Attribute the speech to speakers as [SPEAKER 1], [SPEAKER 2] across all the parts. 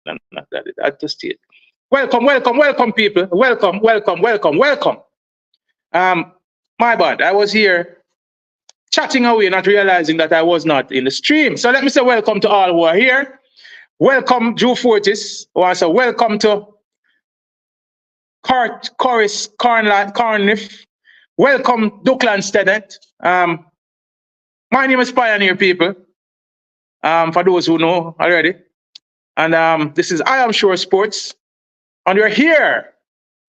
[SPEAKER 1] No, not that. At the state. Welcome, welcome, welcome, people. Welcome, welcome, welcome, welcome. Um, my bad. I was here chatting away, not realizing that I was not in the stream. So let me say welcome to all who are here. Welcome, Drew Fortis. I want to say welcome to Corris Carniff. Welcome, Duckland Stedet. My name is Pioneer, people. For those who know already. And this is I Am Sure Sports. And we're here.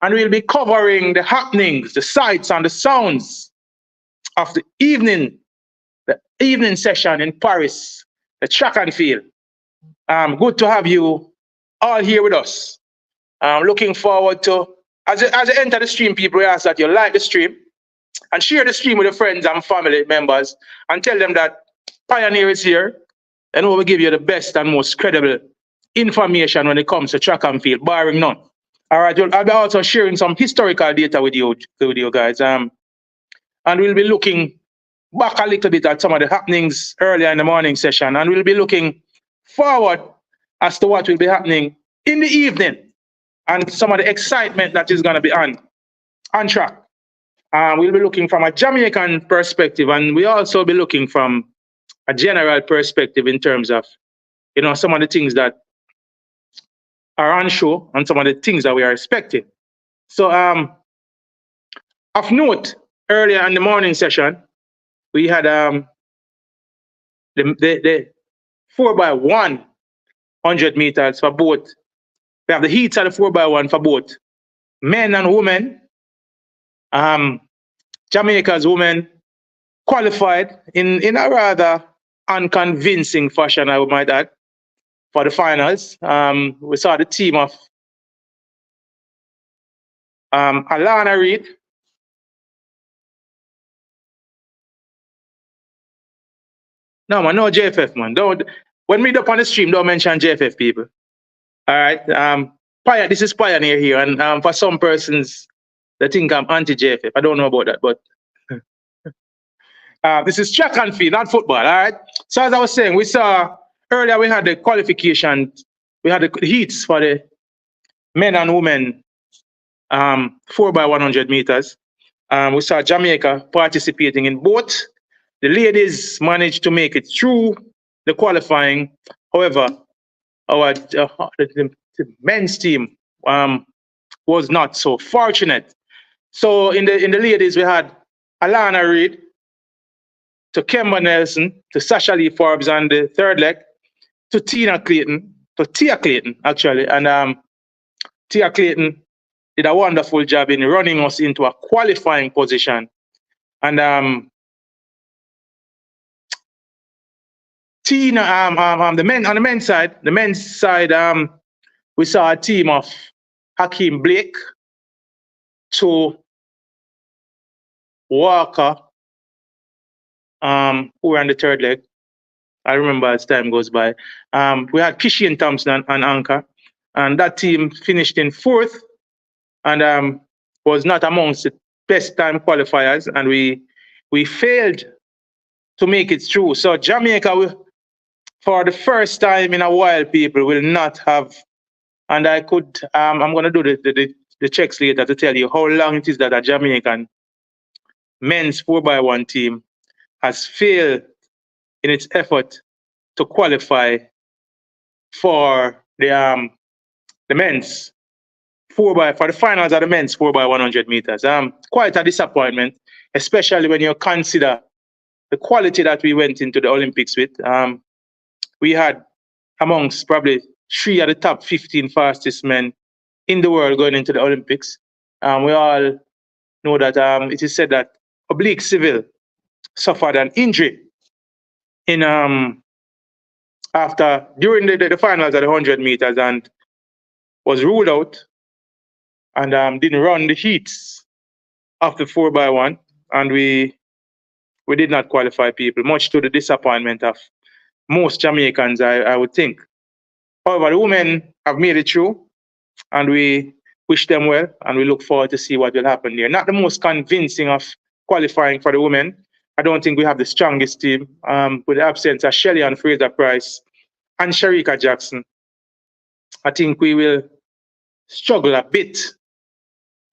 [SPEAKER 1] And we'll be covering the happenings, the sights, and the sounds of the evening session in Paris, the track and field. Good to have you all here with us. Looking forward to, as you enter the stream, people, we ask that you like the stream and share the stream with your friends and family members and tell them that Pioneer is here and we will give you the best and most credible information when it comes to track and field, barring none. All right, I'll be also sharing some historical data with you guys. And we'll be looking back a little bit at some of the happenings earlier in the morning session, and we'll be looking forward as to what will be happening in the evening and some of the excitement that is going to be on track. We'll be looking from a Jamaican perspective, and we also be looking from a general perspective in terms of, some of the things that are on show and some of the things that we are expecting. So, of note, earlier in the morning session, we had the 4x1 100 meters for both. We have the heats of the 4x1 for both men and women. Jamaica's women qualified in a rather unconvincing fashion, I might add, for the finals. We saw the team of Alana Reid, no man, no JFF man. Don't, when we up on the stream, don't mention JFF people. All right. This is Pioneer here, and for some persons they think I'm anti-JFF. I don't know about that, but this is track and field, not football. All right. So as I was saying, we saw earlier we had the qualification, we had the heats for the men and women 4x100 meters. We saw Jamaica participating in both. The ladies managed to make it through the qualifying. However, the men's team was not so fortunate. So in the ladies, we had Alana Reid, to Kemba Nelson, to Sasha Lee Forbes on the third leg, to Tia Clayton, actually. And Tia Clayton did a wonderful job in running us into a qualifying position. And Tina, on the men's side, we saw a team of Hakeem Blake, to Walker, who were on the third leg. I remember as time goes by. We had Kishian Thompson and Anchor, and that team finished in fourth and was not amongst the best time qualifiers, and we failed to make it through. So Jamaica, for the first time in a while, people will not have, and I'm going to do the checks later to tell you how long it is that a Jamaican men's 4x1 team has failed in its effort to qualify for the men's for the finals of the men's 4x100 meters. Quite a disappointment, especially when you consider the quality that we went into the Olympics with. We had amongst probably 3 of the top 15 fastest men in the world going into the Olympics. We all know that it is said that Oblique Civil suffered an injury in during the finals of the 100 meters and was ruled out and didn't run the heats of the 4x1, and we did not qualify, people, much to the disappointment of most Jamaicans, I would think. However, the women have made it through, and we wish them well, and we look forward to see what will happen there. Not the most convincing of qualifying for the women. I don't think we have the strongest team, with the absence of Shelley and Fraser Price and Sharika Jackson. I think we will struggle a bit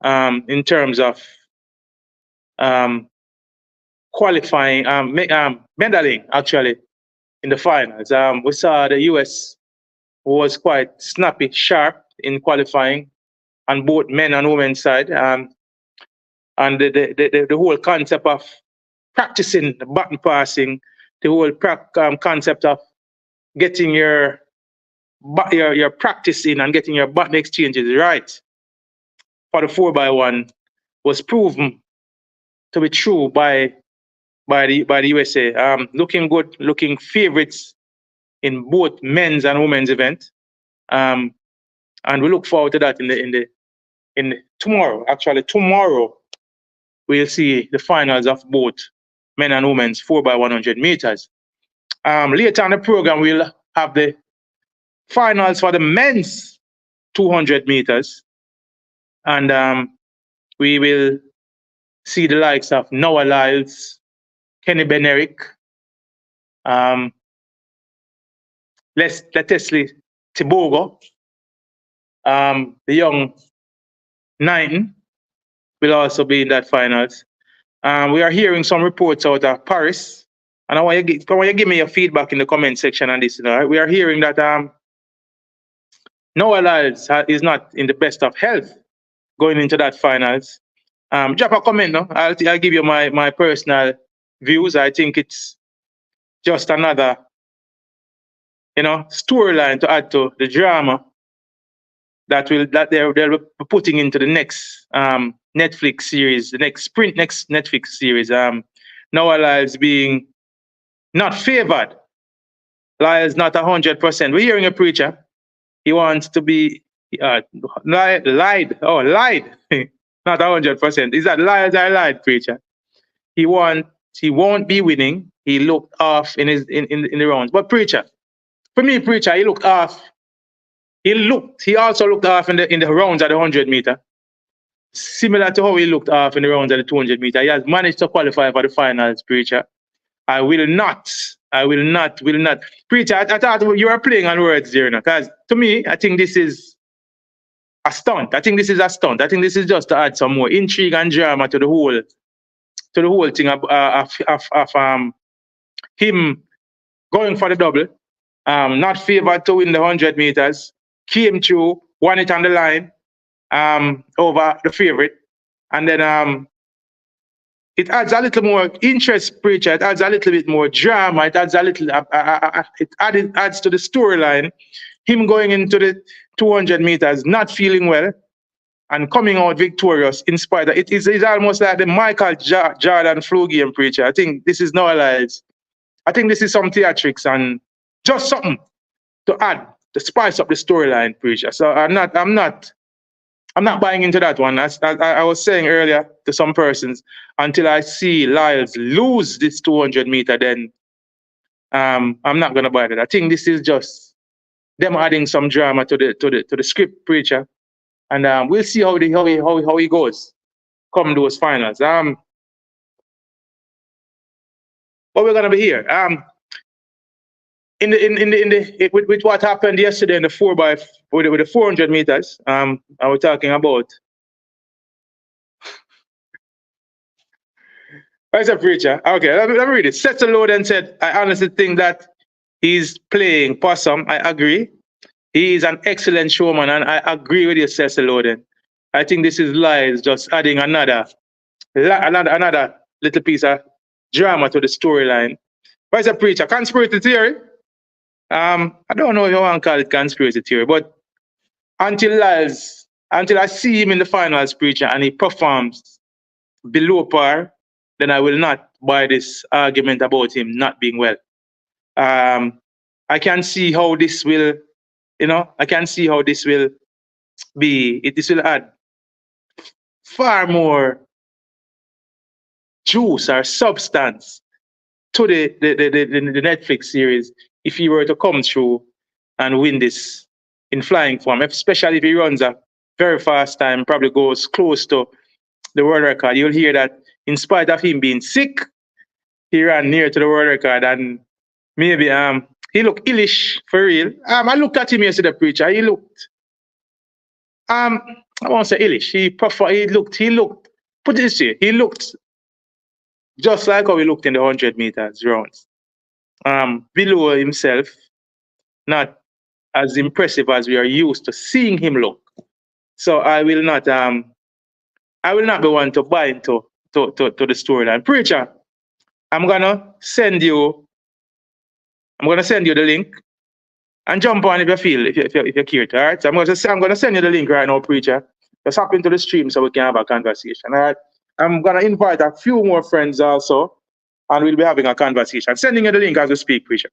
[SPEAKER 1] in terms of qualifying, medaling actually in the finals. We saw the US was quite snappy, sharp in qualifying on both men and women's side. And the whole concept of practicing the button passing, the whole concept of getting your practice in and getting your button exchanges right for the 4x1 was proven to be true by the USA. Looking good, looking favorites in both men's and women's event. And we look forward to that in tomorrow. Actually, tomorrow we'll see the finals of both men and women's 4x100 meters. Later on the program, we'll have the finals for the men's 200 meters. And we will see the likes of Noah Lyles, Kenny Benerick, Leslie Tibogo, the young Knighton will also be in that finals. We are hearing some reports out of Paris, and I want you to give me your feedback in the comment section on this. You know, we are hearing that Noah Lyles is not in the best of health going into that finals. Drop a comment, no? I'll give you my personal views. I think it's just another, storyline to add to the drama that they'll be putting into the next Netflix series, the next Netflix series. Noah Lyles being not favored. Lyles not 100%. We're hearing a preacher. He wants to be lied. Oh, lied. Not 100%. Is that Lyles or lied, preacher? He won't be winning. He looked off in the rounds. But preacher, for me, preacher, he looked off. He also looked off in the rounds at the 100 meter. Similar to how he looked off in the rounds at the 200 meter. He has managed to qualify for the finals, preacher. I will not. Preacher, I thought you were playing on words there, because to me, I think this is a stunt. I think this is just to add some more intrigue and drama to the whole thing of him going for the double. Not favored to win the 100 meters. Came through, won it on the line over the favorite. And then it adds a little more interest, preacher. It adds a little bit more drama. It adds a little, it adds to the storyline. Him going into the 200 meters, not feeling well, and coming out victorious in spite of it. Is almost like the Michael Jordan flu game, preacher. I think this is Noah Lyles. I think this is some theatrics and just something to add, to spice up the storyline, preacher. So I'm not buying into that one. As I was saying earlier to some persons, until I see Lyles lose this 200 meter, then I'm not gonna buy that. I think this is just them adding some drama to the script, preacher, and we'll see how he goes come those finals. But we're gonna be here. With what happened yesterday in the with the 400 meters, I was talking about. Where's the preacher? Okay, let me read it. Settle Loden said, I honestly think that he's playing possum. I agree. He is an excellent showman, and I agree with you, Cecil Loden. I think this is Lyles just adding another little piece of drama to the storyline. Where's the preacher? Conspiracy theory? I don't know if you want to call it conspiracy theory, but until I see him in the finals, preacher, and he performs below par, then I will not buy this argument about him not being well. I can see how this will, this will add far more juice or substance to the Netflix series if he were to come through and win this in flying form, especially if he runs a very fast time, probably goes close to the world record. You'll hear that in spite of him being sick, he ran near to the world record, and maybe He looked illish for real. I looked at him yesterday, preacher. He looked I won't say illish. He looked put it this way, he looked just like how he looked in the 100 meters rounds. Below himself, not as impressive as we are used to seeing him look. So I will not be one to buy into to the storyline. Preacher, I'm gonna send you the link and jump on if you feel if you care to. All right. So I'm gonna send you the link right now, preacher. Just hop into the stream so we can have a conversation. All right. I'm gonna invite a few more friends also, and we'll be having a conversation. Sending you the link as we speak, preacher.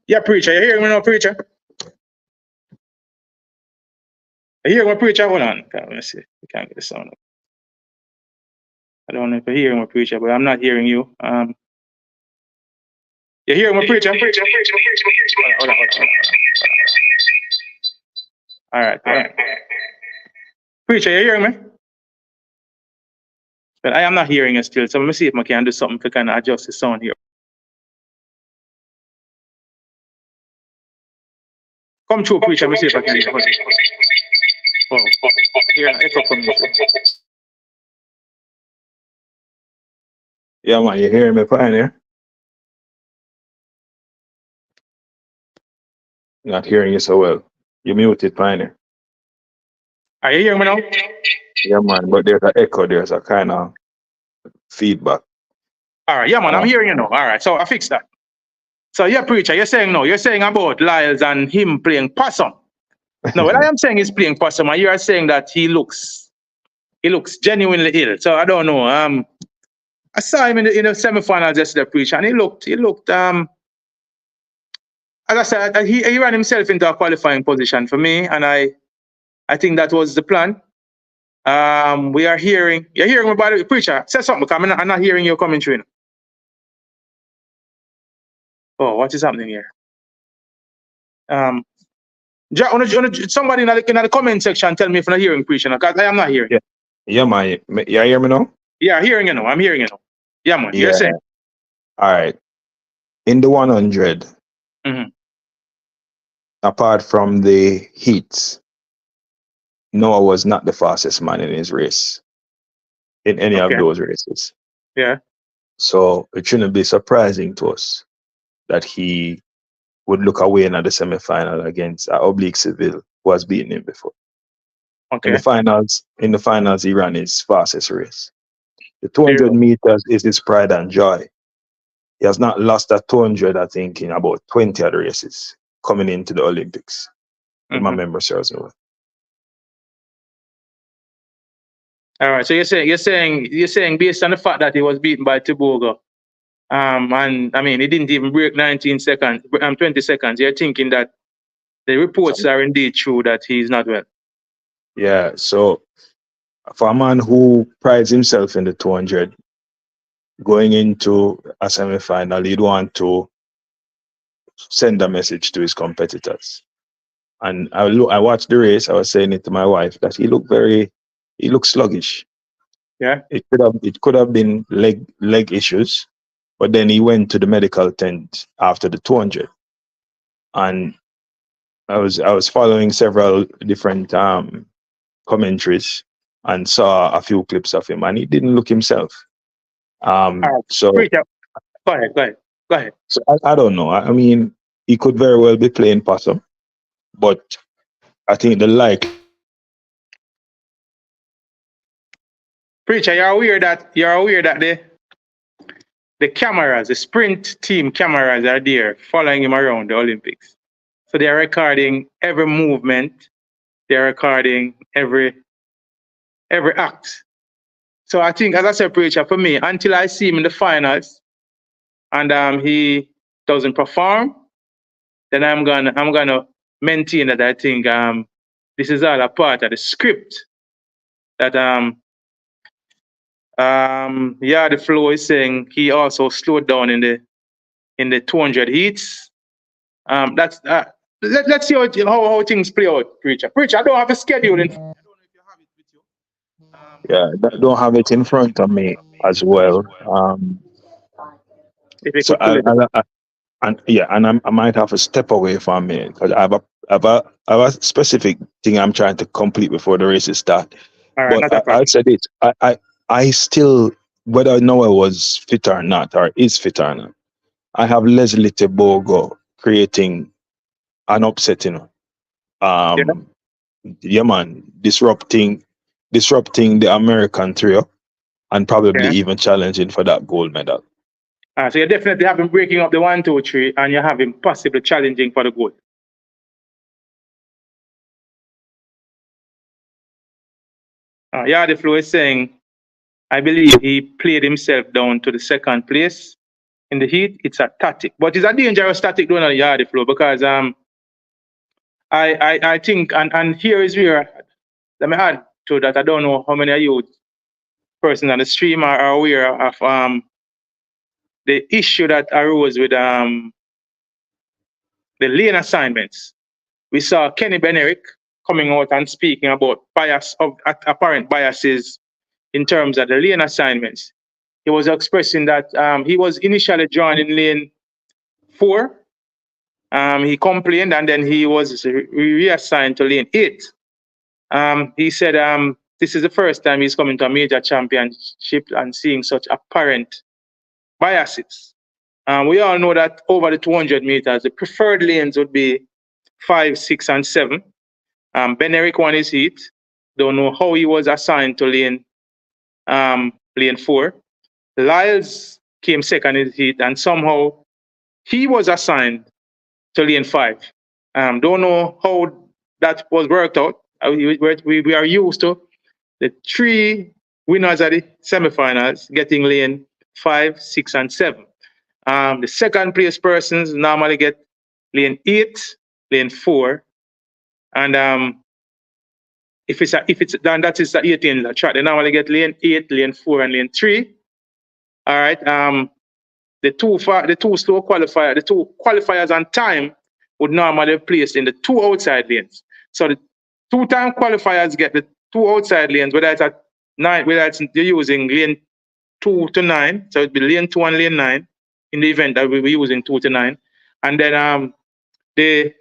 [SPEAKER 1] Yeah, preacher, you hearing me now, preacher? You hear my preacher? Hold on. Let me see. We can't get the sound up. I don't know if you're hearing my preacher, but I'm not hearing you. You hearing my preacher? Hold on. All right. Preacher, you hearing me? But I am not hearing you still. So let me see if I can do something to kind of adjust the sound here. Come true, preacher. Let me see if I can hear you. Oh, here, echo from you.
[SPEAKER 2] Yeah, man, you hearing me fine here? Not hearing you so well. You muted fine here.
[SPEAKER 1] Are you hearing me now?
[SPEAKER 2] Yeah, man, but there's an echo, there's a kind of feedback.
[SPEAKER 1] All right, yeah, man, I'm hearing you now. All right, so I fixed that. So, yeah, preacher, you're saying about Lyles and him playing possum. No, what I am saying is playing possum, and you are saying that he looks genuinely ill. So I don't know. I saw him in the semifinals yesterday, preacher, and he looked as I said, he ran himself into a qualifying position for me, and I think that was the plan. We are hearing you're hearing about it, preacher. Say something, because I'm not hearing you coming through. Oh, what is happening here? Somebody in the comment section tell me if I'm not hearing, preacher, because I am not hearing.
[SPEAKER 2] Yeah, man. You hear me now?
[SPEAKER 1] Yeah, hearing you now. I'm hearing you now. Yeah, man.
[SPEAKER 2] Yeah.
[SPEAKER 1] You're saying.
[SPEAKER 2] All right. In the 100, apart from the heats, Noah was not the fastest man in his race, in any of those races.
[SPEAKER 1] Yeah.
[SPEAKER 2] So it shouldn't be surprising to us that he would look away in the semifinal against Oblique Seville, who has beaten him before.
[SPEAKER 1] Okay.
[SPEAKER 2] In the finals, he ran his fastest race. The 200 meters is his pride and joy. He has not lost that 200, I think, in about 20 other races coming into the Olympics. if my memory serves me well.
[SPEAKER 1] All right. So you're saying based on the fact that he was beaten by Tobago, and I mean he didn't even break 19 seconds, 20 seconds. You're thinking that the reports are indeed true that he's not well.
[SPEAKER 2] Yeah. So for a man who prides himself in the 200, going into a semi-final, he'd want to send a message to his competitors. And I watched the race. I was saying it to my wife that he looked sluggish.
[SPEAKER 1] Yeah.
[SPEAKER 2] It could have been leg issues, but then he went to the medical tent after the 200, and I was following several different commentaries and saw a few clips of him, and he didn't look himself. So
[SPEAKER 1] go ahead.
[SPEAKER 2] So I don't know. I mean, he could very well be playing possum, but I think the
[SPEAKER 1] Preacher, you're aware that the cameras, the sprint team cameras are there following him around the Olympics. So they're recording every movement, they're recording every act. So I think, as I said, Preacher, for me, until I see him in the finals and he doesn't perform, then I'm gonna maintain that I think this is all a part of the script that the flow is saying he also slowed down in the 200 heats. Let's see how things play out, Preacher. Preacher, I don't have a schedule. I don't know if you have it with you.
[SPEAKER 2] Yeah, I don't have it in front of me as well. So I might have to step away from it because I have a specific thing I'm trying to complete before the races start.
[SPEAKER 1] All right,
[SPEAKER 2] but I said it. I still, whether Noel was fit or not, or is fit or not, I have Leslie Tebogo creating an upset, yeah man, disrupting the American trio and probably even challenging for that gold medal.
[SPEAKER 1] So you definitely have him breaking up the 1, 2, 3, and you have him possibly challenging for the gold. The flow is saying, I believe he played himself down to the 2nd place in the heat. It's a tactic, but it's a dangerous tactic doing on the flow because I think and here is where let me add to that. I don't know how many of you persons on the stream are aware of the issue that arose with the lane assignments. We saw Kenny Benerick coming out and speaking about apparent biases in terms of the lane assignments. He was expressing that he was initially joined in lane 4. He complained and then he was reassigned to lane 8. He said this is the first time he's coming to a major championship and seeing such apparent biases. We all know that over the 200 meters, the preferred lanes would be 5, 6, and 7. Benerick won his heat. Don't know how he was assigned to lane 4. Lyles came 2nd in his heat, and somehow he was assigned to lane 5. Don't know how that was worked out. We are used to the 3 winners at the semifinals getting lane 5, 6, and 7. The 2nd place persons normally get lane 8, lane 4, and if it's then that is the 18 track, they normally get lane 8, lane 4, and lane 3. All right. The two slow qualifiers, the 2 qualifiers on time would normally be placed in the 2 outside lanes. So the 2-time qualifiers get the 2 outside lanes, whether it's at 9, whether it's you're using lane 2 to 9, so it'd be lane 2 and lane 9 in the event that we'll be using 2 to 9. And then the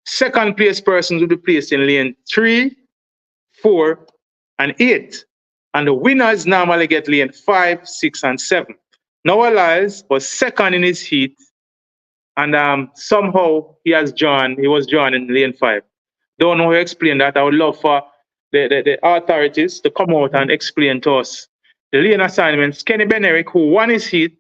[SPEAKER 1] 2nd place persons will be placed in lane 3, 4, and 8. And the winners normally get lane 5, 6, and 7. Noah Lyles was 2nd in his heat, and somehow he was drawn in lane 5. Don't know how to explain that. I would love for the authorities to come out and explain to us the lane assignments. Kenny Benerick, who won his heat,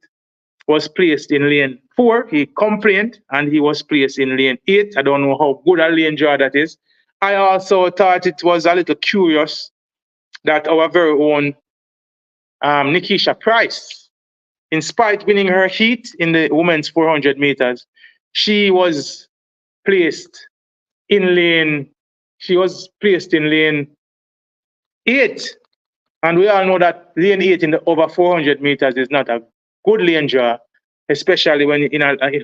[SPEAKER 1] was placed in lane 4, he complained and he was placed in lane 8. I don't know how good a lane draw that is. I also thought it was a little curious that our very own Nikisha Price, in spite winning her heat in the women's 400 meters, she was placed in lane 8. And we all know that lane 8 in the over 400 meters is not a good lane draw, especially when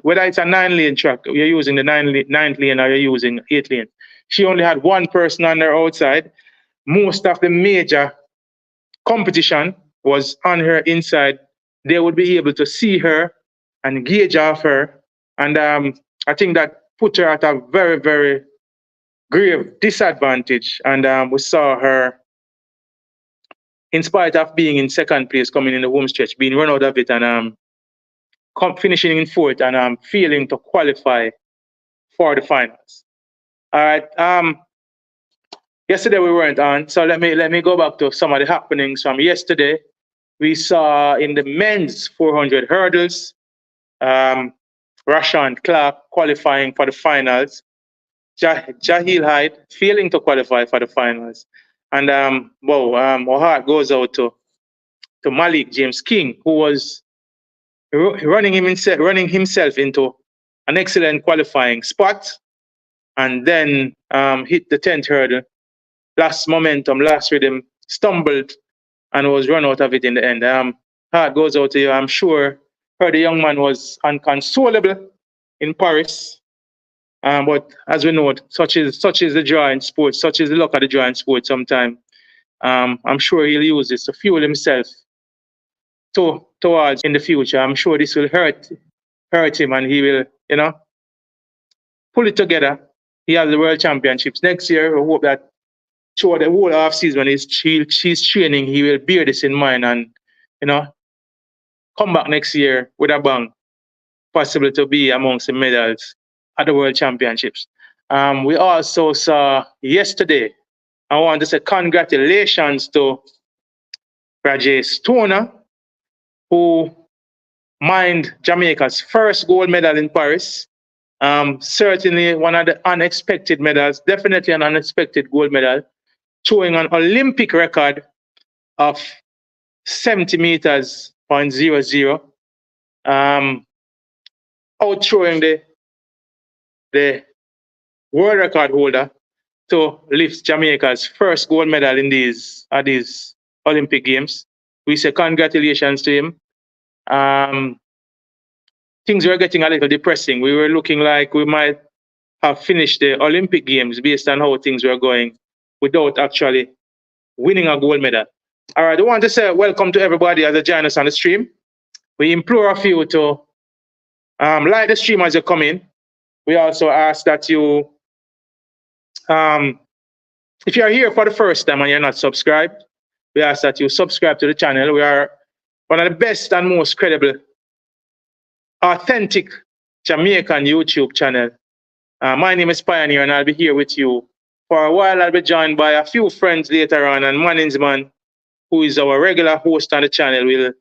[SPEAKER 1] whether it's a 9-lane track, you're using the 9th lane or you're using 8 lane. She only had one person on her outside. Most of the major competition was on her inside. They would be able to see her and gauge off her. And I think that put her at a very, very grave disadvantage. And we saw her, in spite of being in second place, coming in the home stretch, being run out of it and finishing in 4th and failing to qualify for the finals. All right. Yesterday we weren't on, so let me go back to some of the happenings from yesterday. We saw in the men's 400 hurdles, Rashawn Clark qualifying for the finals, Jahil Hyde failing to qualify for the finals, and our heart goes out to Malik James King, who was running himself into an excellent qualifying spot, and then hit the 10th hurdle. Last momentum, last rhythm, stumbled and was run out of it in the end. Heart goes out to you. I'm sure the young man was inconsolable in Paris. But as we know, such is the joy in sports, such is the luck of the joy in sports sometimes. I'm sure he'll use this to fuel himself towards in the future. I'm sure this will hurt him and he will, pull it together. He has the World Championships next year. We hope that throughout the whole off season when he's training, he will bear this in mind and, come back next year with a bang, possible to be amongst the medals at the World Championships. We also saw yesterday, I want to say congratulations to Rajesh Stoner, who mined Jamaica's first gold medal in Paris. Certainly one of the unexpected medals, definitely an unexpected gold medal, showing an Olympic record of 70 meters, 0.00, outshowing the world record holder to lift Jamaica's first gold medal in these Olympic Games. We say congratulations to him. Things were getting a little depressing. We were looking like we might have finished the Olympic Games based on how things were going without actually winning a gold medal. All right, I want to say welcome to everybody as they join us on the stream. We implore of you to like the stream as you come in. We also ask that you, if you are here for the first time and you're not subscribed, we ask that you subscribe to the channel. We are one of the best and most credible, authentic Jamaican YouTube channel. My name is Pioneer and I'll be here with you for a while. I'll be joined by a few friends later on, and Manningsman, who is our regular host on the channel, will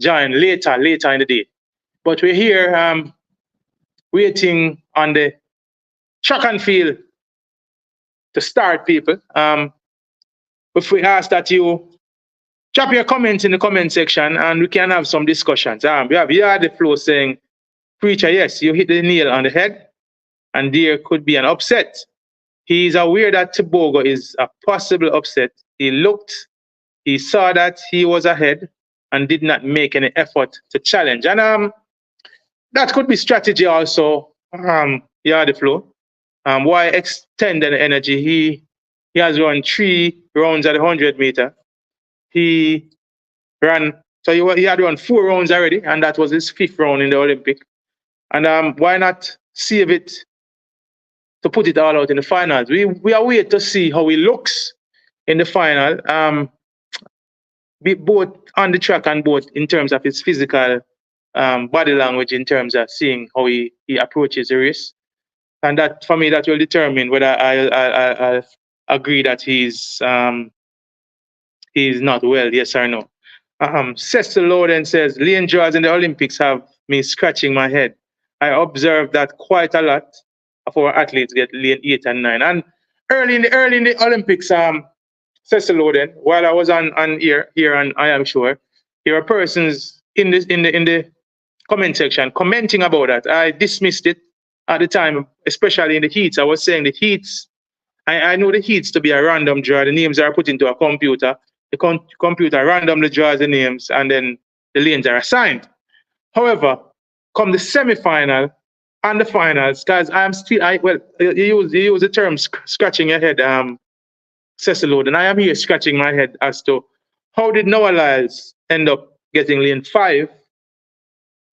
[SPEAKER 1] join later in the day. But we're here waiting on the track and field to start, people. If we ask that you drop your comments in the comment section and we can have some discussions. We have the flow saying, Preacher, yes, you hit the nail on the head and there could be an upset. He is aware that Tobago is a possible upset. He saw that he was ahead and did not make any effort to challenge. And that could be strategy also. The flow. Why extend the energy? He has run 3 rounds at the 100 meter. He had run 4 rounds already, and that was his 5th round in the Olympic. And why not save it to put it all out in the finals? We are waiting to see how he looks in the final, both on the track and both in terms of his physical body language, in terms of seeing how he approaches the race. And that, for me, that will determine whether I'll agree that he's not well, yes or no. Cecil Loden says, lane draws in the Olympics have me scratching my head. I observed that quite a lot of our athletes get lane 8 and 9. And early in the Olympics, Cecil Loden, while I was on here on I Am Sure, there were persons in the comment section commenting about that. I dismissed it at the time, especially in the heats. I was saying the heats, I know the heats to be a random draw. The names are put into a computer. The computer randomly draws the names, and then the lanes are assigned. However, come the semi-final and the finals, guys, you use the term scratching your head, Cecil Loden, and I am here scratching my head as to how did Noah Lyles end up getting lane 5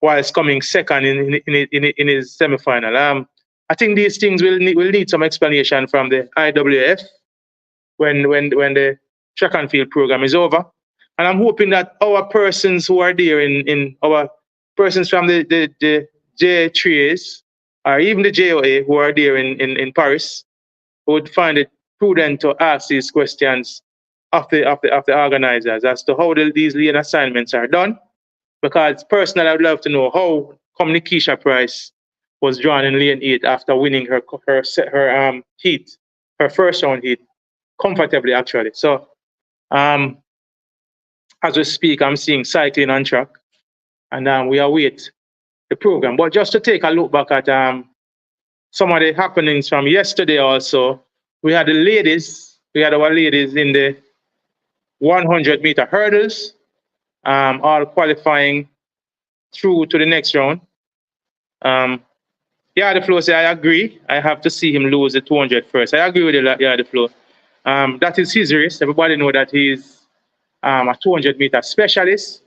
[SPEAKER 1] whilst coming second in his semi-final. I think these things will need some explanation from the IWF when the track and field program is over. And I'm hoping that our persons who are there in our persons from the J3As or even the JOA who are there in Paris would find it prudent to ask these questions of the organizers as to how these lane assignments are done. Because personally, I would love to know how come Nikisha Price was drawn in lane 8 after winning her heat, her first round heat, comfortably actually. So as we speak, I'm seeing cycling on track, and we await the program. But just to take a look back at some of the happenings from yesterday also, we had our ladies in the 100-meter hurdles, all qualifying through to the next round. The flow say I agree. I have to see him lose the 200 first. I agree with you, the flow. That is his race. Everybody know that he's a 200-meter specialist.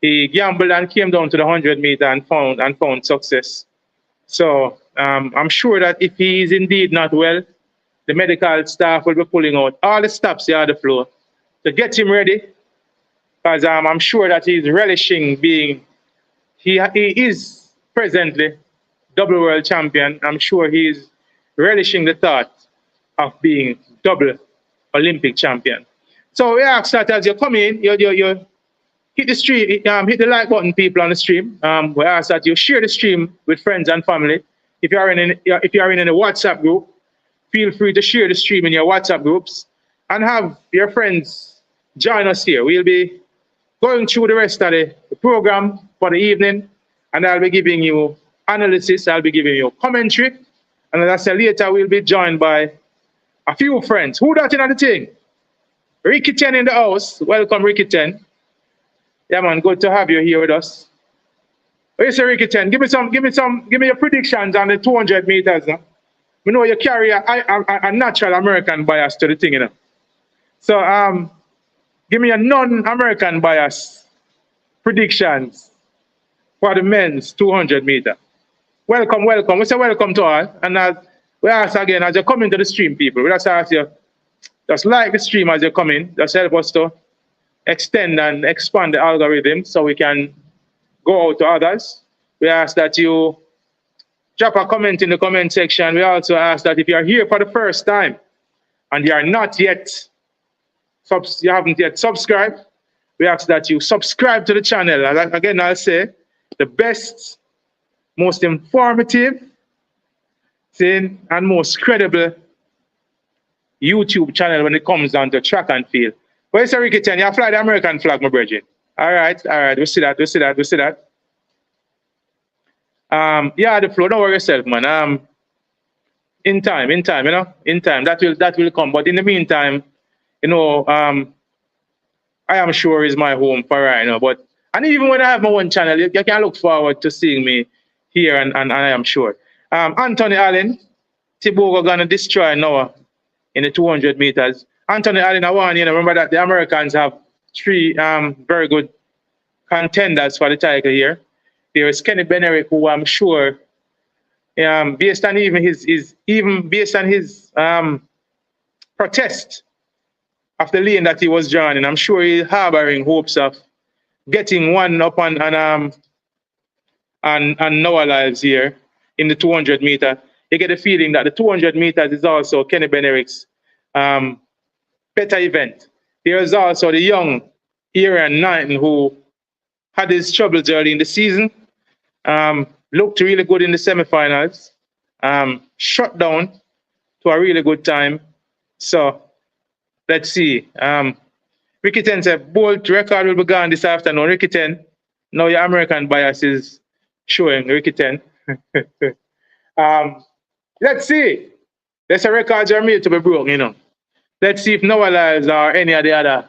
[SPEAKER 1] He gambled and came down to the 100-meter and found success. So I'm sure that if he is indeed not well, the medical staff will be pulling out all the stops here on the floor to get him ready. Because I'm sure that he's relishing being, he is presently double world champion. I'm sure he's relishing the thought of being double Olympic champion. So we ask that as you come in, you hit the stream, hit the like button, people on the stream. We ask that you share the stream with friends and family. If you are in a WhatsApp group, feel free to share the stream in your WhatsApp groups and have your friends join us here. We'll be going through the rest of the program for the evening, and I'll be giving you analysis, I'll be giving you commentary, and as I said later, we'll be joined by a few friends. Who that in the thing? Ricky 10 in the house. Welcome, Ricky 10. Yeah, man, good to have you here with us. What you say, Ricky 10? Give me your predictions on the 200 meters. Huh? We know you carry a natural American bias to the thing, you know. So, give me a non-American bias predictions for the men's 200 meter. Welcome. We say welcome to all. And we ask again, as you come into the stream, people, we just ask you, just like the stream as you come in, just help us to extend and expand the algorithm so we can go out to others. We ask that you drop a comment in the comment section. We also ask that if you are here for the first time and you are not yet, you haven't yet subscribed, we ask that you subscribe to the channel. Again, I'll say the best, most informative thing and most credible YouTube channel when it comes down to track and field. Where's the Ricky 10? You fly the American flag, my brethren. All right. We see that. The flow, don't worry yourself, man. In time, you know, that will come. But in the meantime, you know, I am sure is my home for right now. And even when I have my own channel, you can look forward to seeing me here, and I am sure. Anthony Allen, Thibault gonna destroy Noah in the 200 meters. Anthony Allen, I want you to remember that the Americans have 3 very good contenders for the title here. There is Kenny Benerick, who I'm sure, based on his protest of the lane that he was joining, I'm sure he's harboring hopes of getting one up on Noah Lyles here in the 200 meter. You get the feeling that the 200 meters is also Kenny Benerick's better event. There is also the young Aaron Knighton who had his troubles early in the season. looked really good in the semifinals. Shut down to a really good time. So let's see. Ricky 10 said, bold record will be gone this afternoon. Ricky 10, now your American bias is showing, Ricky 10. Let's see. There's a records are made to be broken, you know. Let's see if Noah Lyles or any of the other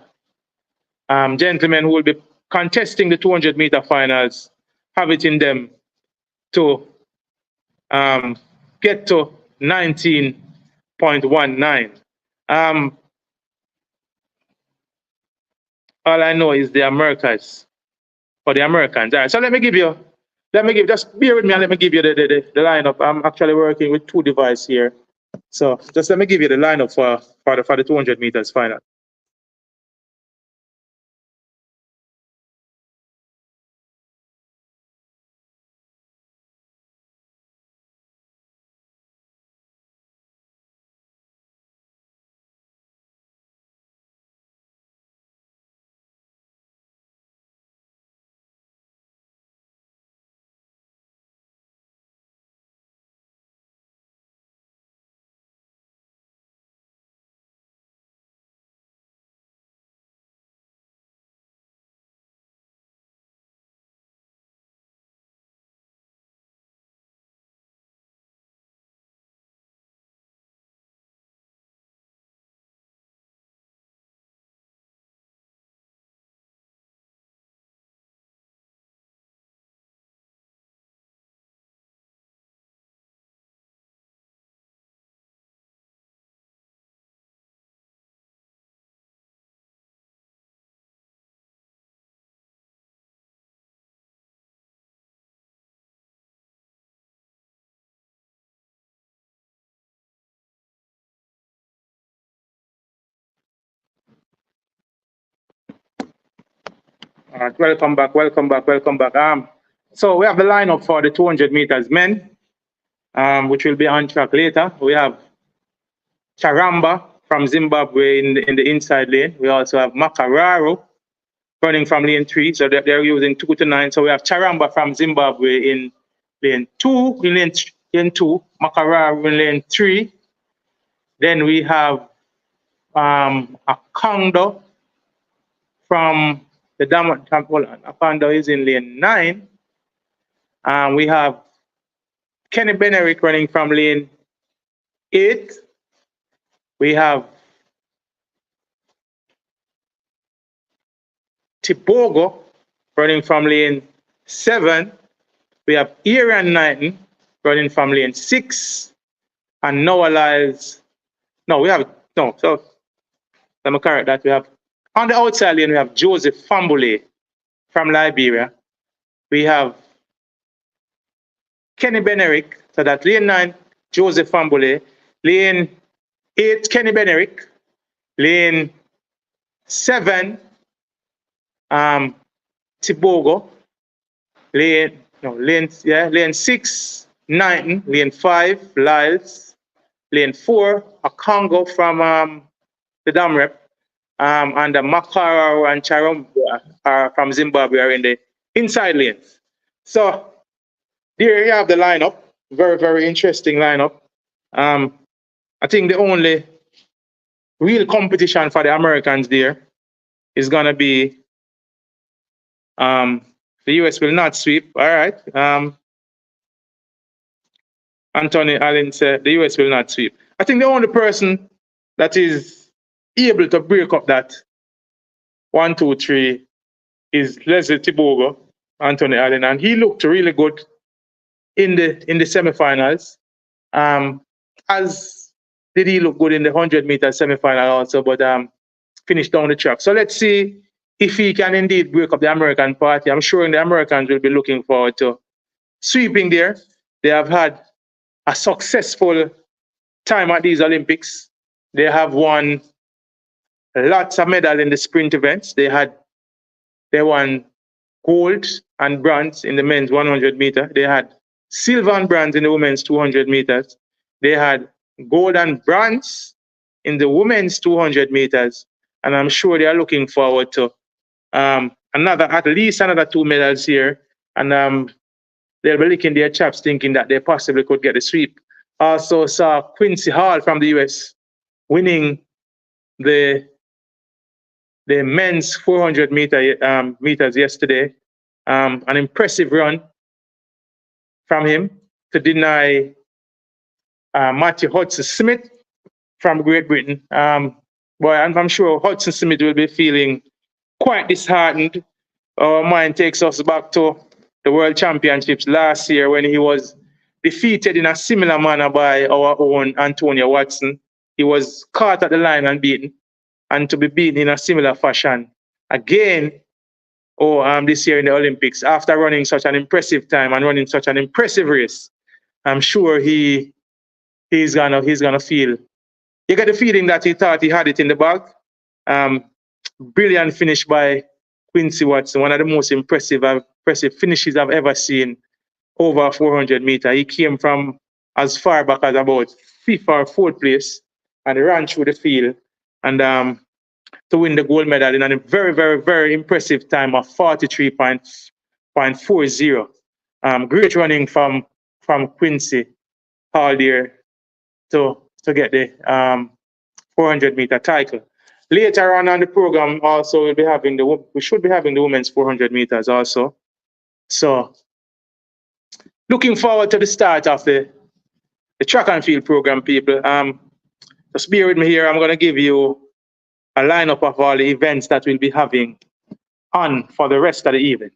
[SPEAKER 1] gentlemen who will be contesting the 200-meter finals have it in them to get to 19.19. All I know is the Americas for the Americans. All right, so just bear with me and let me give you the lineup. I'm actually working with two devices here. So just let me give you the lineup for the 200 meters final. All right, welcome back. So we have the lineup for the 200 meters men, which will be on track later. We have Charamba from Zimbabwe in the inside lane. We also have Makararo running from lane 3, so they're using 2 to 9. So we have Charamba from Zimbabwe in lane 2, Makararo in lane 3. Then we have Akondo from the Diamond. Akondo is in lane 9. We have Kenny Benerick running from lane 8. We have Tibogo running from lane 7. We have Aaron Knighton running from lane 6. And Noah Lyles. So let me correct that. We have on the outside lane, we have Joseph Fambule from Liberia. We have Kenny Benerick, so that's lane 9, Joseph Fambule. Lane 8, Kenny Benerick. Lane 7, Tibogo. Lane 6, Knighton. Lane 5, Lyles. Lane 4, a Congo from the Dam Rep. And the Makara and Charamba are from Zimbabwe are in the inside lanes. So there you have the lineup. Very, very interesting lineup. I think the only real competition for the Americans there is going to be the US will not sweep. All right. Anthony Allen said the US will not sweep. I think the only person that is able to break up that 1, 2, 3 is Leslie Tibogo, Anthony Allen, and he looked really good in the semifinals. As did he look good in the 100-meter semifinal also, but finished down the track. So let's see if he can indeed break up the American party. I'm sure the Americans will be looking forward to sweeping there. They have had a successful time at these Olympics. They have won lots of medals in the sprint events. They won gold and bronze in the men's 100 meter. They had silver and bronze in the women's 200 meters. They had gold and bronze in the women's 200 meters. And I'm sure they are looking forward to at least another 2 medals here. And they'll be licking their chops thinking that they possibly could get the sweep. Also saw Quincy Hall from the US winning the men's 400 meters yesterday. An impressive run from him to deny Matthew Hudson Smith from Great Britain. Boy, I'm sure Hudson Smith will be feeling quite disheartened. Our mind takes us back to the World Championships last year when he was defeated in a similar manner by our own Antonio Watson. He was caught at the line and beaten, and to be beaten in a similar fashion again this year in the Olympics after running such an impressive time and running such an impressive race. I'm sure he's gonna feel. You get the feeling that he thought he had it in the bag. Brilliant finish by Quincy Watson, one of the most impressive finishes I've ever seen over a 400 meter. He came from as far back as about 5th or 4th place and ran through the field and to win the gold medal in a very, very, very impressive time of 43.40. Great running from Quincy Hall there to get the 400 meter title. Later on the program, also we should be having the women's 400 meters also. So, looking forward to the start of the track and field program, people. Just bear with me here. I'm going to give you a lineup of all the events that we'll be having on for the rest of the evening.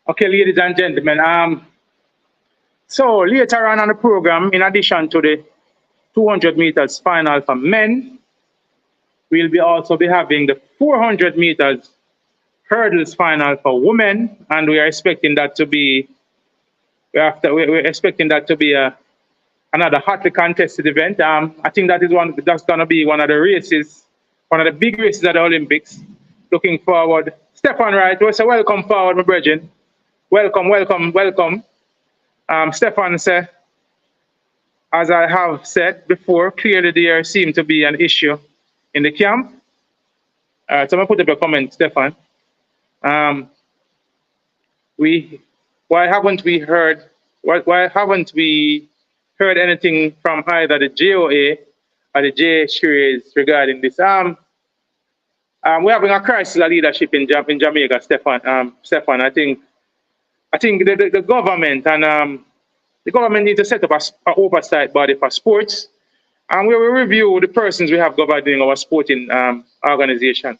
[SPEAKER 1] Okay, ladies and gentlemen. So later on the program, in addition to the 200 meters final for men, we'll also be having the 400 meters hurdles final for women, and we are expecting that to be another hotly contested event. I think that's gonna be one of the races, one of the big races at the Olympics. Looking forward. Stefan Wright, well, so welcome forward, my brethren. Welcome. Stefan said, as I have said before, clearly there seemed to be an issue in the camp. So I'm gonna put up a comment, Stefan. Why haven't we heard anything from either the JOA or the J series regarding this? we're having a crisis of leadership in Jamaica, Stefan. I think the government and the government needs to set up a oversight body for sports, and we will review the persons we have governing our sporting organizations.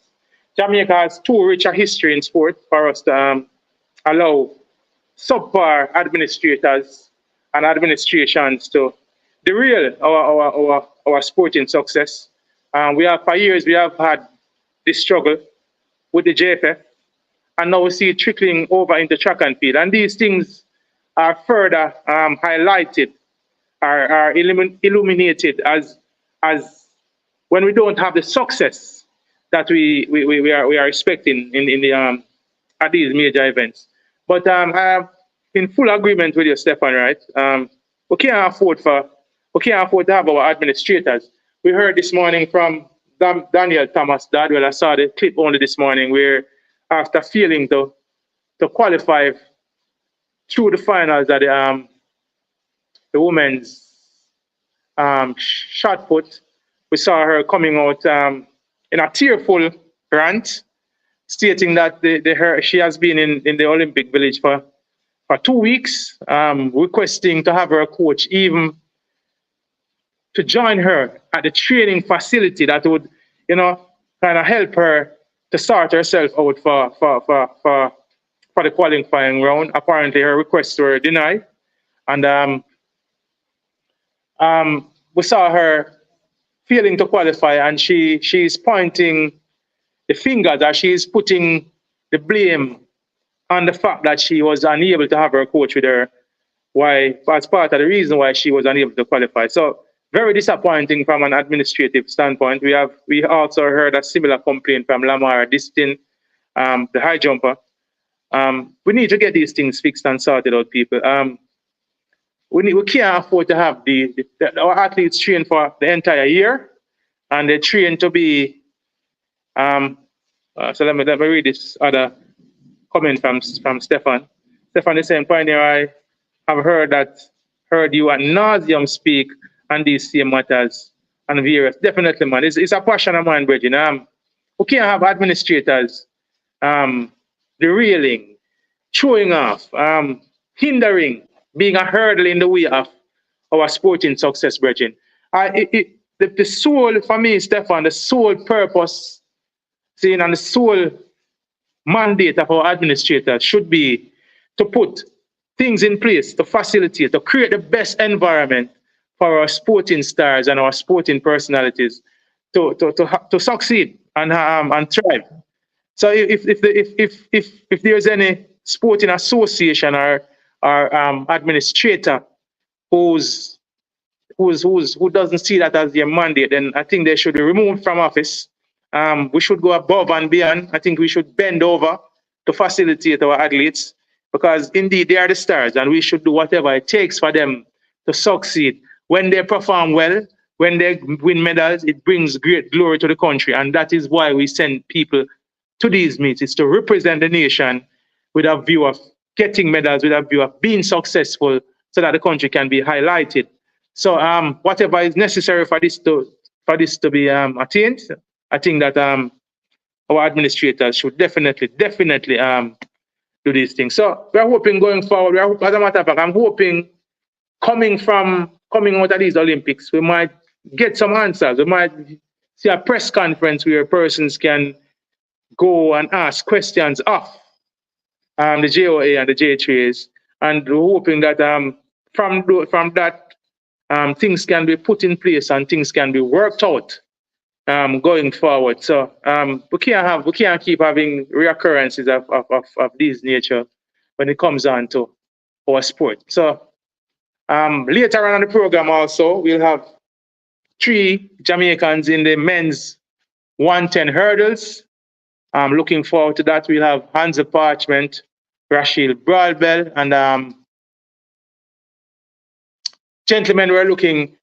[SPEAKER 1] Jamaica has too rich a history in sport for us to allow subpar administrators and administrations to derail our sporting success. For years we have had this struggle with the JFF, and now we see it trickling over into track and field. And these things are further highlighted, are illuminated as when we don't have the success that we are expecting in the at these major events. But I'm in full agreement with you, Stefan. Right? We can't afford to have our administrators. We heard this morning from Daniel Thomas Dodd. Well, I saw the clip only this morning where after failing to qualify through the finals at the women's shot put, we saw her coming out in a tearful rant, stating that she has been in the Olympic Village for 2 weeks, requesting to have her coach even to join her at the training facility that would, kind of help her to sort herself out for the qualifying round. Apparently, her requests were denied, and we saw her failing to qualify, and she's pointing the fingers, or she's putting the blame on the fact that she was unable to have her coach with her. Why? As part of the reason why she was unable to qualify. So very disappointing from an administrative standpoint. We also heard a similar complaint from Lamar Distin, the high jumper. We need to get these things fixed and sorted out, people. We can't afford to have our athletes train for the entire year, and they train to be. So let me read this other comment from Stefan. Stefan is saying, Pioneer, I have heard you ad nauseum speak on these same matters and various. Definitely, man. It's a passion of mine, Bridget. We can't have administrators derailing, throwing off, hindering, being a hurdle in the way of our sporting success, Bridget. The sole, for me, Stefan, the sole purpose, and the sole mandate of our administrators should be to put things in place to facilitate, to create the best environment for our sporting stars and our sporting personalities to succeed and thrive. So if there's any sporting association or administrator who doesn't see that as their mandate, then I think they should be removed from office. We should go above and beyond. I think we should bend over to facilitate our athletes, because indeed they are the stars, and we should do whatever it takes for them to succeed. When they perform well, when they win medals, it brings great glory to the country, and that is why we send people to these meets. It's to represent the nation with a view of getting medals, with a view of being successful, so that the country can be highlighted. So whatever is necessary for this to be attained, I think that our administrators should definitely do these things. So we're hoping going forward, as a matter of fact, I'm hoping coming out of these Olympics, we might get some answers. We might see a press conference where persons can go and ask questions of the JOA and the J3s, and we're hoping that from that things can be put in place and things can be worked out going forward. So we can't keep having reoccurrences of this nature when it comes on to our sport. So later on in the program also, we'll have 3 Jamaicans in the men's 110 hurdles. I'm looking forward to that. We'll have Hansel Parchment, Rachel Broadbell, and gentlemen are looking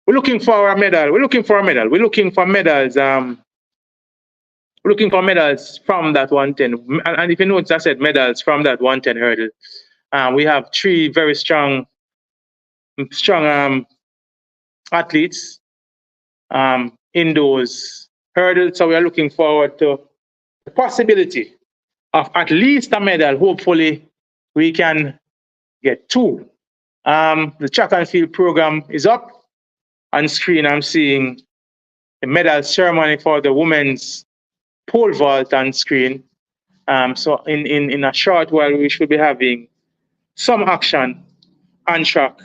[SPEAKER 1] we're looking for a medal. We're looking for medals. We're looking for medals from that 110. And if you notice, I said medals from that 110 hurdle. We have 3 very strong athletes in those hurdles. So we are looking forward to the possibility of at least a medal. Hopefully, we can get 2. The track and field program is up on screen. I'm seeing the medal ceremony for the women's pole vault on screen. So in a short while, we should be having some action on track.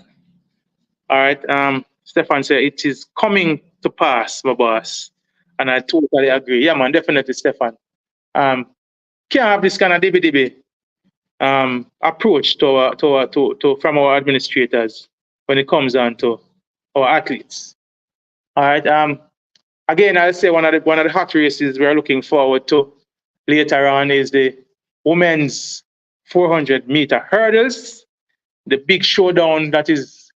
[SPEAKER 1] All right. Stefan said it is coming to pass, my boss. And I totally agree. Yeah, man, definitely, Stefan. Can't have this kind of dibby approach to from our administrators when it comes down to our athletes. All right. Again, I'll say one of the hot races we're looking forward to later on is the women's 400-meter hurdles, the big showdown that is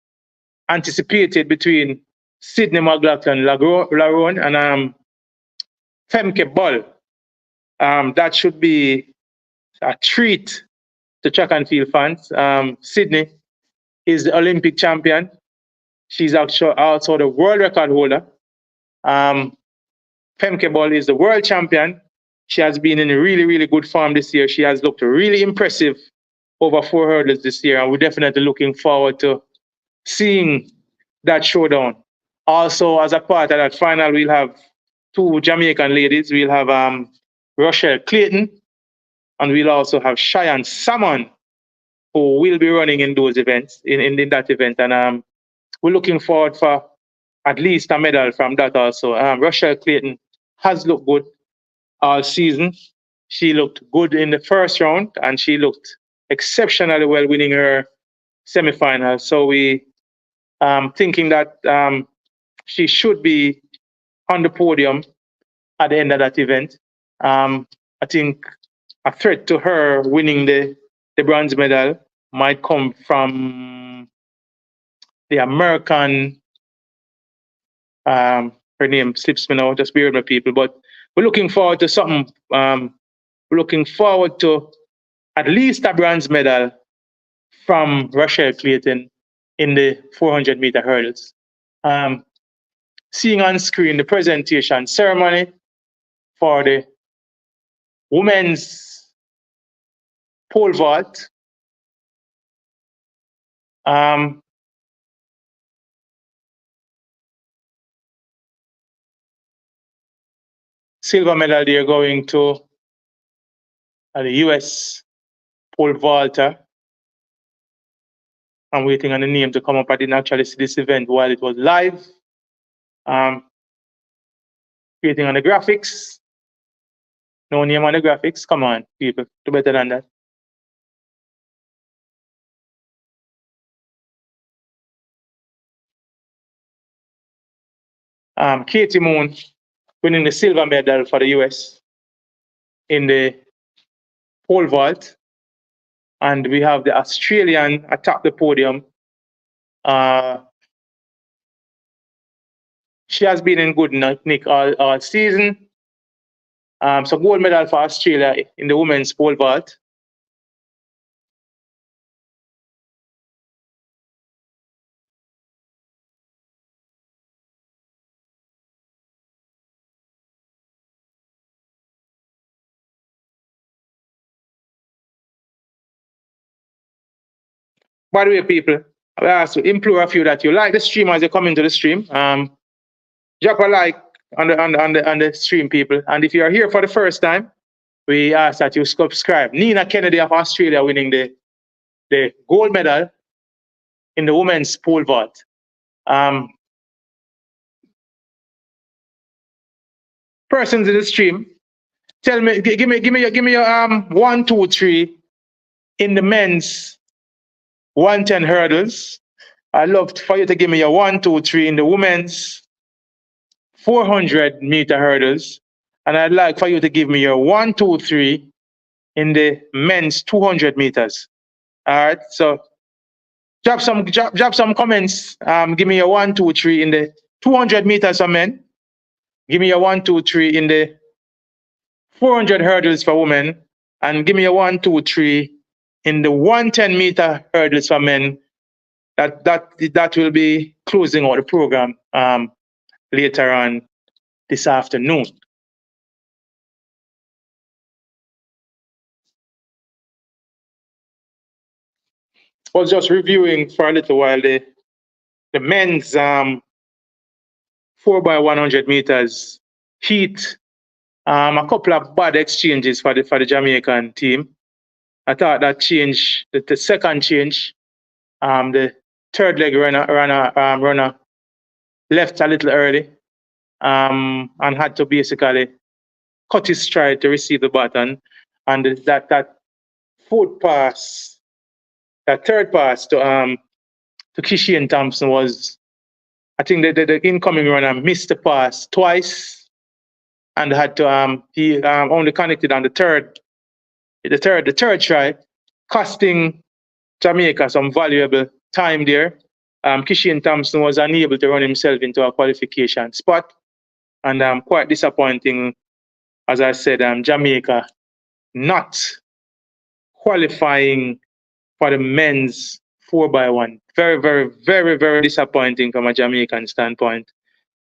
[SPEAKER 1] anticipated between Sydney McLaughlin-Larone and Femke Ball. That should be a treat to track and field fans. Sydney is the Olympic champion. She's actually also the world record holder. Femke Ball is the world champion. She has been in a really, really good form this year. She has looked really impressive over 4 hurdles this year, and we're definitely looking forward to seeing that showdown. Also, as a part of that final, we'll have 2 Jamaican ladies. We'll have Rochelle Clayton, and we'll also have Cheyenne Salmon, who will be running in those events, in that event. And we're looking forward for at least a medal from that also. Rochelle Clayton has looked good all season. She looked good in the first round, and she looked exceptionally well winning her semifinal. So we thinking that she should be on the podium at the end of that event. I think a threat to her winning the bronze medal might come from the American, her name slips me now, just bear with me, people, but we're looking forward to something. We're looking forward to at least a bronze medal from Rochelle Clayton in the 400-meter hurdles. Seeing on screen the presentation ceremony for the women's pole vault. Silver medal they're going to the US pole vaulter. I'm waiting on the name to come up. I didn't actually see this event while it was live. Waiting on the graphics. No name on the graphics. Come on, people, do better than that. Katie Moon winning the silver medal for the US in the pole vault. And we have the Australian atop the podium. She has been in good nick all season. So gold medal for Australia in the women's pole vault. By the way, people, I ask to implore a few that you like the stream as you come into the stream. Drop a like on the stream, people. And if you are here for the first time, we ask that you subscribe. Nina Kennedy of Australia winning the gold medal in the women's pole vault. Persons in the stream, tell me, give me your 1, 2, 3 in the men's 110 hurdles. I'd love for you to give me your 1, 2, 3 in the women's 400-meter hurdles. And I'd like for you to give me your 1, 2, 3 in the men's 200 meters. All right. So drop some comments. Give me your 1, 2, 3 in the 200 meters for men. Give me your 1, 2, 3 in the 400 hurdles for women. And give me your 1, 2, 3 in the 110-meter hurdles for men. That will be closing out the program later on this afternoon. I was just reviewing for a little while the men's 4x100 meters heat. A couple of bad exchanges for the Jamaican team. I thought that change, the second change, the third leg runner left a little early and had to basically cut his stride to receive the baton. And that fourth pass, that third pass to Kishian Thompson was, I think the incoming runner missed the pass twice and had to he only connected on the third try, costing Jamaica some valuable time there. Kishian Thompson was unable to run himself into a qualification spot, and quite disappointing, as I said, Jamaica not qualifying for the men's 4x1. Very, very, very, very disappointing from a Jamaican standpoint.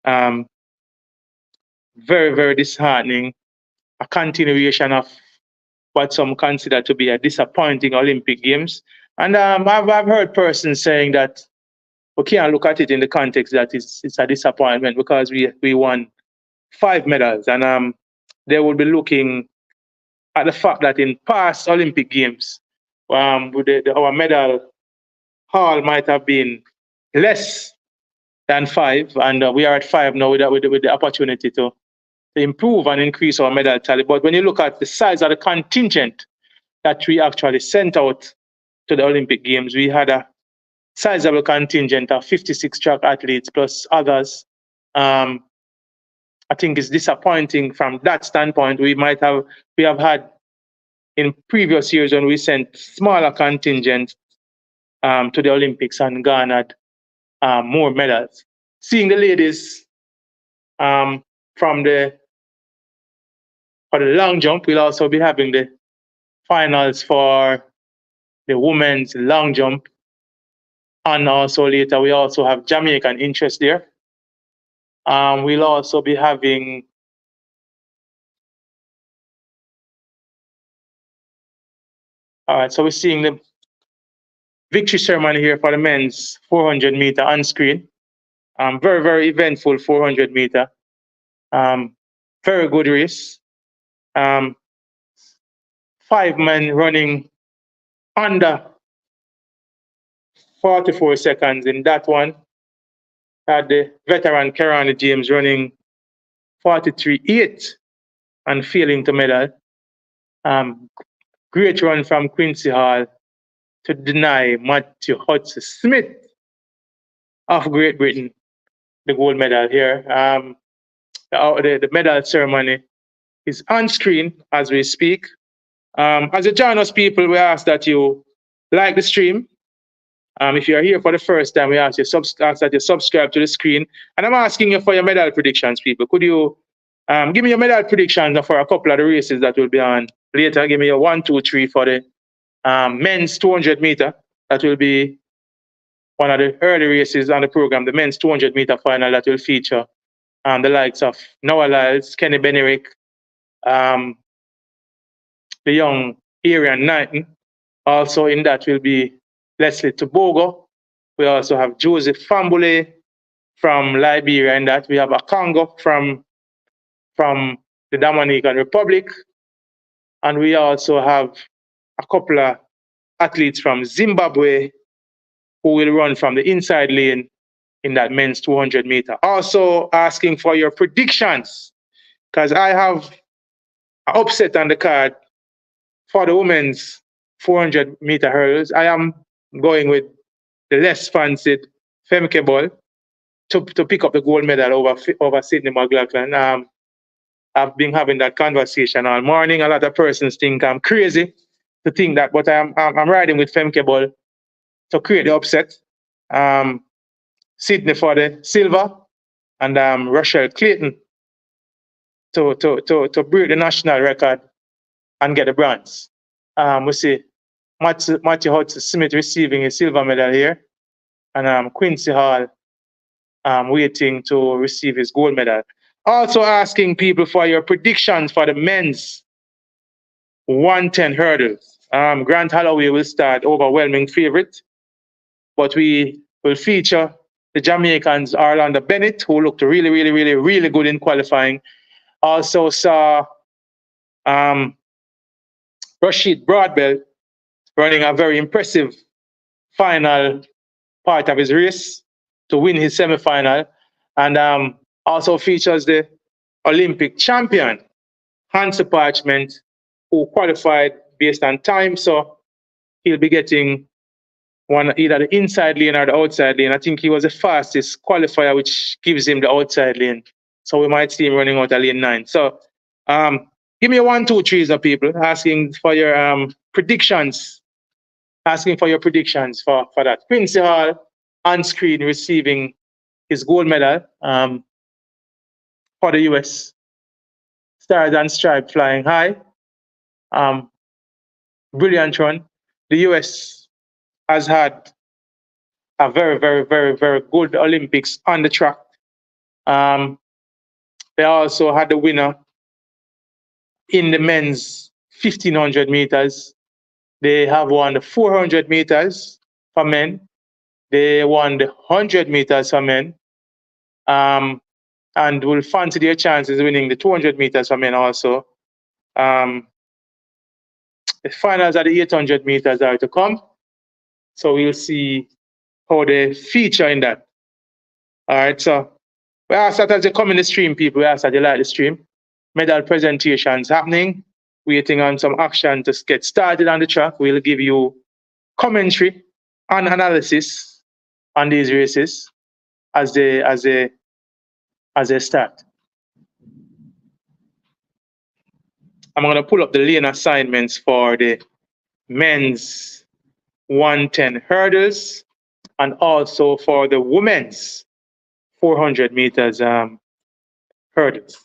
[SPEAKER 1] Very, very disheartening. A continuation of what some consider to be a disappointing Olympic Games. And I've heard persons saying that we can't look at it in the context that it's a disappointment because we won 5 medals. And they will be looking at the fact that in past Olympic Games, our medal haul might have been less than 5, and we are at 5 now with the opportunity to improve and increase our medal tally. But when you look at the size of the contingent that we actually sent out to the Olympic Games, we had a sizable contingent of 56 track athletes plus others. I think it's disappointing from that standpoint. We have had in previous years when we sent smaller contingents to the Olympics and garnered more medals. Seeing the ladies for the long jump, we'll also be having the finals for the women's long jump. And also later, we also have Jamaican interest there. We'll also be having all right, so we're seeing the victory ceremony here for the men's 400 meter on screen. Very, very eventful 400 meter. Very good race. 5 men running under 44 seconds in that one. Had the veteran Kerani James running 43.8 and failing to medal. Great run from Quincy Hall to deny Matthew Hudson Smith of Great Britain the gold medal here. The medal ceremony is on screen as we speak. As you join us, people, we ask that you like the stream. If you are here for the first time, we ask that you subscribe to the screen. And I'm asking you for your medal predictions, people. Could you give me your medal predictions for a couple of the races that will be on later? Give me your 1, 2, 3 for the men's 200 meter. That will be one of the early races on the program, the men's 200 meter final that will feature the likes of Noah Lyles, Kenny Benerick, the young Arian Knighton. Also in that will be Leslie Tobogo. We also have Joseph Fambule from Liberia in that. We have Akongo from the Dominican Republic. And we also have a couple of athletes from Zimbabwe who will run from the inside lane in that men's 200 meter. Also asking for your predictions, because I have an upset on the card for the women's 400 meter hurdles. I am going with the less fancied Femke Ball to pick up the gold medal over Sydney McLaughlin. I've been having that conversation all morning. A lot of persons think I'm crazy to think that, but I'm riding with Femke Ball to create the upset. Sydney for the silver, and Rochelle Clayton to break the national record and get the bronze. We see Matthew Hudson Smith receiving a silver medal here, and Quincy Hall waiting to receive his gold medal. Also asking people for your predictions for the men's 110 hurdles. Grant Holloway will start, overwhelming favorite, but we will feature the Jamaicans, Orlando Bennett, who looked really, really, really, really good in qualifying. Also saw Rashid Broadbell running a very impressive final part of his race to win his semi-final, and also features the Olympic champion, Hansa Parchment, who qualified based on time, so he'll be getting either the inside lane or the outside lane. I think he was the fastest qualifier, which gives him the outside lane. So we might see him running out of lane 9. So give me a 1, 2, 3s, people, asking for your predictions. Asking for your predictions for that. Quincy Hall on screen receiving his gold medal for the US. Stars and Stripes flying high. Brilliant run. The US has had a very, very, very, very good Olympics on the track. They also had the winner in the men's 1500 meters. They have won the 400 meters for men. They won the 100 meters for men. And will fancy their chances winning the 200 meters for men also. The finals of the 800 meters are to come. So we'll see how they feature in that. All right, so we ask that as you come in the stream, people, we ask that you like the stream. Medal presentations happening, waiting on some action to get started on the track. We'll give you commentary and analysis on these races as they start. I'm going to pull up the lane assignments for the men's 110 hurdles and also for the women's 400 meters hurdles.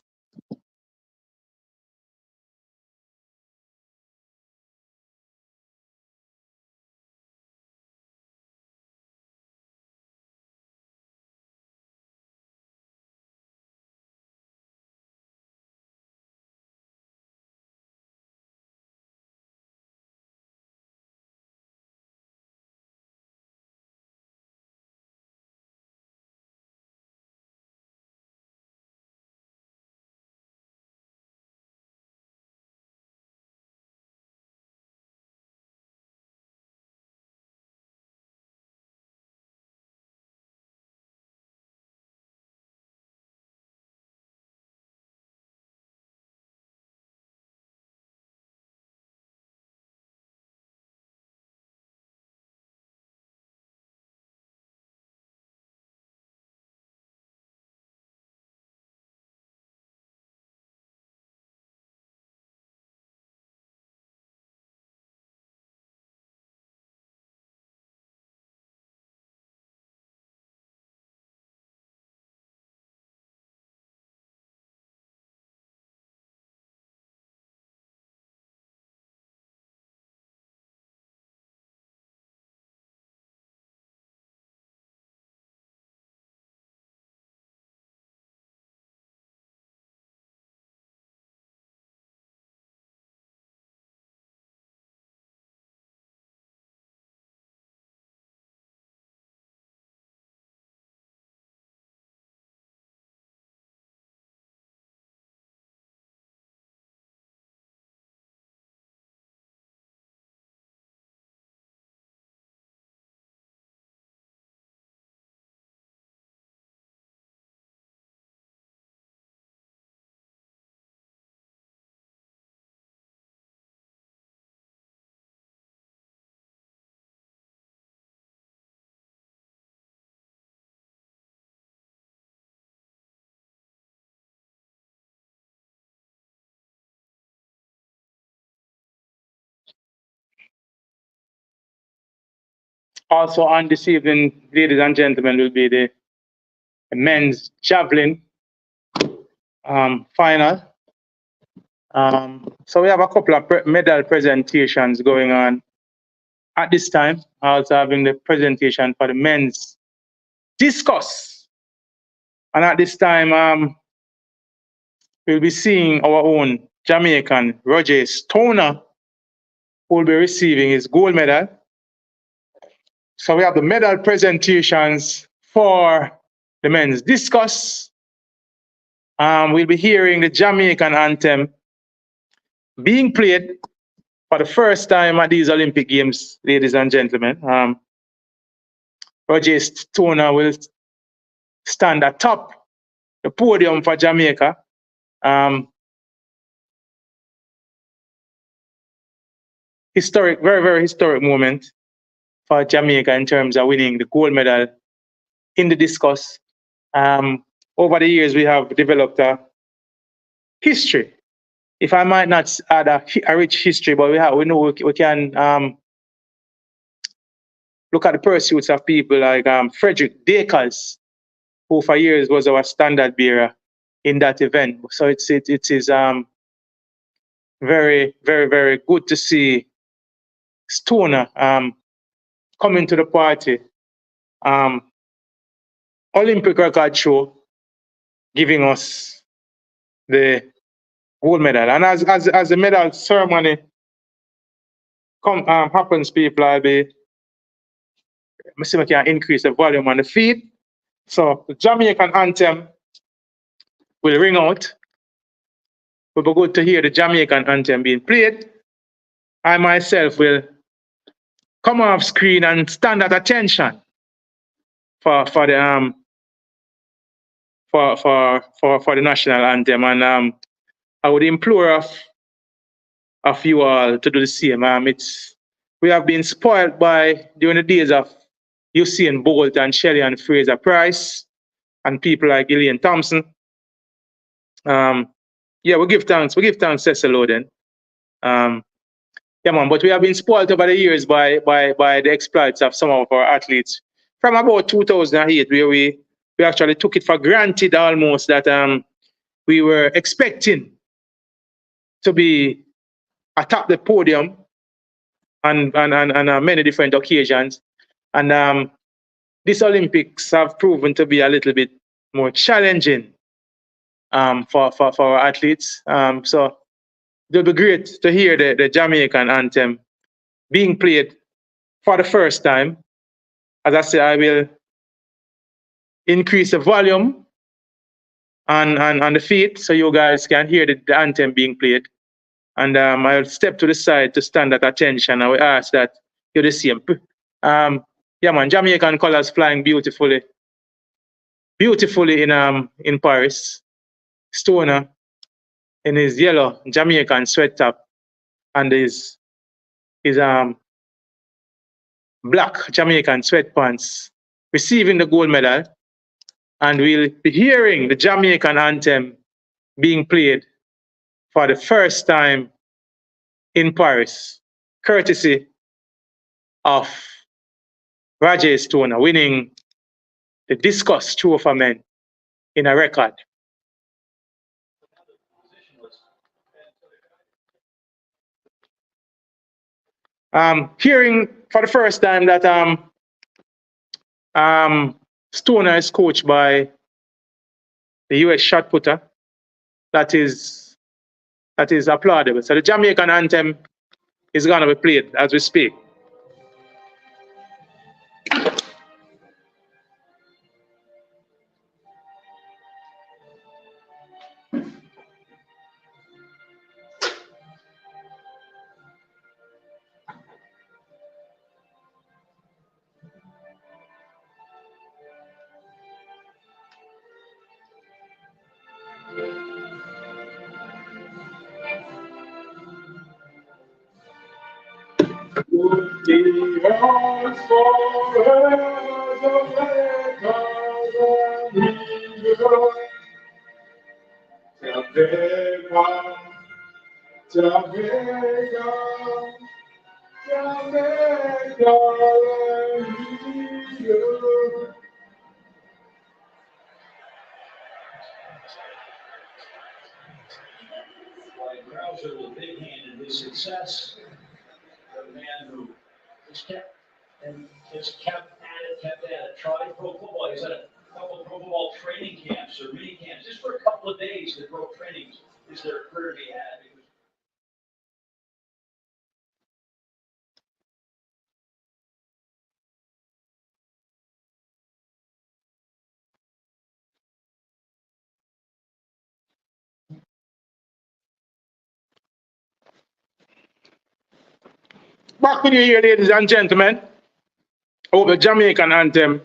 [SPEAKER 1] Also on this evening, ladies and gentlemen, will be the men's Javelin final. So we have a couple of medal presentations going on at this time. Also having the presentation for the men's discus. And at this time, we'll be seeing our own Jamaican Roger Stoner, who will be receiving his gold medal. So we have the medal presentations for the men's discus. We'll be hearing the Jamaican anthem being played for the first time at these Olympic Games, ladies and gentlemen. Roger Stoner will stand atop the podium for Jamaica. Historic, very, very historic moment for Jamaica in terms of winning the gold medal in the discus. Over the years, we have developed a history. If I might not add a rich history, but we know we can look at the pursuits of people like Frederick Dakers, who for years was our standard bearer in that event. So it is very, very, very good to see Stoner coming to the party. Olympic record show giving us the gold medal. And as the medal ceremony happens, people, I'll be, let me see if I can increase the volume on the feed. So the Jamaican anthem will ring out. It will be good to hear the Jamaican anthem being played. I myself will come off screen and stand at attention for the for the national anthem, and I would implore of you all to do the same. We have been spoiled by during the days of Usain Bolt and Shelley and Fraser Price and people like Gillian Thompson. Yeah, we give thanks. We give thanks, Cecil Oden. Yeah, man. But we have been spoiled over the years by the exploits of some of our athletes from about 2008, where we actually took it for granted almost that we were expecting to be atop the podium on many different occasions. And these Olympics have proven to be a little bit more challenging for our athletes. So it'll be great to hear the Jamaican anthem being played for the first time. As I say, I will increase the volume on the feed so you guys can hear the anthem being played. And I'll step to the side to stand at attention. I will ask that you're the same. Yeah, man, Jamaican colors flying beautifully in Paris. Stoner in his yellow Jamaican sweat top and his black Jamaican sweatpants, receiving the gold medal. And we'll be hearing the Jamaican anthem being played for the first time in Paris, courtesy of Roger Stoner winning the discus throw for men in a record. Hearing for the first time that Stoner is coached by the US shot putter, that is applaudable. So the Jamaican anthem is going to be played as we speak.
[SPEAKER 3] Krauser with a big hand in his success. The man who just kept at it, tried pro football. He's had a couple of pickleball training camps or mini camps, just for a couple of days, the pro trainings is there occur to be had?
[SPEAKER 1] Back with you here, ladies and gentlemen. I hope the Jamaican anthem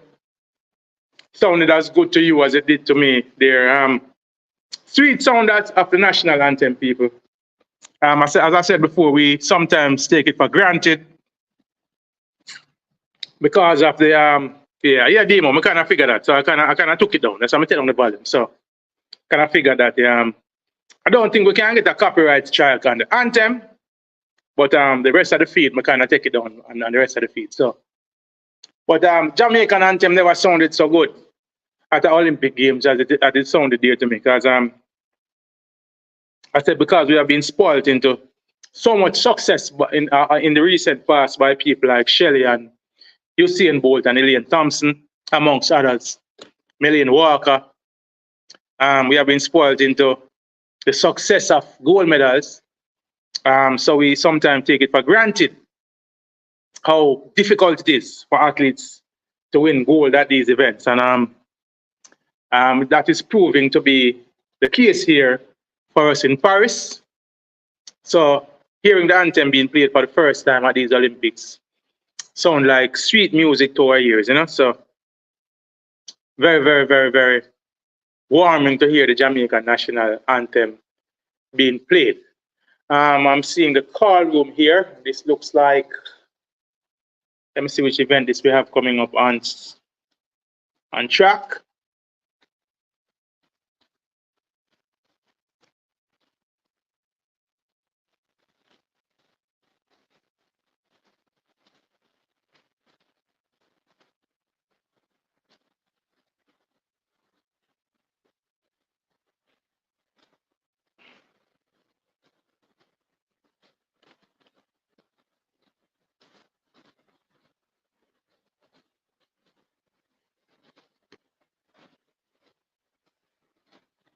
[SPEAKER 1] sounded as good to you as it did to me there. Sweet sound of the national anthem, people. As I said before, we sometimes take it for granted because of the demo. I kind of figured that, so I kind of took it down. That's why I'm telling the volume. So kind of figured that I don't think we can get a copyright strike on the anthem, but the rest of the feed, I kind of take it down on the rest of the feed. So, but Jamaican anthem never sounded so good at the Olympic Games as it sounded there to me, because I said because we have been spoiled into so much success in the recent past by people like Shelley and Usain Bolt and Elaine Thompson, amongst others, Million Walker. We have been spoiled into the success of gold medals. So we sometimes take it for granted how difficult it is for athletes to win gold at these events. And that is proving to be the case here for us in Paris. So hearing the anthem being played for the first time at these Olympics sound like sweet music to our ears, you know? So very, very, very, very warming to hear the Jamaican national anthem being played. I'm seeing the call room here. This looks like, let me see which event this we have coming up on track.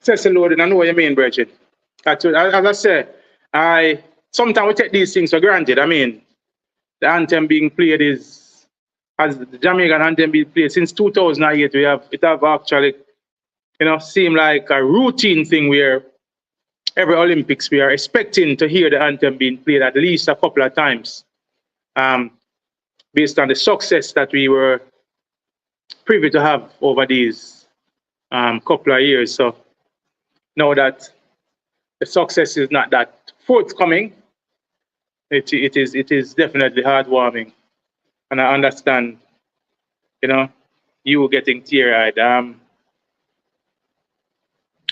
[SPEAKER 1] Cecil Loading, I know what you mean, Bridget. As I said, sometimes we take these things for granted. I mean, the anthem being played as the Jamaican anthem being played since 2008. It have actually, seemed like a routine thing where every Olympics we are expecting to hear the anthem being played at least a couple of times, based on the success that we were privy to have over these couple of years. So now that the success is not that forthcoming, it is definitely heartwarming, and I understand, you getting teary-eyed.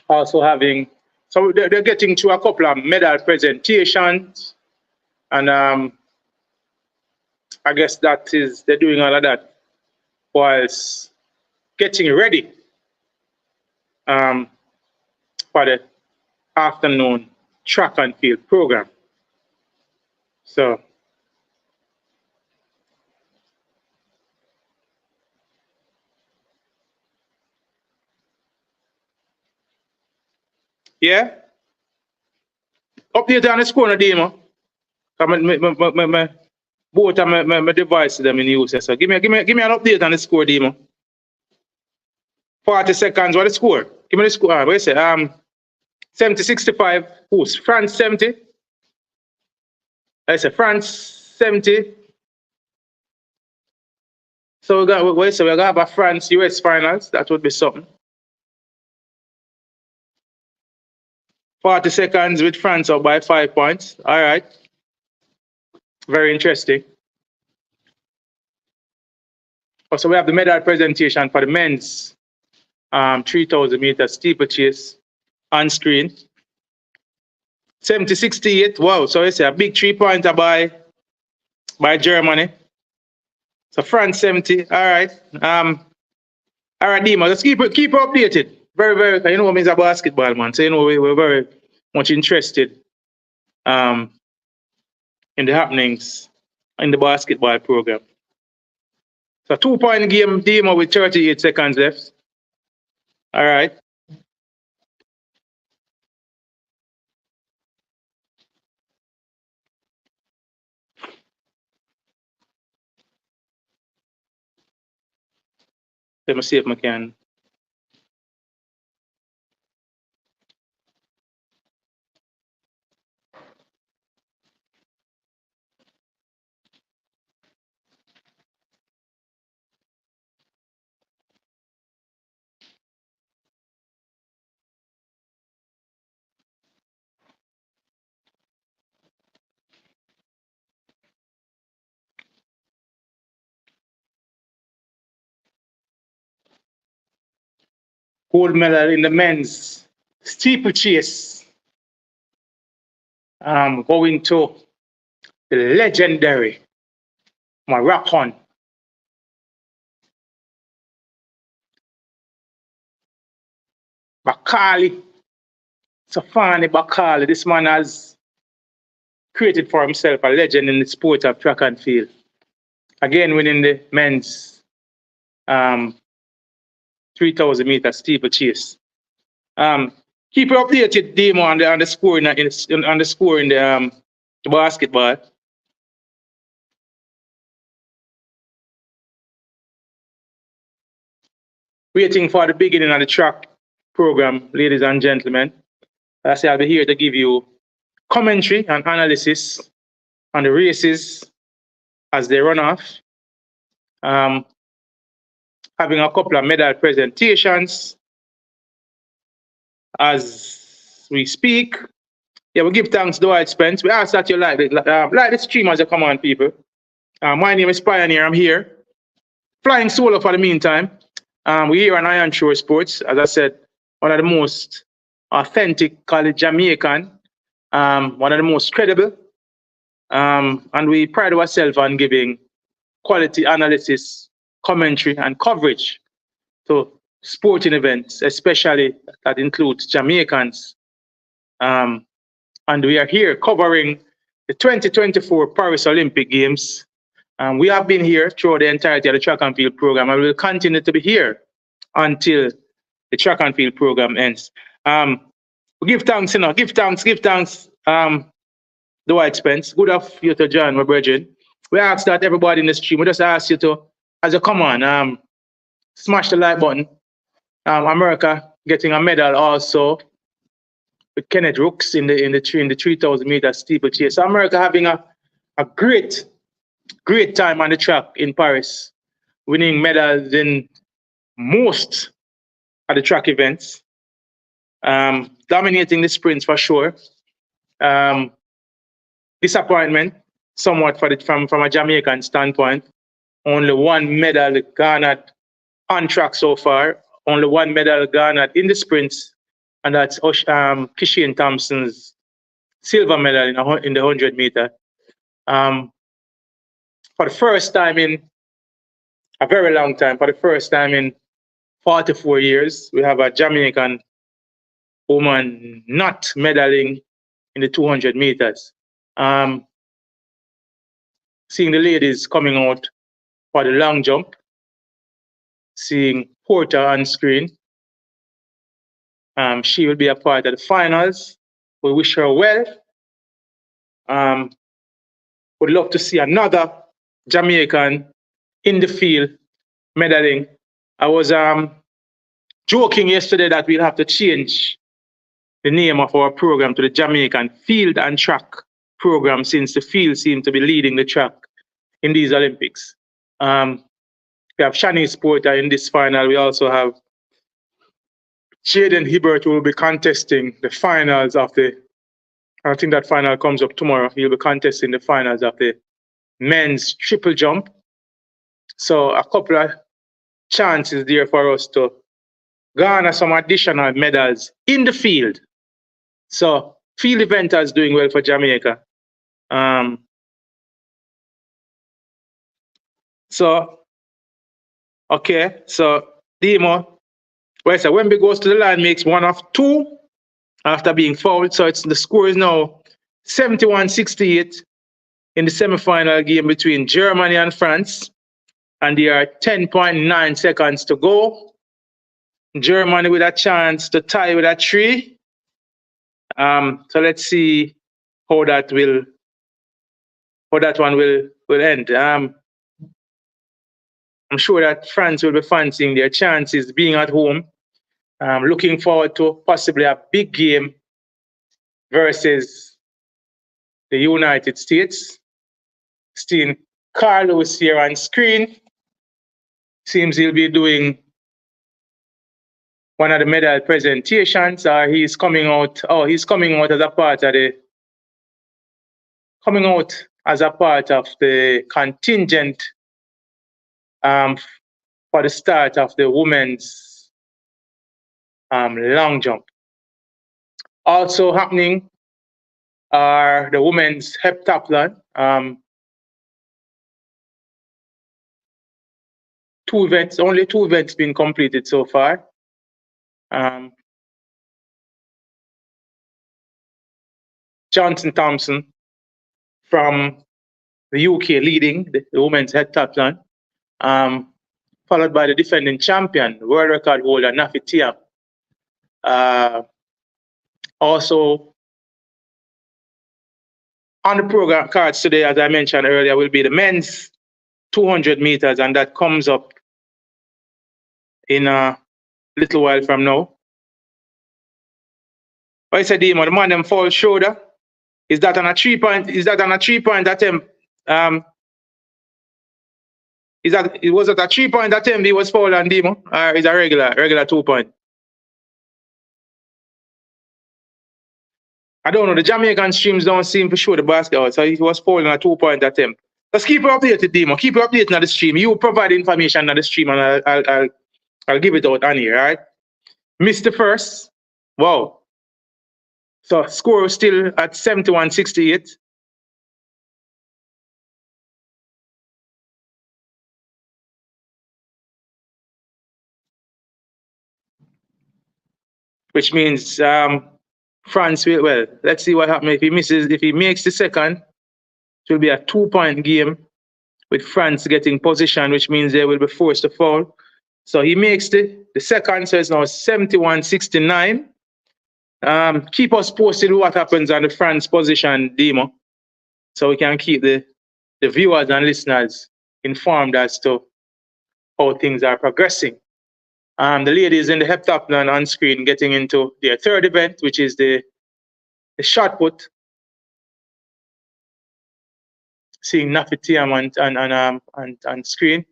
[SPEAKER 1] Also so they're getting to a couple of medal presentations, and I guess they're doing all of that whilst getting ready for the afternoon track and field program. So yeah, update on the score, Nadima. Both of my devices them in use. So give me an update on the score, Demo. 40 seconds. What the score? Give me the score. What you say? 70-65. Who's France 70? I say France 70. So we got a France US finals. That would be something. 40 seconds with France up by 5 points. All right. Very interesting. Also, we have the medal presentation for the men's 3,000 meter steeplechase on screen. 70-68. Wow. So it's a big 3-pointer by Germany. So France 70. All right. All right, Dima. Let's keep updated. Very, very. You know, I'm a basketball man, so we're very much interested in the happenings in the basketball program. So 2-point game, Dima with 38 seconds left. All right. Let me see if I can. Gold medal in the men's steeplechase. Going to the legendary Moroccan Bakali, Safani Bakali. This man has created for himself a legend in the sport of track and field. Again, winning the men's 3,000 meter steeplechase. Keep you updated, Demo, on the score in the basketball. Waiting for the beginning of the track program, ladies and gentlemen. I say I'll be here to give you commentary and analysis on the races as they run off. Having a couple of medal presentations as we speak. Yeah, we give thanks to White Spence. We ask that you like the stream as you come on, people. My name is Pioneer. I'm here. Flying solo for the meantime. We're here on Iron Shore Sports. As I said, one of the most authentic college Jamaican, one of the most credible. And we pride ourselves on giving quality analysis, commentary, and coverage to sporting events, especially that includes Jamaicans. And we are here covering the 2024 Paris Olympic Games. We have been here throughout the entirety of the track and field program, and we will continue to be here until the track and field program ends. We give thanks, give thanks. The White Spence. Good of you to join, my brethren. We ask that everybody in the stream, we just ask you to, as you come on, smash the like button. America getting a medal also with Kenneth Rooks in the 3,000 meter steeplechase. So America having a great time on the track in Paris, winning medals in most of the track events, dominating the sprints for sure. Disappointment somewhat from a Jamaican standpoint. Only one medal garnered on track so far. Only one medal garnered in the sprints, and that's Kishane Thompson's silver medal in the 100 meter. For the first time in a very long time, for the first time in 44 years, we have a Jamaican woman not medaling in the 200 meters. Seeing the ladies coming out for the long jump, seeing Porter on screen. She will be a part of the finals. We wish her well. Would love to see another Jamaican in the field medaling. I was joking yesterday that we'll have to change the name of our program to the Jamaican Field and Track program, since the field seemed to be leading the track in these Olympics. We have Shanice Porter in this final. We also have Jaden Hibbert, who will be contesting the finals of I think that final comes up tomorrow. He'll be contesting the finals of the men's triple jump. So a couple of chances there for us to garner some additional medals in the field. So field eventers doing well for Jamaica. So Demo, well, so Wemby goes to the line, makes 1 of 2 after being fouled. So the score is now 71-68 in the semi-final game between Germany and France. And there are 10.9 seconds to go. Germany with a chance to tie with a 3. So let's see how that one will end. I'm sure that France will be fancying their chances being at home. Looking forward to possibly a big game versus the United States. Seeing Carlos here on screen. Seems he'll be doing one of the medal presentations. He's coming out as a part of the contingent for the start of the women's long jump. Also happening are the women's heptathlon. 2 events, only 2 events been completed so far. Thompson from the UK leading the women's heptathlon, followed by the defending champion, world record holder Nafi Thiam. Also on the program cards today, as I mentioned earlier, will be the men's 200 meters, and that comes up in a little while from now. What I said, Demo, the man them fall shoulder. Is that on a 3-point? Is that on a 3-point attempt? Was it a 3-point attempt he was fouled on, Demo? Or is a regular 2-point? I don't know. The Jamaican streams don't seem to show the basket out, so he was fouled on a 2-point attempt. Let's keep it updated, Demo. Keep it updated on the stream. You provide information on the stream, and I'll give it out on here, all right? Missed the first. Wow. So score was still at 71-68. Which means France will, well, let's see what happens if he makes the second. It will be a 2-point game with France getting position, which means they will be forced to foul. So he makes the second, so it's now 71-69. Keep us posted what happens on the France position, Demo, so we can keep the viewers and listeners informed as to how things are progressing. The ladies in the heptathlon on screen getting into their 3rd event, which is the shot put. Seeing Nafi Thiam on screen.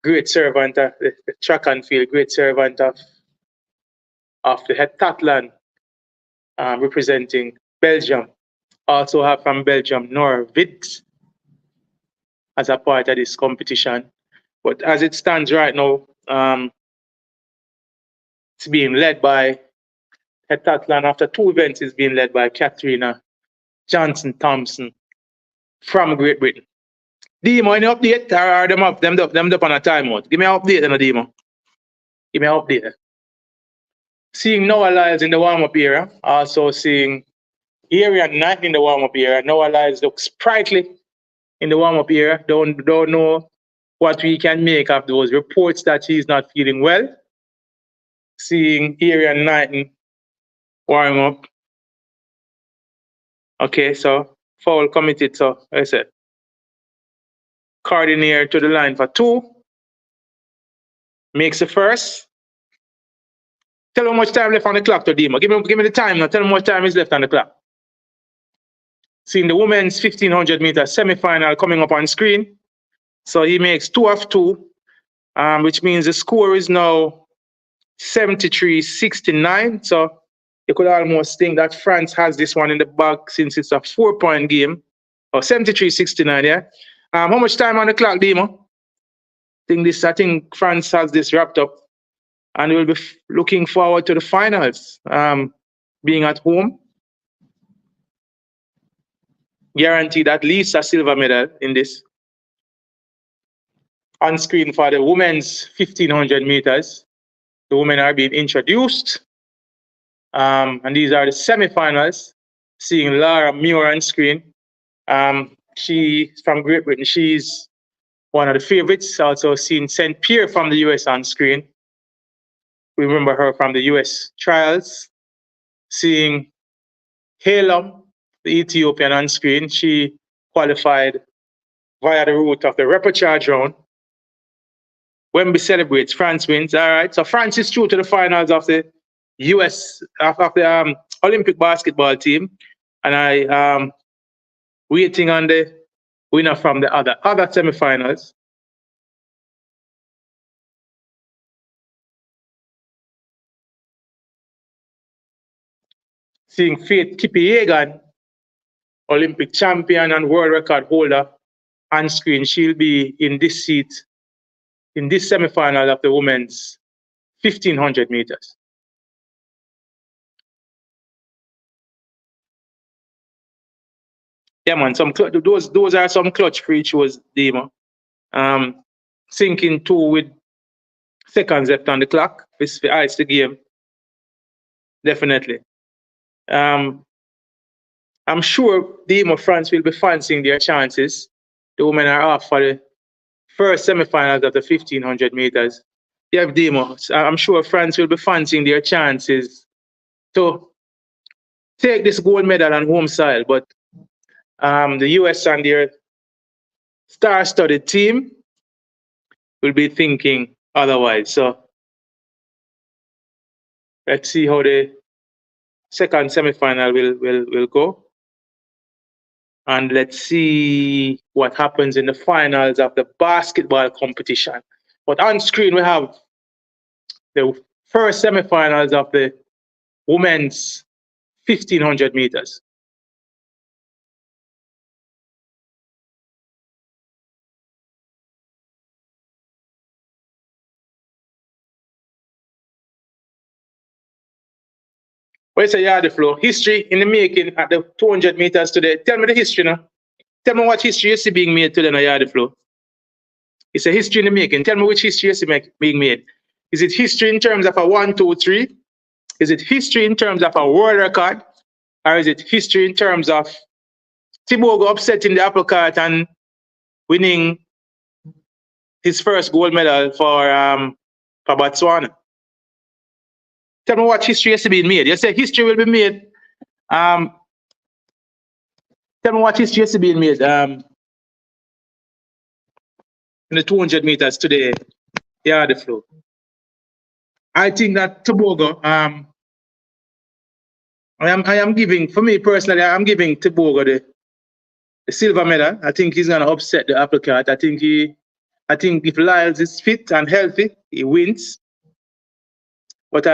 [SPEAKER 1] Great servant of the track and field, great servant of the heptathlon, representing Belgium. Also have from Belgium Nora Witt as a part of this competition. But as it stands right now, it's being led by heptathlon. After 2 events, it's being led by Katrina Johnson-Thompson from Great Britain. Demo, any update? Or are them up on a timeout? Give me an update, Demo. Give me an update. Seeing Noah Lyles in the warm-up area, also seeing Arian Knight in the warm-up area. Noah Lyles looks sprightly in the warm-up area. Don't know what we can make of those reports that he's not feeling well. Seeing Arian Knight warm up. Okay, so foul committed. So I said, Cardinier to the line for 2. Makes the first. Tell him how much time left on the clock to Demo. Give me the time now. Tell him how much time is left on the clock. Seeing the women's 1500 meter semi-final coming up on screen. So he makes 2 of 2, which means the score is now 73-69. So you could almost think that France has this one in the bag since it's a 4-point game. Or 73-69, yeah. How much time on the clock, Demo? I think France has this wrapped up. And we'll be looking forward to the finals, being at home. Guaranteed at least a silver medal in this. On screen for the women's 1500 meters. The women are being introduced. And these are the semifinals. Seeing Laura Muir on screen. She's from Great Britain. She's one of the favorites. Also seeing St. Pierre from the US on screen. We remember her from the US trials, seeing Halem, the Ethiopian on screen. She qualified via the route of the repechage round. Wemby celebrates, France wins. All right, so France is through to the finals of the US, of the Olympic basketball team. And I waiting on the winner from the other semifinals. Seeing Faith Kipyegon, Olympic champion and world record holder, on screen. She'll be in this seat in this semifinal of the women's 1500 meters. Yeah, man. Those are some clutch free shows, Demo. Sinking two with seconds left on the clock. It's the ice the game. Definitely. I'm sure Demo France will be fancying their chances. The women are off for the first semifinals of the 1500 meters. Yeah, Demo. I'm sure France will be fancying their chances to take this gold medal on home soil, but the US and their star-studded team will be thinking otherwise. So let's see how the second semifinal will go. And let's see what happens in the finals of the basketball competition. But on screen, we have the first semifinals of the women's 1500 meters. Where's the yard flow? History in the making at the 200 meters today. Tell me the history now. Tell me what history you see being made today in the yard flow. It's a history in the making. Tell me which history you see being made. Is it history in terms of a 1, 2, 3? Is it history in terms of a world record? Or is it history in terms of Tibogo upsetting the apple cart and winning his first gold medal for Botswana? Tell me what history is being made. You say history will be made. Tell me what history is being made in the 200 meters today. Yeah, the flow. I think that Tobago, I am giving, for me personally, I'm giving Tobago the silver medal. I think he's gonna upset the apple cart. I think if Lyles is fit and healthy, he wins. But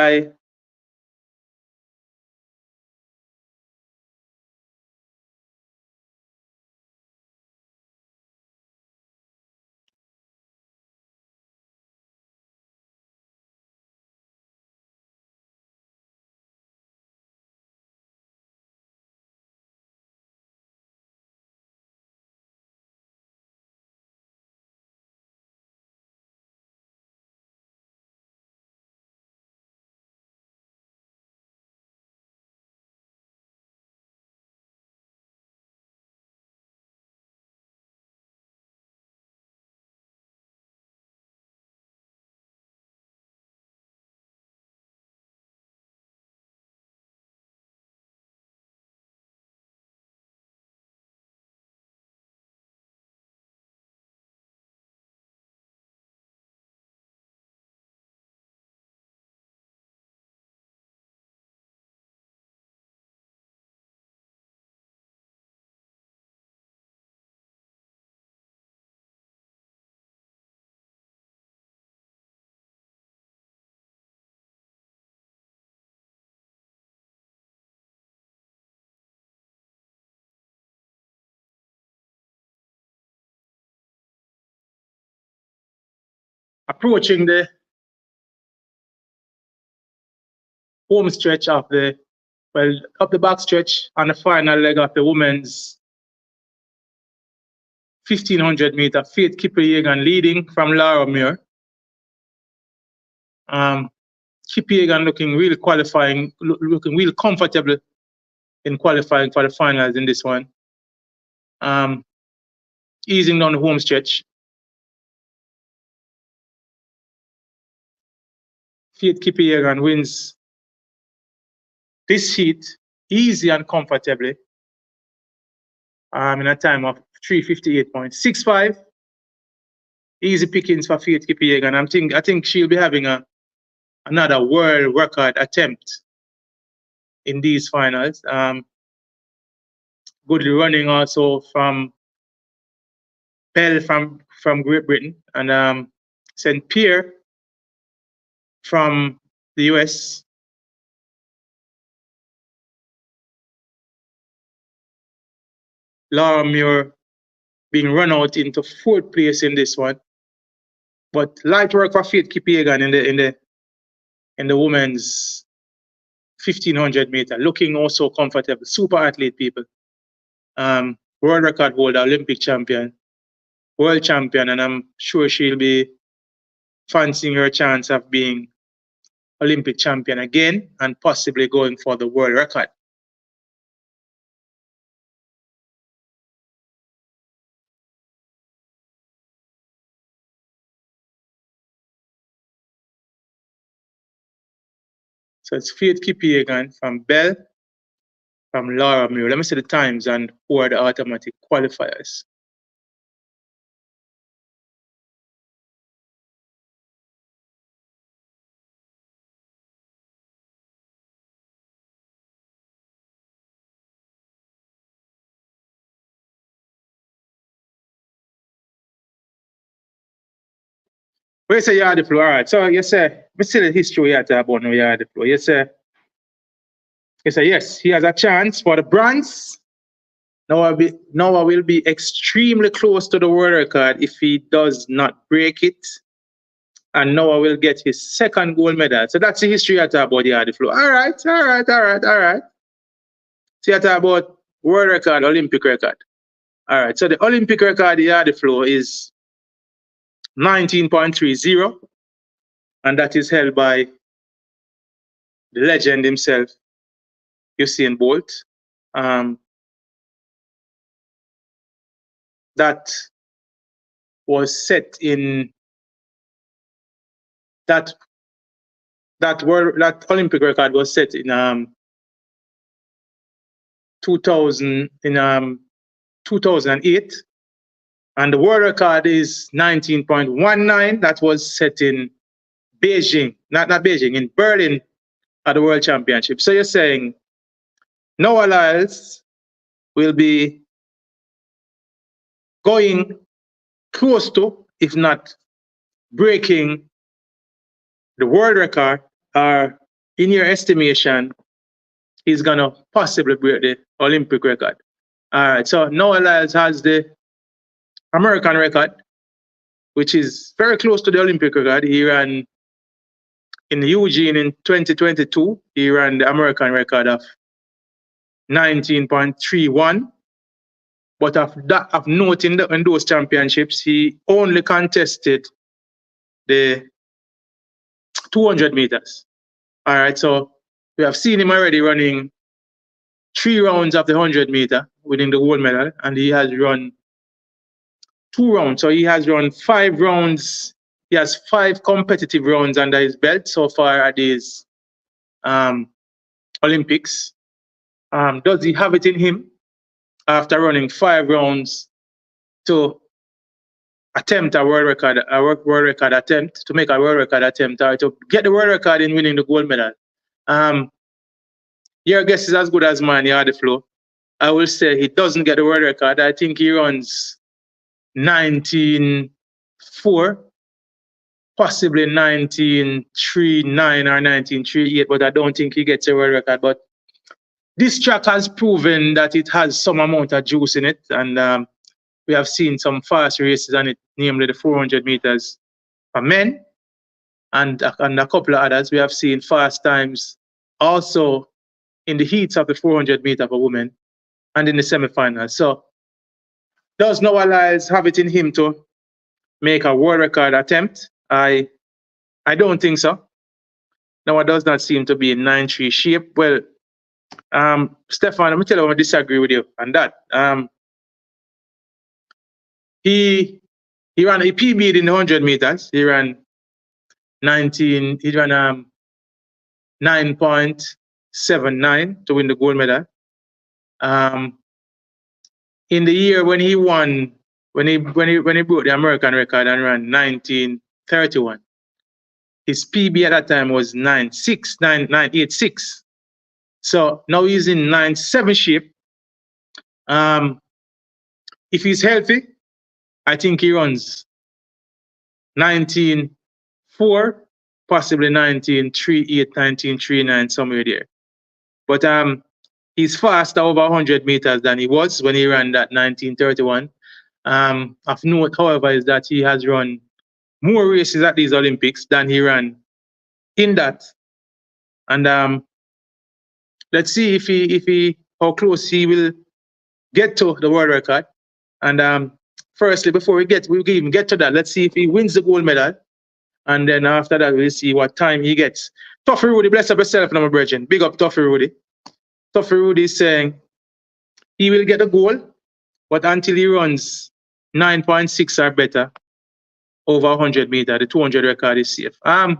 [SPEAKER 1] approaching the home stretch of the back stretch on the final leg of the women's 1500 meter. Faith Kipyegon leading from Laura Muir. Kipyegon looking real comfortable in qualifying for the finals in this one. Easing down the home stretch. Faith Kipyegon wins this heat easy and comfortably in a time of 3:58.65. Easy pickings for Faith Kipyegon. I think she'll be having another world record attempt in these finals. Good running also from Bell from Great Britain and St. Pierre from the US. Laura Muir being run out into 4th place in this one. But light work for Faith Kipyegon in the women's 1500 meter, looking also comfortable. Super athlete, people. World record holder, Olympic champion, world champion, and I'm sure she'll be fancying her chance of being Olympic champion again and possibly going for the world record. So it's Faith Kipyegon from Bell, from Laura Muir. Let me see the times and who are the automatic qualifiers. Where's the yard flow? All right. So you say, we see the history here about no yard flow. You say, yes, he has a chance for the bronze. Noah will be extremely close to the world record if he does not break it. And Noah will get his 2nd gold medal. So that's the history I talk about the yard flow. All right. So I talk about world record, Olympic record. All right. So the Olympic record, the yard flow is 19.30. And that is held by the legend himself, Usain Bolt. That was set in that Olympic record was set in 2008, and the world record is 19.19. That was set in Beijing, not Beijing, in Berlin at the World Championship. So you're saying Noah Lyles will be going close to, if not breaking, the world record, or in your estimation, he's gonna possibly break the Olympic record. All right, so Noah Lyles has the American record, which is very close to the Olympic record. He ran in Eugene in 2022. He ran the American record of 19.31. But of note in those championships, he only contested the 200 meters. All right, so we have seen him already running 3 rounds of the 100 meter, winning the gold medal, and he has run 2 rounds. So he has run 5 rounds. He has 5 competitive rounds under his belt so far at these Olympics. Does he have it in him after running 5 rounds to attempt a world record attempt, to make a world record attempt, or to get the world record in winning the gold medal? Your guess is as good as mine, the flow. I will say he doesn't get the world record. I think he runs 19.4, possibly 19.39 or 19.38, but I don't think he gets a world record. But this track has proven that it has some amount of juice in it, and we have seen some fast races on it, namely the 400 meters for men, and a couple of others. We have seen fast times also in the heats of the 400 meter for women and in the semifinals. So does Noah Lyles have it in him to make a world record attempt? I don't think so. Noah does not seem to be in 9.3 shape. Well, Stefan, let me tell you, I disagree with you on that. He PB'd in the 100 meters. He ran 9.79 to win the gold medal. In the year when he won, when he broke the American record and ran 1931, his PB at that time was 9.86. So now he's in 9.7 shape. If he's healthy, I think he runs 19.4, possibly 19.38, 19.39, somewhere there. But he's faster over 100 meters than he was when he ran that 1931. Of note, however, is that he has run more races at these Olympics than he ran in that. And let's see if he how close he will get to the world record. And firstly, before we even get to that, let's see if he wins the gold medal. And then after that, we'll see what time he gets. Toughy Rudy, bless up yourself, my brethren. Big up Toughy Rudy. Toughy Rudy is saying he will get a goal, but until he runs 9.6 or better over 100 meters, the 200 record is safe. Kind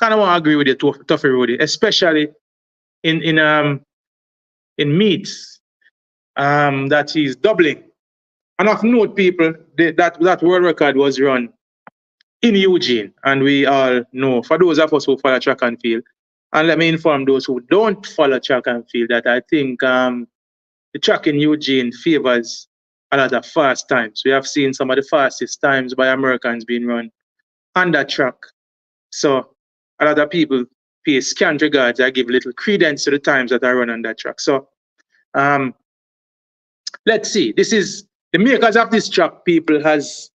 [SPEAKER 1] of want to agree with you, Toughy Rudy, especially in meets that he's doubling. And of note, people, that world record was run in Eugene, and we all know, for those of us who follow track and field, and let me inform those who don't follow track and field that I think the track in Eugene favors a lot of fast times. We have seen some of the fastest times by Americans being run on that track. So a lot of people pay scant regards. I give little credence to the times that I run on that track. So let's see. This is the makers of this track, people, has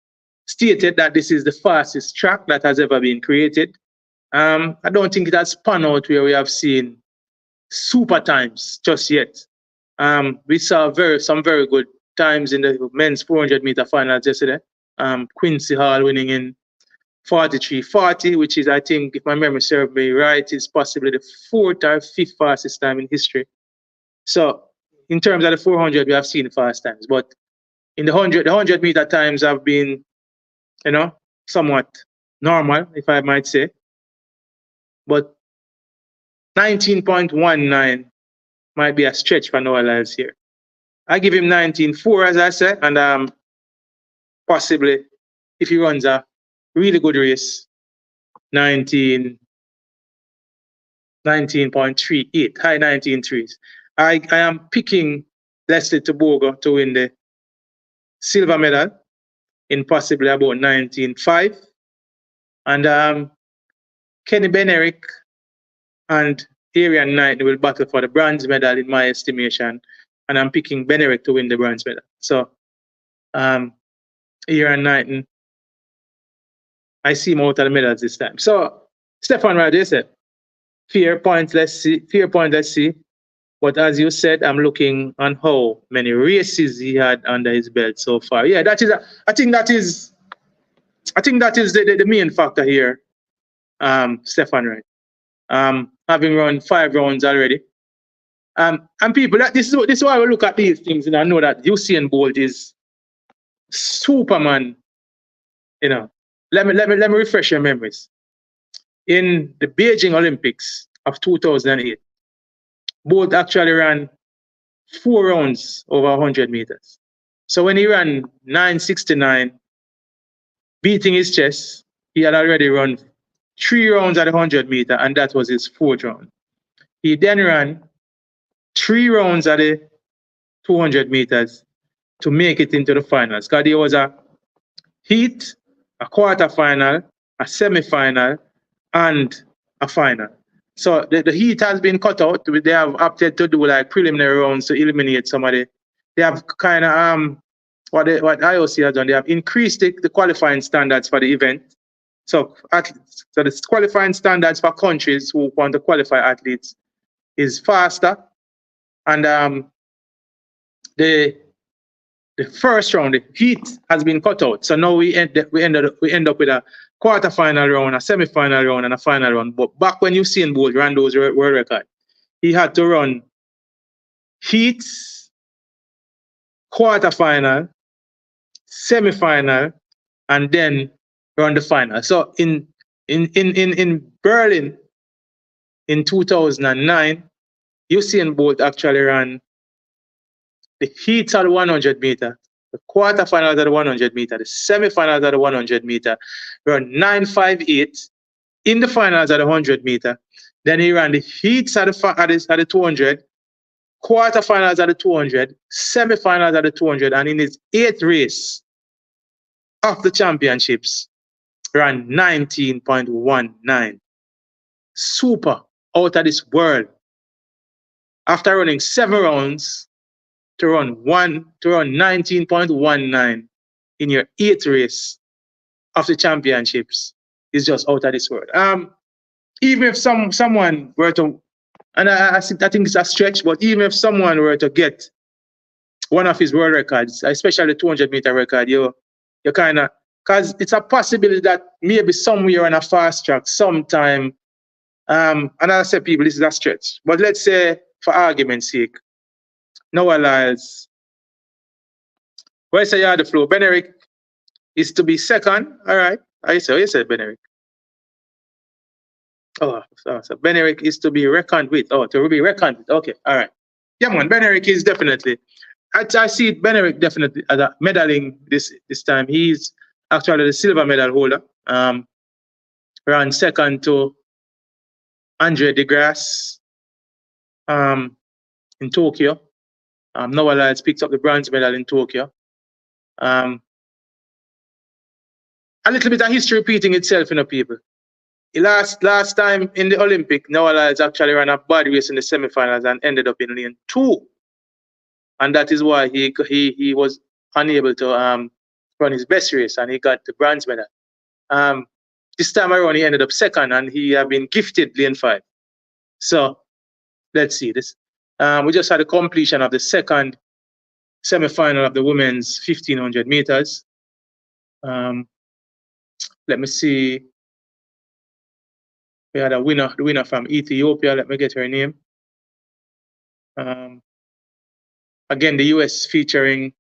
[SPEAKER 1] stated that this is the fastest track that has ever been created. I don't think it has spun out where we have seen super times just yet. We saw some very good times in the men's 400-meter finals yesterday. Quincy Hall winning in 43.40, which is, I think, if my memory serves me right, is possibly the 4th or 5th fastest time in history. So in terms of the 400, we have seen fast times, but in the 100-meter times have been, somewhat normal, if I might say. But 19.19 might be a stretch for Noah Lyles here. I give him 19.4, as I said, and possibly, if he runs a really good race, 19.38, high 19.3s. I am picking Leslie Tobogo to win the silver medal in possibly about 19.5. And Kenny Benerick and Arian Knight will battle for the bronze medal in my estimation. And I'm picking Benerick to win the bronze medal. So Arian Knight, I see him out of the medals this time. So Stefan, right, you said, fair point, let's see. But as you said, I'm looking on how many races he had under his belt so far. Yeah, I think that is the main factor here, Stefan, right? Having run 5 rounds already. And people, this is why we look at these things, and I know that Usain Bolt is Superman. Let me refresh your memories. In the Beijing Olympics of 2008, Bolt actually ran 4 rounds over 100 meters. So when he ran 9.69, beating his chest, he had already run 3 rounds at 100 meter, and that was his 4th round. He then ran 3 rounds at the 200 meters to make it into the finals. Because there was a heat, a quarterfinal, a semi-final, and a final. So the heat has been cut out. They have opted to do like preliminary rounds to eliminate some of the. They have kind of what IOC has done. They have increased the qualifying standards for the event. So the qualifying standards for countries who want to qualify athletes is faster, and the first round, the heat has been cut out. So now we end up with a quarterfinal round, a semi-final round, and a final round. But back when Usain Bolt ran those world records, he had to run heats, quarterfinal, semi-final, and then run the final. So in Berlin, in 2009, Usain Bolt actually ran the heats at the 100 meter, the quarterfinals at the 100 meter, the semifinals at the 100 meter, ran 9.58 in the finals at the 100 meter. Then he ran the heats at the 200, quarterfinals at the 200, semifinals at the 200, and in his 8th race of the championships, ran 19.19. Super, out of this world. After running 7 rounds, to run 19.19 in your 8th race of the championships is just out of this world. Even if someone were to, and I think it's a stretch, but even if someone were to get one of his world records, especially the 200 meter record, you kind of, because it's a possibility that maybe somewhere on a fast track sometime, and I say people, this is a stretch, but let's say for argument's sake, Noah Lyles, well, say you had the flow. Benerick is to be second. All right. I said Benerick. So Benerick is to be reckoned with. Oh, to be reckoned with. Okay. All right. Yeah, man. Benerick is definitely. I see Benerick definitely as a medaling this time. He's actually the silver medal holder. Ran second to Andre DeGrasse in Tokyo. Noah Lyles picked up the bronze medal in Tokyo. A little bit of history repeating itself, people. Last time in the Olympic, Noah Lyles actually ran a bad race in the semifinals and ended up in lane 2. And that is why he was unable to run his best race, and he got the bronze medal. This time around, he ended up second, and he had been gifted lane 5. So let's see this. We just had a completion of the second semifinal of the women's 1500 meters. Let me see. We had the winner from Ethiopia. Let me get her name. Again, the US featuring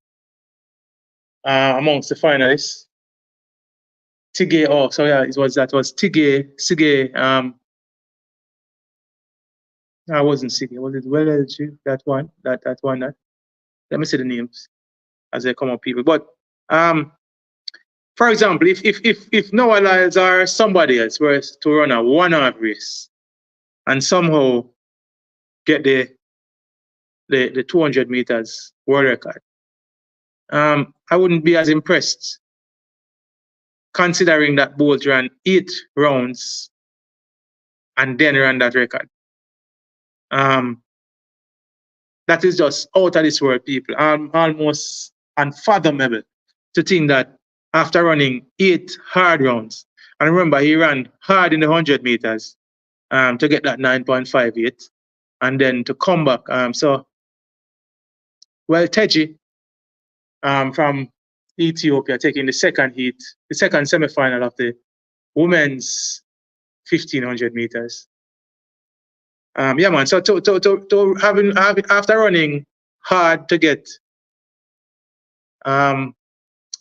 [SPEAKER 1] amongst the finalists. Tige, oh, so yeah, that was Tige, Sige, I wasn't Sige, was it Welleji, that one. Let me see the names as they come up, people. But for example, if Noah Lyles or somebody else were to run a 1-hour race and somehow get the 200 meters world record, I wouldn't be as impressed, considering that Bolt ran 8 rounds and then ran that record. That is just out of this world, people. Almost unfathomable to think that after running 8 hard rounds, and remember, he ran hard in the 100 meters to get that 9.58, and then to come back. Teji from Ethiopia taking the second semifinal of the women's 1500 meters. Yeah, man. So to having after running hard to get.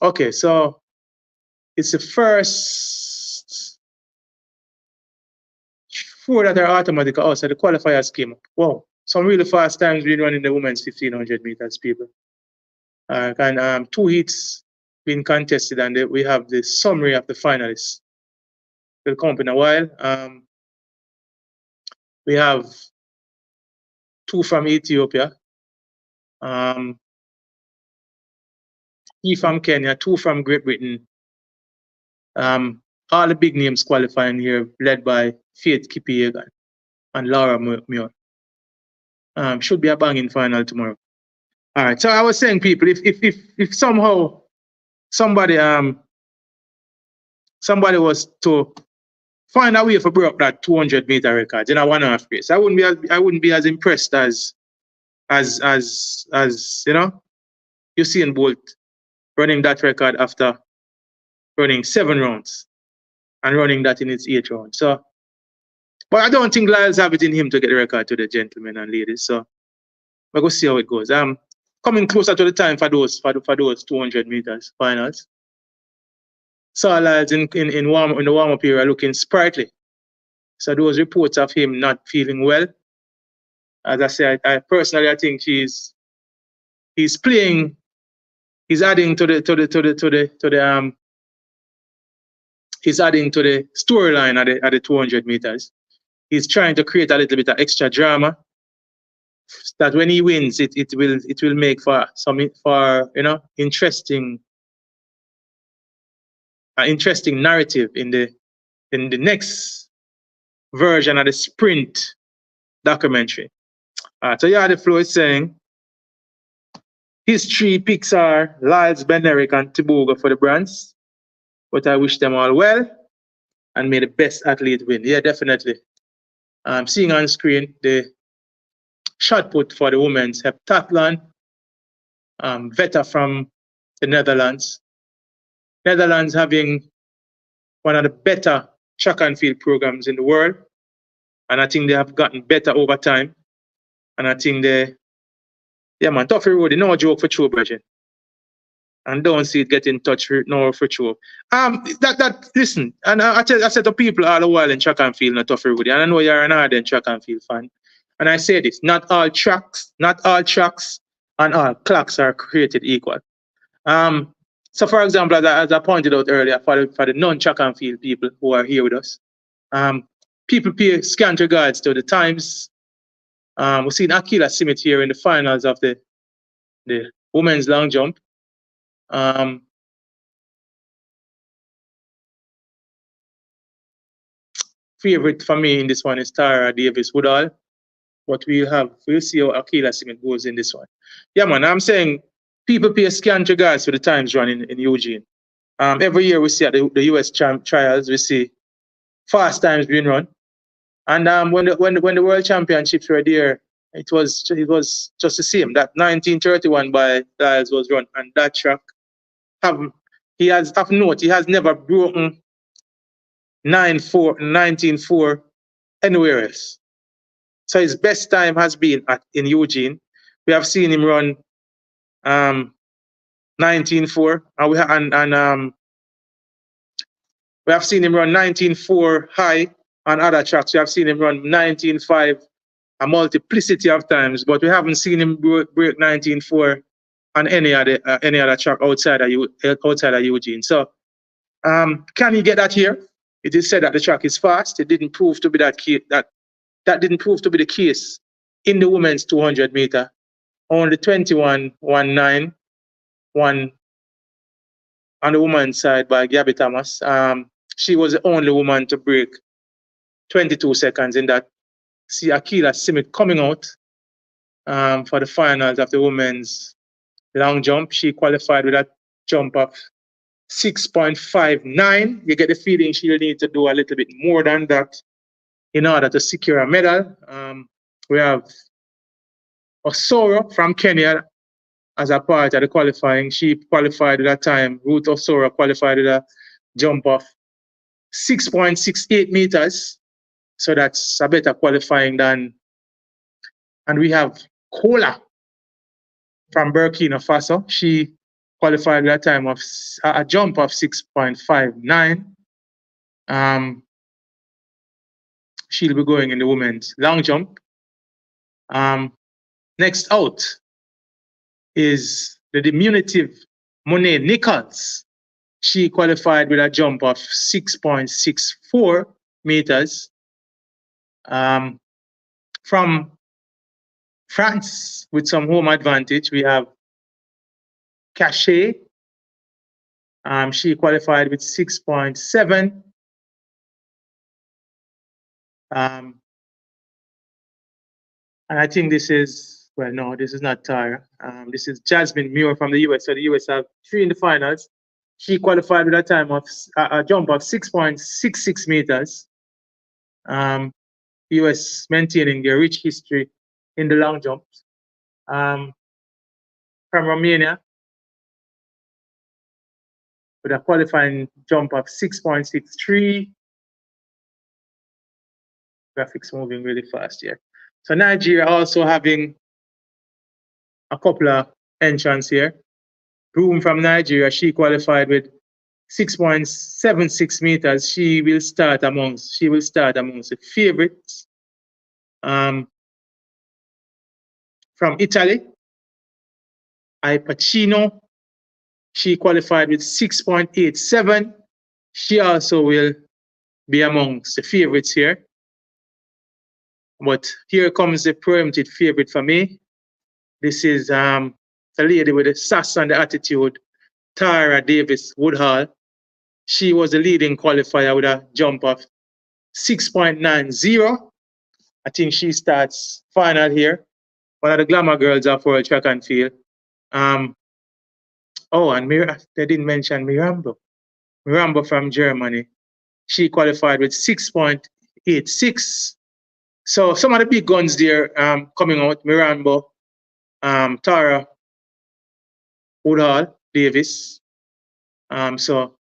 [SPEAKER 1] Okay, so it's the first 4 that are automatic. Oh, so the qualifiers came up. Wow, some really fast times been running the women's 1500 meters, people. And 2 heats being contested, and we have the summary of the finalists. Will come up in a while. We have 2 from Ethiopia, 3 from Kenya, 2 from Great Britain. All the big names qualifying here, led by Faith Kipyegon and Laura Muir. Should be a banging final tomorrow. All right. So I was saying, people, if somehow somebody was to find a way to break up that 200 meter record in a 1.5 race, I wouldn't be as impressed as Usain Bolt running that record after running 7 rounds and running that in its 8th round. So, but I don't think Lyles have it in him to get the record to the gentlemen and ladies. So we're going to see how it goes. Coming closer to the time for those 200 meters finals. So Lyles in the warm-up area looking sprightly. So those reports of him not feeling well, as I said, I personally I think he's playing, he's adding to the he's adding to the storyline at the 200 meters. He's trying to create a little bit of extra drama that when he wins, it will make for interesting narrative in the next version of the sprint documentary. So yeah, the flow is saying his 3 picks are Lyles, Benerick, and Tiboga for the bronze. But I wish them all well and may the best athlete win. Yeah, definitely. Seeing on screen the shot put for the women's heptathlon, Veta from the Netherlands. Netherlands having one of the better track and field programs in the world. And I think they have gotten better over time. And I think Toughy Road, no joke for true, Bridget. And don't see it get in touch with no for true. Listen, and I said to people all the while in track and field, not Toughy Road, and I know you're an ardent track and field fan. And I say this, not all tracks and all clocks are created equal. So for example, as I pointed out earlier, for the non-track and field people who are here with us, people pay scant regards to the times. We've seen Akila Simit here in the finals of the women's long jump. Favorite for me in this one is Tara Davis Woodall, but we'll see how Akila Simit goes in this one. Yeah, man, I'm saying people pay scant regards to the times run in Eugene. Every year we see at the US trials, we see fast times being run. And when the World Championships were there, it was just the same. That 1931 by Lyles was run, and that track he has never broken 19.4 anywhere else. So his best time has been in Eugene. We have seen him run 19.4, and we have seen him run 19.4 high on other tracks. We have seen him run 19.5 a multiplicity of times, but we haven't seen him break 19.4 on any other track outside of Eugene. So can he get that here? It is said that the track is fast. It didn't prove to be that didn't prove to be the case in the women's 200 meter. Only 21.19 won on the women's side by Gabby Thomas. She was the only woman to break 22 seconds in that. See Akila Simit coming out for the finals of the women's long jump. She qualified with a jump of 6.59. You get the feeling she'll need to do a little bit more than that in order to secure a medal. We have Osoro from Kenya as a part of the qualifying. She qualified at that time. Ruth Osoro qualified with a jump of 6.68 meters. So that's a better qualifying than. And we have Kola from Burkina Faso. She qualified with a time of a jump of 6.59. She'll be going in the women's long jump. Next out is the diminutive Monet Nichols. She qualified with a jump of 6.64 meters. From France, with some home advantage, we have Cachet. She qualified with 6.7. And I think this is, well, no, this is not Tara. This is Jasmine Muir from the US. So the US have 3 in the finals. She qualified with a time of a jump of 6.66 meters. US maintaining their rich history in the long jumps. From Romania, with a qualifying jump of 6.63. Graphics moving really fast here. So Nigeria also having a couple of entrants here. Broom from Nigeria, she qualified with 6.76 meters. She will start amongst the favorites. From Italy, Pacino. She qualified with 6.87. She also will be amongst the favorites here. But here comes the preempted favorite for me. This is the lady with the sass and the attitude, Tara Davis Woodhall. She was the leading qualifier with a jump of 6.90. I think she starts final here. One of the glamour girls of World Track and Field. Oh, and they didn't mention Mirambo. Mirambo from Germany. She qualified with 6.86. So some of the big guns there coming out, Mirambo, Tara Woodhall Davis. So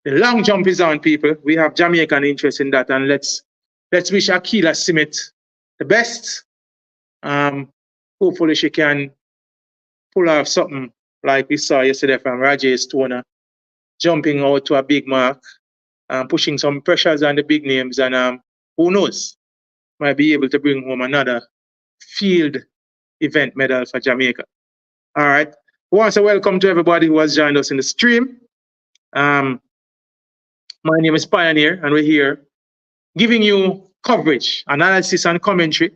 [SPEAKER 1] the long jump is on, people. We have Jamaican interest in that, and let's wish Akila Simit the best. Hopefully she can pull off something like we saw yesterday from Rajesh Stoner, jumping out to a big mark, pushing some pressures on the big names, and who knows, might be able to bring home another field event medal for Jamaica. All right. Once a welcome to everybody who has joined us in the stream. My name is Pioneer, and we're here giving you coverage, analysis, and commentary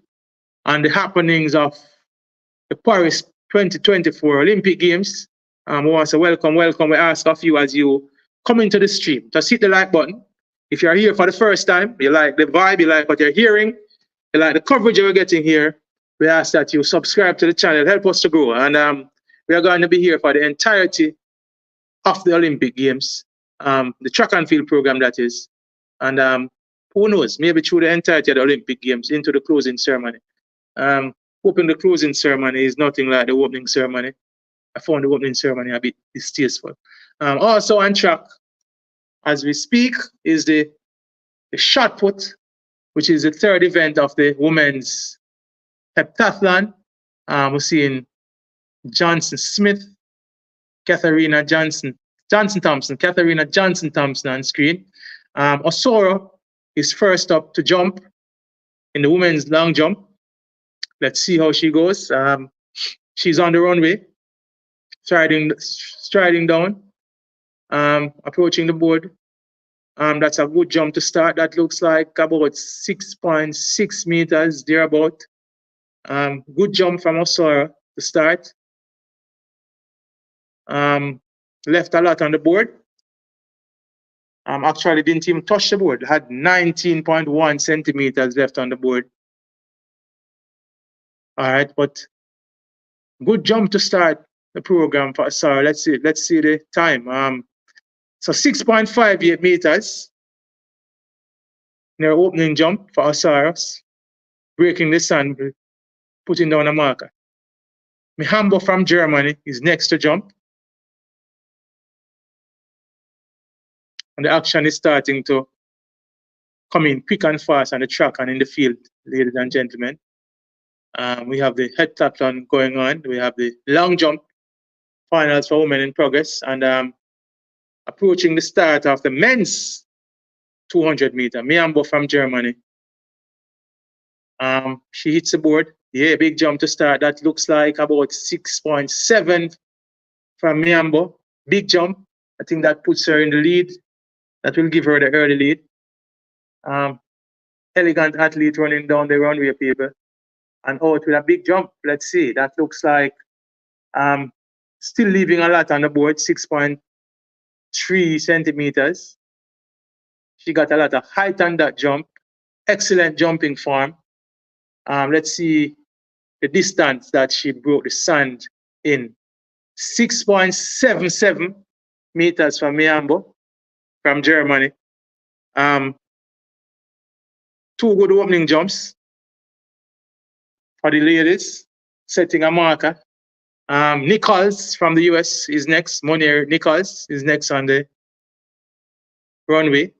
[SPEAKER 1] on the happenings of the Paris 2024 Olympic Games. We want to welcome. We ask of you as you come into the stream, just hit the like button. If you're here for the first time, you like the vibe, you like what you're hearing, you like the coverage you're getting here, we ask that you subscribe to the channel, help us to grow. And we are going to be here for the entirety of the Olympic Games, the track and field program, that is. And who knows, maybe through the entirety of the Olympic Games into the closing ceremony. Hoping the closing ceremony is nothing like the opening ceremony. I found the opening ceremony a bit distasteful. Also on track, as we speak, is the shot put, which is the third event of the women's heptathlon. We're seeing Johnson Smith, Katharina Johnson Thompson on screen. Osoro is first up to jump in the women's long jump. Let's see how she goes. She's on the runway, striding down, approaching the board. That's a good jump to start. That looks like about 6.6 meters thereabout. Good jump from Osoro to start. Left a lot on the board. Actually didn't even touch the board. Had 19.1 centimeters left on the board. All right, but good jump to start the program for Osoro. Let's see the time. So 6.58 meters in their opening jump for Osoro, breaking the sand, putting down a marker. Mihambo from Germany is next to jump. And the action is starting to come in quick and fast on the track and in the field, ladies and gentlemen. We have the heptathlon going on. We have the long jump finals for women in progress, and approaching the start of the men's 200 meter. Miambo from Germany. She hits the board. Yeah, big jump to start. That looks like about 6.7 from Miambo. Big jump. I think that puts her in the lead. That will give her the early lead. Elegant athlete running down the runway, people. And out with a big jump. Let's see. That looks like still leaving a lot on the board, 6.3 centimeters. She got a lot of height on that jump. Excellent jumping form. Let's see the distance that she broke the sand in. 6.77 meters from Miambo, from Germany. Two good opening jumps for the ladies, setting a marker. Nichols from the US is next. Monier Nichols is next on the runway.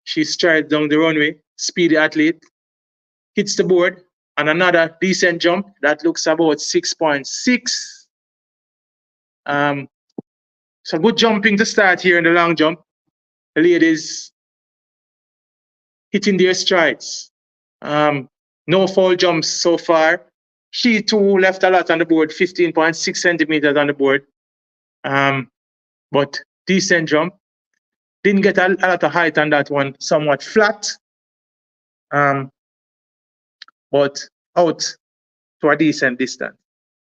[SPEAKER 1] She strides down the runway, speedy athlete, hits the board, and another decent jump that looks about 6.6. So good jumping to start here in the long jump. The ladies hitting their strides. No foul jumps so far. She too left a lot on the board, 15.6 centimeters on the board. But decent jump. Didn't get a lot of height on that one, somewhat flat. But out to a decent distance.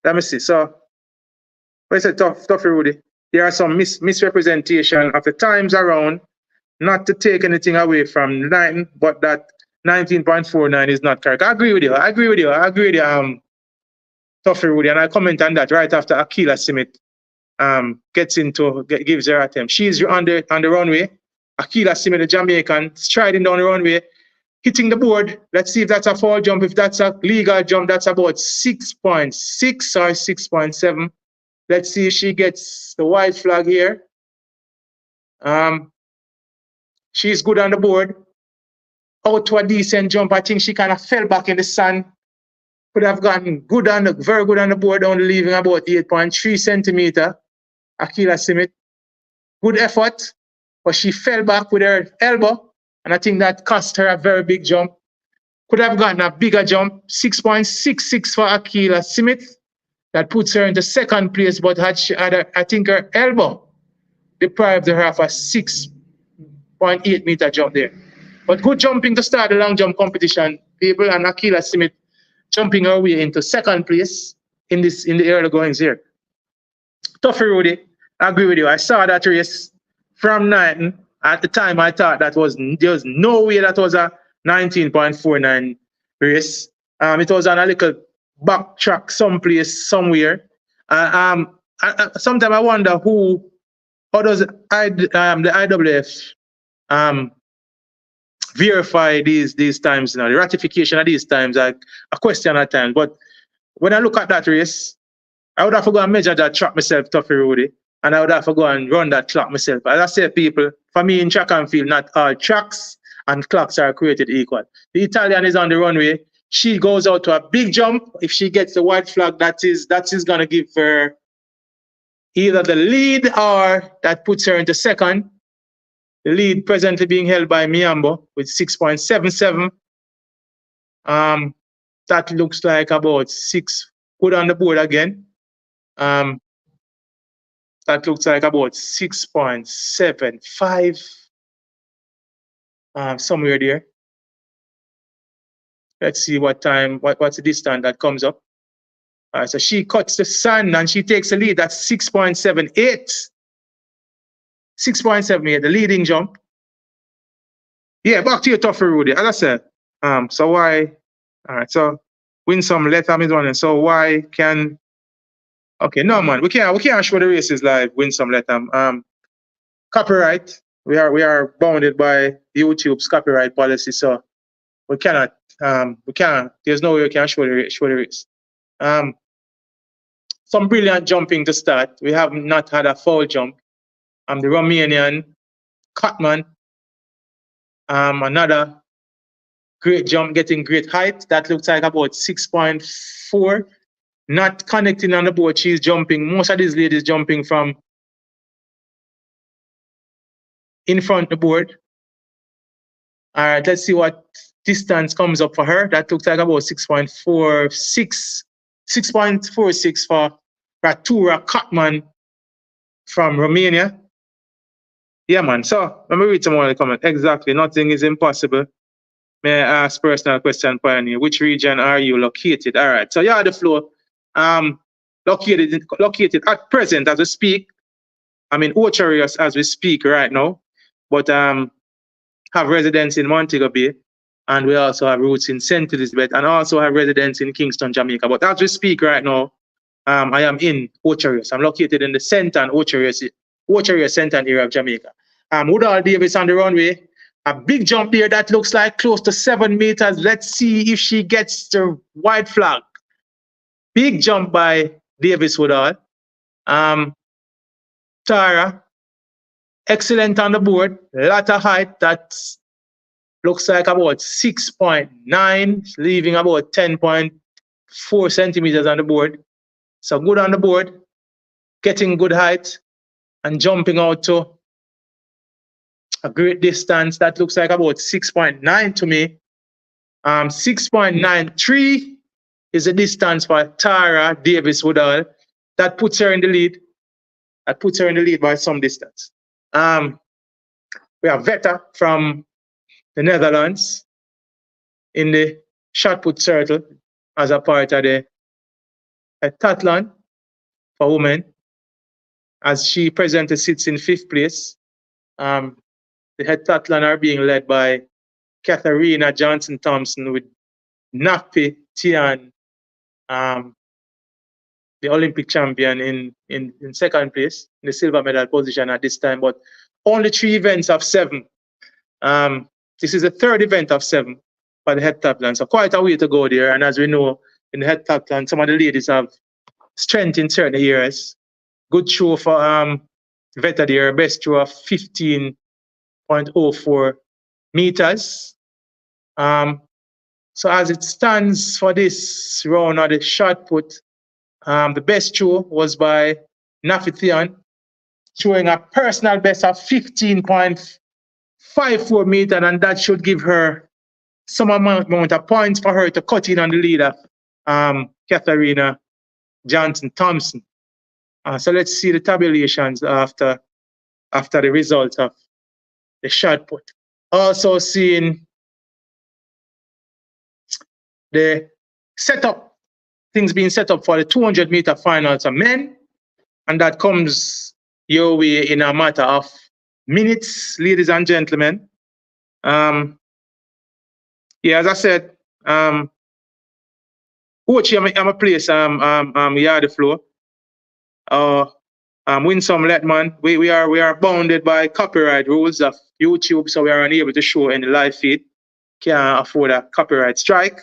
[SPEAKER 1] Let me see. So, it's a tough, Rudy. There are some misrepresentation of the times around, not to take anything away from 9, but that 19.49 is not correct. I agree with you. Tough Rudy, and I comment on that right after Akila Simit gives her attempt. She's on the runway. Akila Simit, the Jamaican, striding down the runway, hitting the board. Let's see if that's a foul jump. If that's a legal jump, that's about 6.6 or 6.7. Let's see if she gets the white flag here. She's good on the board. Out to a decent jump. I think she kind of fell back in the sand. Could have gotten very good on the board, only leaving about 8.3 centimeter. Akila Simit. Good effort, but she fell back with her elbow, and I think that cost her a very big jump. Could have gotten a bigger jump, 6.66 for Akila Simit. That puts her into second place, but I think her elbow deprived her of a 6.8 meter jump there. But good jumping to start the long jump competition, people, and Akila Simit jumping her way into second place in the early goings here. Tough Rudy, I agree with you. I saw that race from 9. At the time, I thought there was no way that was a 19.49 race. It was on a little backtrack someplace, somewhere. Sometimes I wonder how does the IWF verify these times, the ratification of these times, a question at times. But when I look at that race, I would have to go and measure that track myself, Toughy Rudy, and I would have to go and run that clock myself. As I say, people, for me in track and field, not all tracks and clocks are created equal. The Italian is on the runway. She goes out to a big jump. If she gets the white flag, that is going to give her either the lead or that puts her into second. The lead presently being held by Miambo with 6.77. That looks like about 6. Good on the board again. That looks like about 6.75. Somewhere there. Let's see what's the distance that comes up. So she cuts the sand and she takes the lead. That's 6.78. 6.78, the leading jump. Yeah, back to your Toughy Rudy. As I said, so why? All right, so win some, let them is running. So why can? Okay, no man, we can't show the races live. Win some, let them. Copyright. We are bounded by YouTube's copyright policy, so we cannot. There's no way we can show the race. Some brilliant jumping to start. We have not had a foul jump. The Romanian Cutman. Another great jump, getting great height. That looks like about 6.4. Not connecting on the board. She's jumping. Most of these ladies jumping from in front of the board. All right, let's see what distance comes up for her. That looks like about 6.46. 6.46 for Ratura Cutman from Romania. Yeah, man. So let me read some more of the comments. Exactly. Nothing is impossible. May I ask personal question, Pioneer? Which region are you located? All right. So yeah, the floor. Located at present as we speak. I'm in Ocharios as we speak right now, but have residence in Montego Bay, and we also have roots in St. Elizabeth, and also have residence in Kingston, Jamaica. But as we speak right now, I am in Ocharios. I'm located in the center and Ocharios center area of Jamaica. Woodall Davis on the runway. A big jump there that looks like close to 7 meters. Let's see if she gets the white flag. Big jump by Davis Woodall. Tara, excellent on the board. A lot of height. That looks like about 6.9, leaving about 10.4 centimeters on the board. So good on the board. Getting good height. and jumping out to a great distance. That looks like about 6.9 to me. 6.93 is the distance for Tara Davis Woodall. That puts her in the lead. That puts her in the lead by some distance. We have Veta from the Netherlands in the shot put circle as a part of the heptathlon for women, as she presently sits in 5th place. The heptathlon are being led by Katharina Johnson Thompson with Nafi Tian, the Olympic champion, in 2nd place in the silver medal position at this time, but only 3 events of 7. This is the 3rd event of 7 for the heptathlon, so quite a way to go there. And as we know, in the heptathlon, some of the ladies have strength in certain areas. Good show for Veta there, best throw of 15.04 meters. So as it stands for this round of the shot put, the best throw was by Nafithian, showing a personal best of 15.54 meters, and that should give her some amount of points for her to cut in on the leader, Katharina Johnson Thompson. So let's see the tabulations after the results of the shot put. Also seeing the setup, things being set up for the 200-meter finals of men, and that comes your way in a matter of minutes, ladies and gentlemen. Yeah, as I said, coach, I'm a place, yard the floor. Win some let man. We are bounded by copyright rules of YouTube, so we are unable to show any live feed. Can't afford a copyright strike.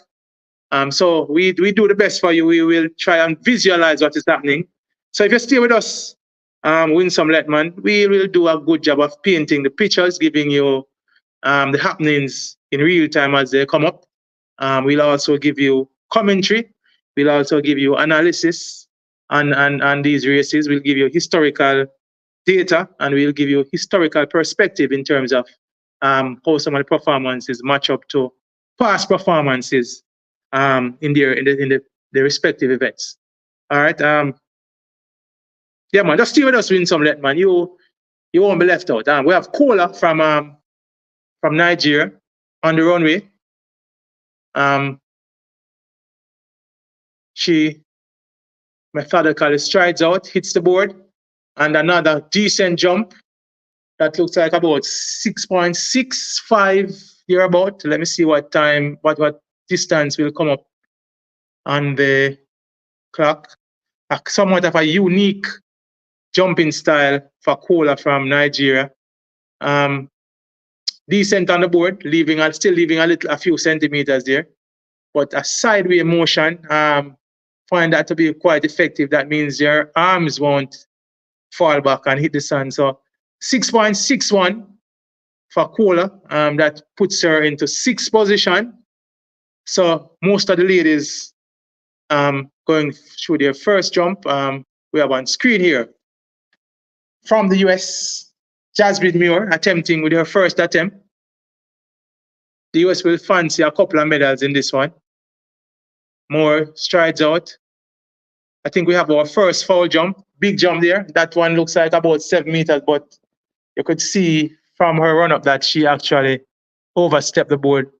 [SPEAKER 1] So we do the best for you. We will try and visualize what is happening. So if you stay with us, Win Some Let Man, we will do a good job of painting the pictures, giving you the happenings in real time as they come up. We'll also give you commentary. We'll also give you analysis on these races. We'll give you historical data, and we'll give you historical perspective in terms of how some of the performances match up to past performances in the respective events. All right. Yeah, man, just stay with us, Win Some Let Man. You won't be left out. We have Kola from Nigeria on the runway. She methodically strides out, hits the board, and another decent jump that looks like about 6.65 thereabout. Let me see what time, what distance will come up on the clock. Somewhat of a unique jumping style for Kola from Nigeria. Decent on the board, still leaving a few centimeters there, but a sideways motion. Find that to be quite effective. That means your arms won't fall back and hit the sun. So 6.61 for Kola. That puts her into 6th position. So most of the ladies going through their first jump. We have on screen here from the US, Jasmine Muir attempting with her first attempt. The US will fancy a couple of medals in this one. Moore strides out. I think we have our first foul jump, big jump there. That one looks like about 7 meters, but you could see from her run up that she actually overstepped the board.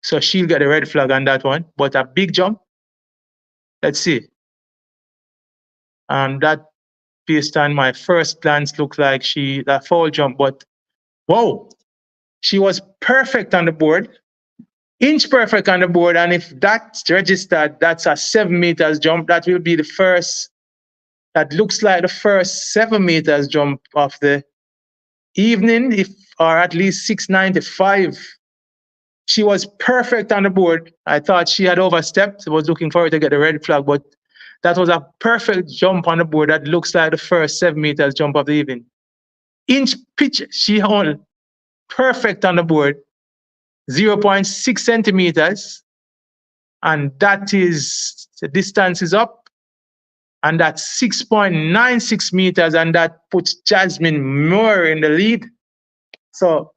[SPEAKER 1] So she'll get a red flag on that one, but a big jump. Let's see. That, based on my first glance, looked like that foul jump, but whoa, she was perfect on the board. Inch perfect on the board, and if that's registered, that's a 7 meters jump. That will be the first, that looks like the first 7 meters jump of the evening, or at least 6.95. She was perfect on the board. I thought she had overstepped. I was looking for her to get a red flag, but that was a perfect jump on the board. That looks like the first 7 meters jump of the evening. Inch pitch, she held perfect on the board. 0.6 centimeters, and that is, the distance is up, and that's 6.96 meters, and that puts Jasmine Moore in the lead. So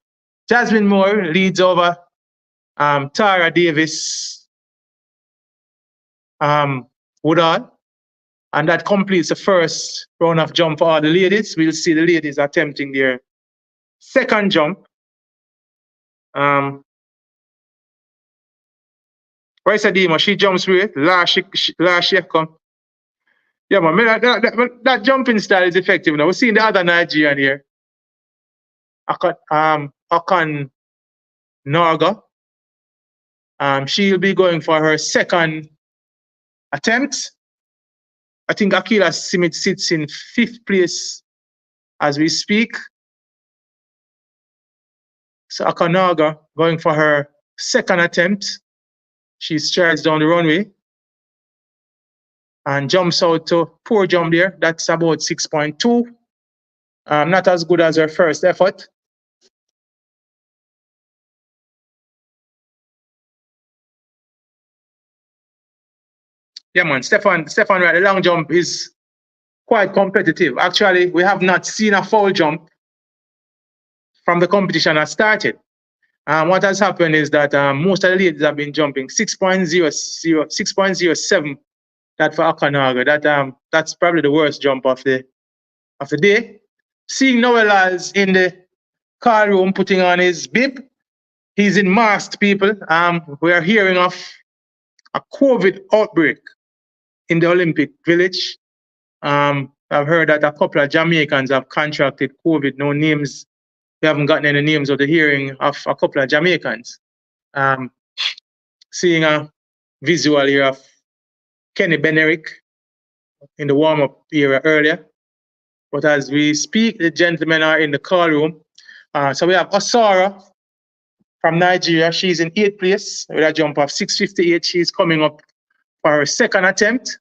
[SPEAKER 1] Jasmine Moore leads over Tara Davis Woodall, and that completes the first round of jump for all the ladies. We'll see the ladies attempting their second jump. Raisa Dima, she jumps with it. Last she come. Yeah, man, that jumping style is effective now. We're seeing the other Nigerian here. Akan Narga. She'll be going for her second attempt. I think Akila Simit sits in 5th place as we speak. So Akanaga going for her second attempt. She strides down the runway and jumps out to poor jump there. That's about 6.2. Not as good as her first effort. Yeah, man, Stefan, right, the long jump is quite competitive. Actually, we have not seen a foul jump from the competition that started. What has happened is that most of the ladies have been jumping 6.07. That for Akanaga. That's probably the worst jump of the day. Seeing Lyles in the car room putting on his bib. He's in masked, people. We are hearing of a COVID outbreak in the Olympic Village. I've heard that a couple of Jamaicans have contracted COVID. No names. We haven't gotten any names of the hearing of a couple of Jamaicans. Seeing a visual here of Kenny Benerick in the warm-up area earlier. But as we speak, the gentlemen are in the car room. So we have Osara from Nigeria. She's in 8th place with a jump of 6.58. She's coming up for her second attempt.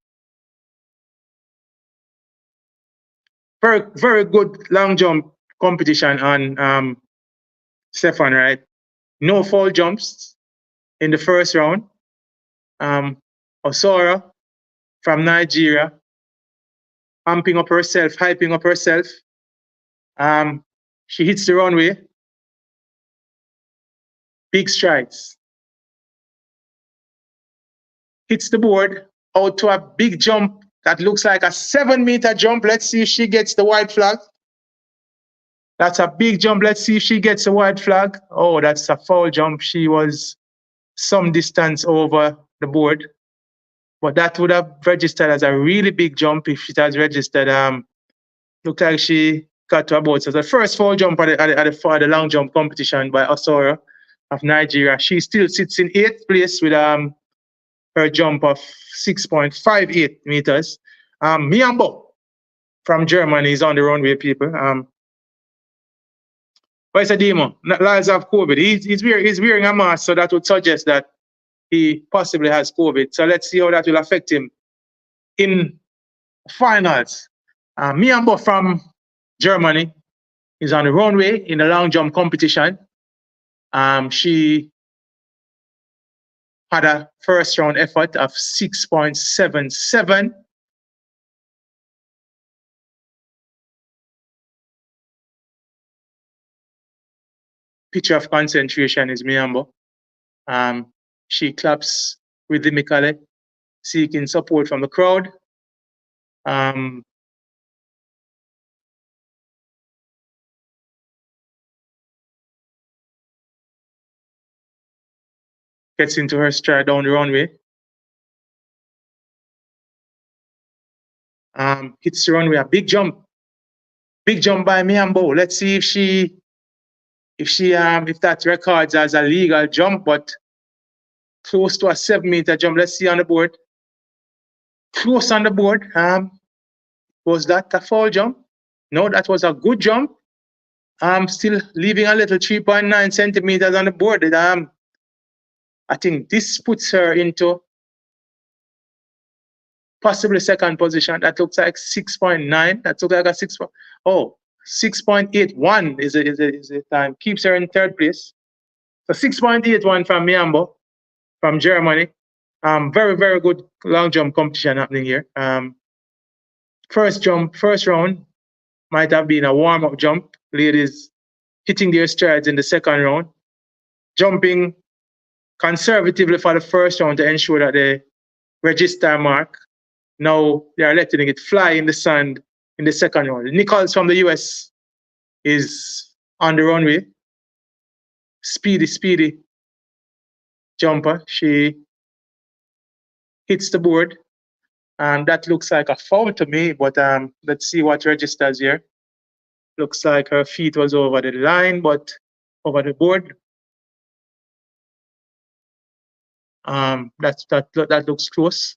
[SPEAKER 1] Very, very good long jump competition on Stefan, right? No foul jumps in the first round. Osara from Nigeria, hyping up herself. She hits the runway. Big strides. Hits the board out to a big jump that looks like a 7-meter jump. Let's see if she gets the white flag. That's a big jump. Let's see if she gets the white flag. Oh, that's a foul jump. She was some distance over the board. But that would have registered as a really big jump if it has registered. Looked like she got to about. So the first foul jump at the long jump competition by Osora of Nigeria. She still sits in 8th place with her jump of 6.58 meters. Miambo from Germany is on the runway, people. What's a demo? Lyles have COVID. He's wearing a mask, so that would suggest that he possibly has COVID. So let's see how that will affect him in finals. Miambo from Germany is on the runway in the long jump competition. She had a first round effort of 6.77. Picture of concentration is Miambo. She claps rhythmically, seeking support from the crowd. Gets into her stride down the runway. Hits the runway, a big jump. Big jump by Miambo. Let's see if that records as a legal jump, but close to a 7-meter jump. Let's see on the board. Close on the board. Was that a foul jump? No, that was a good jump. Still leaving a little 3.9 centimeters on the board. I think this puts her into possibly second position. That looks like 6.9. That looks like a 6. Oh, 6.81 is the time. Keeps her in 3rd place. So 6.81 from Miambo from Germany. Very, very good long jump competition happening here. First round might have been a warm-up jump. Ladies hitting their strides in the second round, jumping conservatively for the first round to ensure that they register mark. Now they are letting it fly in the sand in the second round. Nichols from the US is on the runway. Speedy jumper. She hits the board. That looks like a foul to me, but let's see what registers here. Looks like her feet was over the line, but over the board. That looks close.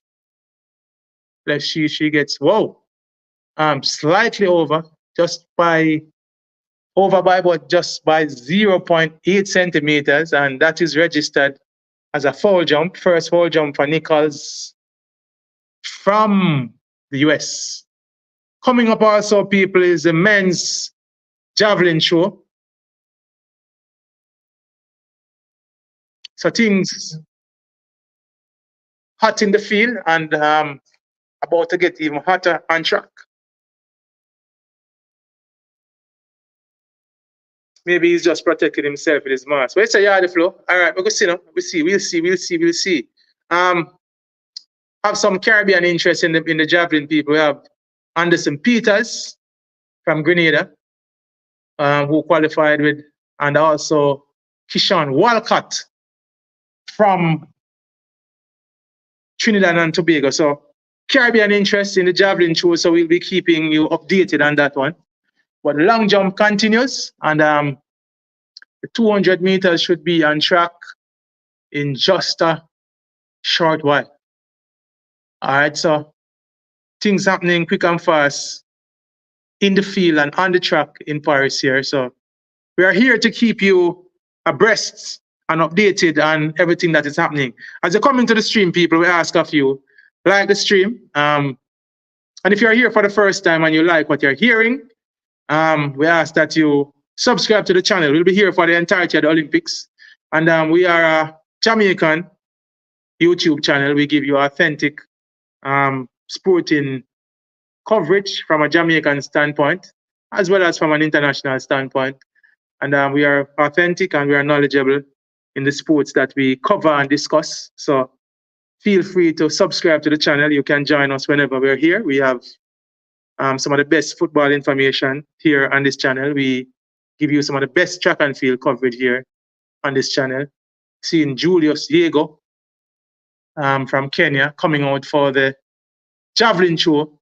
[SPEAKER 1] Let's see, she gets, whoa, slightly over, but just by 0.8 centimeters, and that is registered as a foul jump, first foul jump for Nichols from the US. Coming up also, people, is the men's javelin show. So things hot in the field and about to get even hotter on track. Maybe he's just protecting himself with his mask. But it's a yard flow. All right, we're going to see now. We'll see. Have some Caribbean interest in the javelin people. We have Anderson Peters from Grenada, who qualified with, and also Kishan Walcott from Trinidad and Tobago. So Caribbean interest in the javelin show, so we'll be keeping you updated on that one. But the long jump continues, and the 200 meters should be on track in just a short while. All right, so things happening quick and fast in the field and on the track in Paris here. So we are here to keep you abreast and updated on everything that is happening. As you're coming to the stream, people, we ask of you, like the stream. And if you're here for the first time and you like what you're hearing, we ask that you subscribe to the channel. We'll be here for the entirety of the Olympics. And we are a Jamaican YouTube channel. We give you authentic sporting coverage from a Jamaican standpoint, as well as from an international standpoint. And we are authentic and we are knowledgeable in the sports that we cover and discuss. So feel free to subscribe to the channel. You can join us whenever we're here. We have some of the best football information here on this channel. We give you some of the best track and field coverage here on this channel. Seeing Julius Diego from Kenya coming out for the javelin show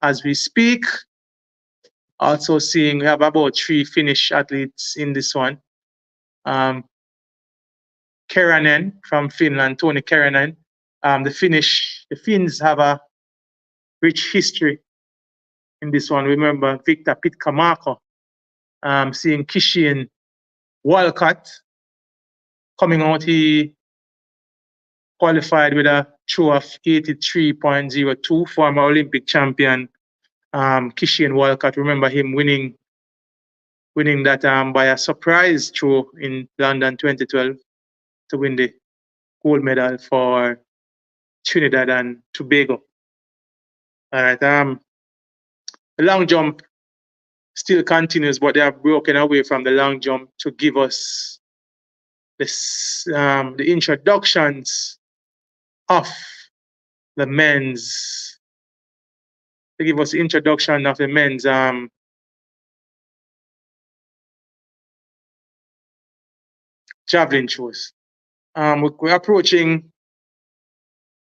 [SPEAKER 1] as we speak. Also seeing we have about 3 Finnish athletes in this one. Keranen from Finland, Toni Keranen. The Finns have a rich history in this one. Remember Victor Pitkamako. Seeing Kishian Walcott coming out. He qualified with a throw of 83.02, former Olympic champion Kishian Walcott. Remember him winning that by a surprise throw in London 2012 to win the gold medal for Trinidad and Tobago. All right, the long jump still continues, but they have broken away from the long jump to give us this, the introductions of the men's. To give us the introduction of the men's javelin shows. We're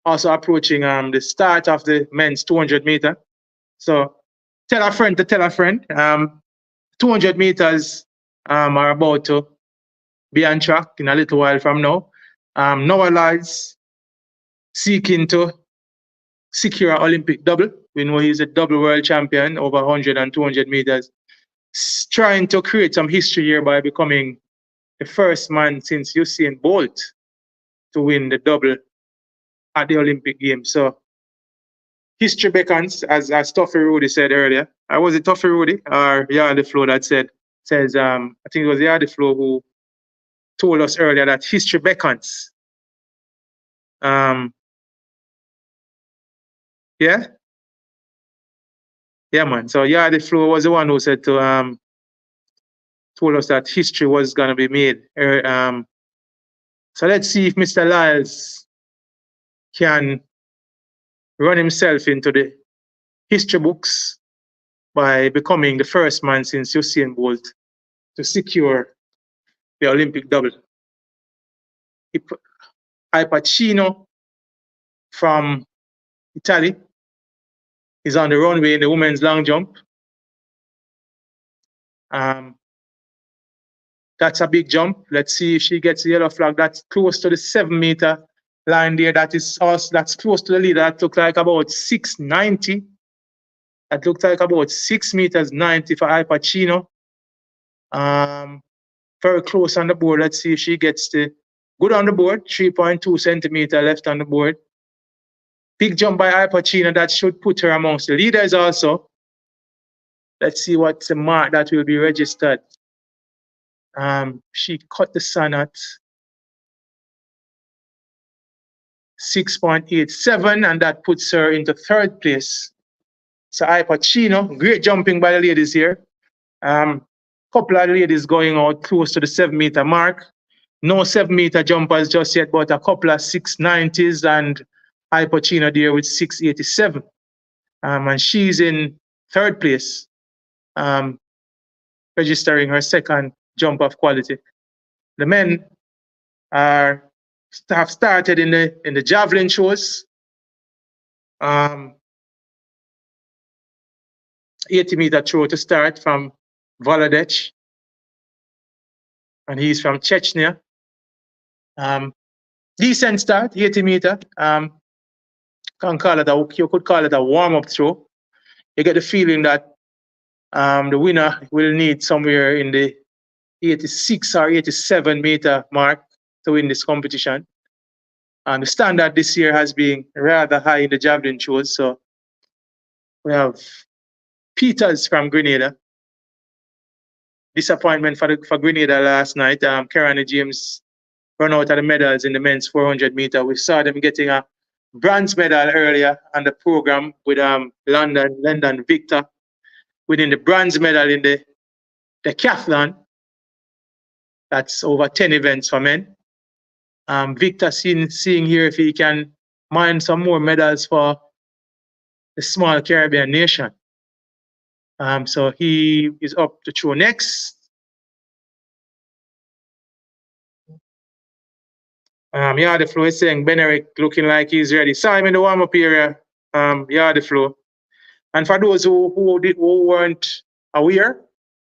[SPEAKER 1] also approaching the start of the men's 200 meter. So tell a friend to tell a friend. 200 meters are about to be on track in a little while from now. Noah Lyles seeking to secure an Olympic double. We know he's a double world champion over 100 and 200 meters. Trying to create some history here by becoming the first man since Usain Bolt to win the double at the Olympic Games. So history beckons, as Tuffy Rudy said earlier. Was it Tuffy Rudy or Yardy Flow that says, I think it was Yardy Flow who told us earlier that history beckons. Yeah? Yeah, man. So Yardy Flo was the one who said to told us that history was gonna be made. So let's see if Mr. Lyles can run himself into the history books by becoming the first man since Usain Bolt to secure the Olympic double. Al Pacino from Italy is on the runway in the women's long jump. That's a big jump. Let's see if she gets the yellow flag. That's close to the 7-meter line there. That's close to the leader. That looked like about 690. That looked like about 6 meters 90 for Al Pacino. Very close on the board. Let's see if she gets the good on the board. 3.2 centimeter left on the board. Big jump by Al Pacino. That should put her amongst the leaders also. Let's see what's the mark that will be registered. She cut the sun at 6.87, and that puts her into third place. So Al Pacino, great jumping by the ladies here. Couple of ladies going out close to the 7-meter mark. No 7-meter jumpers just yet, but a couple of 690s, and Al Pacino there with 687. And she's in third place, registering her second jump of quality. The men have started in the javelin shows. 80-meter throw to start from Volodech, and he's from Chechnya. Decent start, 80 meter. You could call it a warm-up throw. You get the feeling that the winner will need somewhere in the 86 or 87 meter mark to win this competition. And the standard this year has been rather high in the javelin shows. So we have Peters from Grenada. Disappointment for Grenada last night. Karen James run out of the medals in the men's 400 meter. We saw them getting a bronze medal earlier on the program with London Victor winning the bronze medal in the decathlon. That's over 10 events for men. Victor seeing here if he can mine some more medals for the small Caribbean nation. So he is up to throw next. Yardy Flo is saying Benerick looking like he's ready. Saw him in the warm-up area, Yardy Flo. And for those who weren't aware,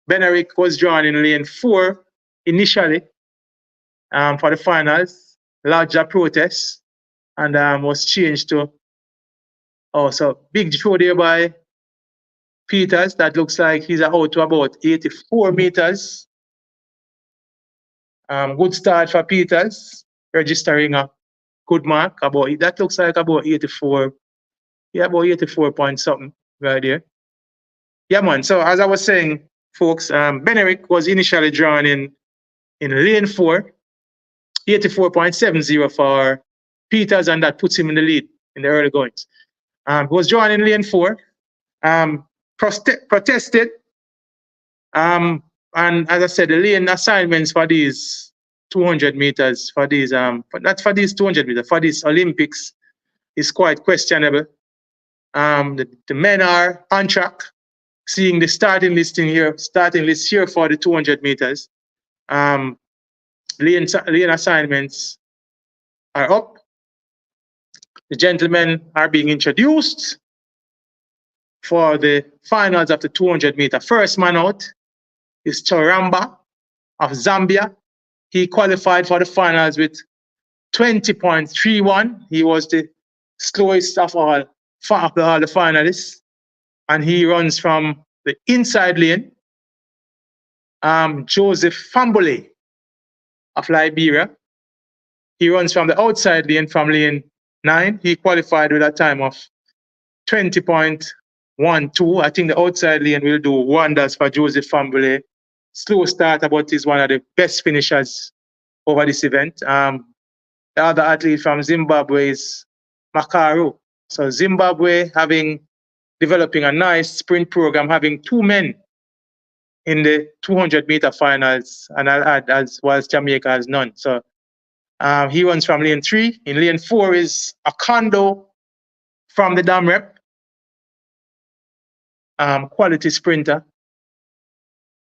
[SPEAKER 1] Benerick was drawn in lane 4 initially for the finals, larger protest, and was changed to, so big throw there by Peters. That looks like he's out to about 84 meters. Good start for Peters, registering a good mark. That looks like about 84. Yeah, about 84 point something right there. Yeah, man. So as I was saying, folks, Benerick was initially drawn in lane 4, 84.70 for Peters, and that puts him in the lead in the early goings. He was drawn in lane 4, protested, and as I said, the lane assignments for these 200 meters, for these not for these 200 meters, for these Olympics is quite questionable. The men are on track. Seeing the starting list here for the 200 meters. Lane assignments are up. The gentlemen are being introduced for the finals of the 200 meter. First man out is Charamba of Zambia. He qualified for the finals with 20.31. He was the slowest of all the finalists, and he runs from the inside lane. Joseph Fambole of Liberia. He runs from the outside lane, from lane 9. He qualified with a time of 20.12. I think the outside lane will do wonders for Joseph Fambole. Slow start, but he's one of the best finishers over this event. The other athlete from Zimbabwe is Makaru. So Zimbabwe having developing a nice sprint program, having 2 men in the 200-meter finals, and I'll add, as well as Jamaica has none. So he runs from lane 3. In lane 4 is a condo from the dam rep, quality sprinter.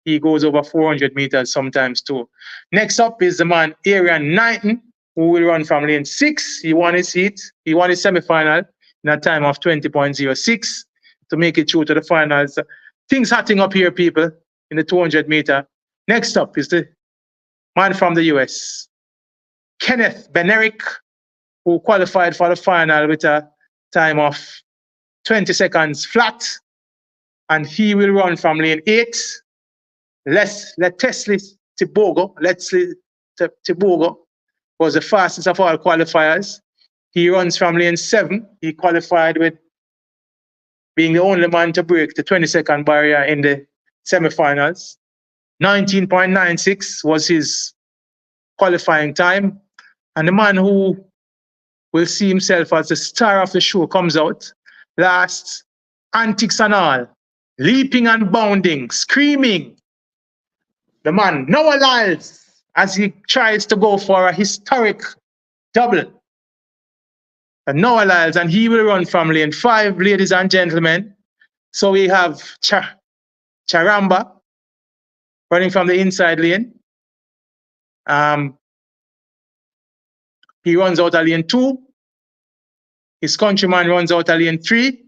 [SPEAKER 1] He goes over 400 meters sometimes too. Next up is the man Arian Knighton, who will run from lane 6. He won his heat. He won his semi-final in a time of 20.06 to make it through to the finals. Things hotting up here, people, in the 200 meter. Next up is the man from the US, Kenneth Benerick, who qualified for the final with a time of 20 seconds flat. And he will run from lane 8. Leslie Tibogo was the fastest of all qualifiers. He runs from lane 7. He qualified with being the only man to break the 20-second barrier in the semifinals. 19.96 was his qualifying time. And the man who will see himself as the star of the show comes out last, antics and all, leaping and bounding, screaming. The man, Noah Lyles, as he tries to go for a historic double. And Noah Lyles, and he will run from lane 5, ladies and gentlemen. So we have Charamba running from the inside lane. He runs out of lane 2. His countryman runs out of lane 3.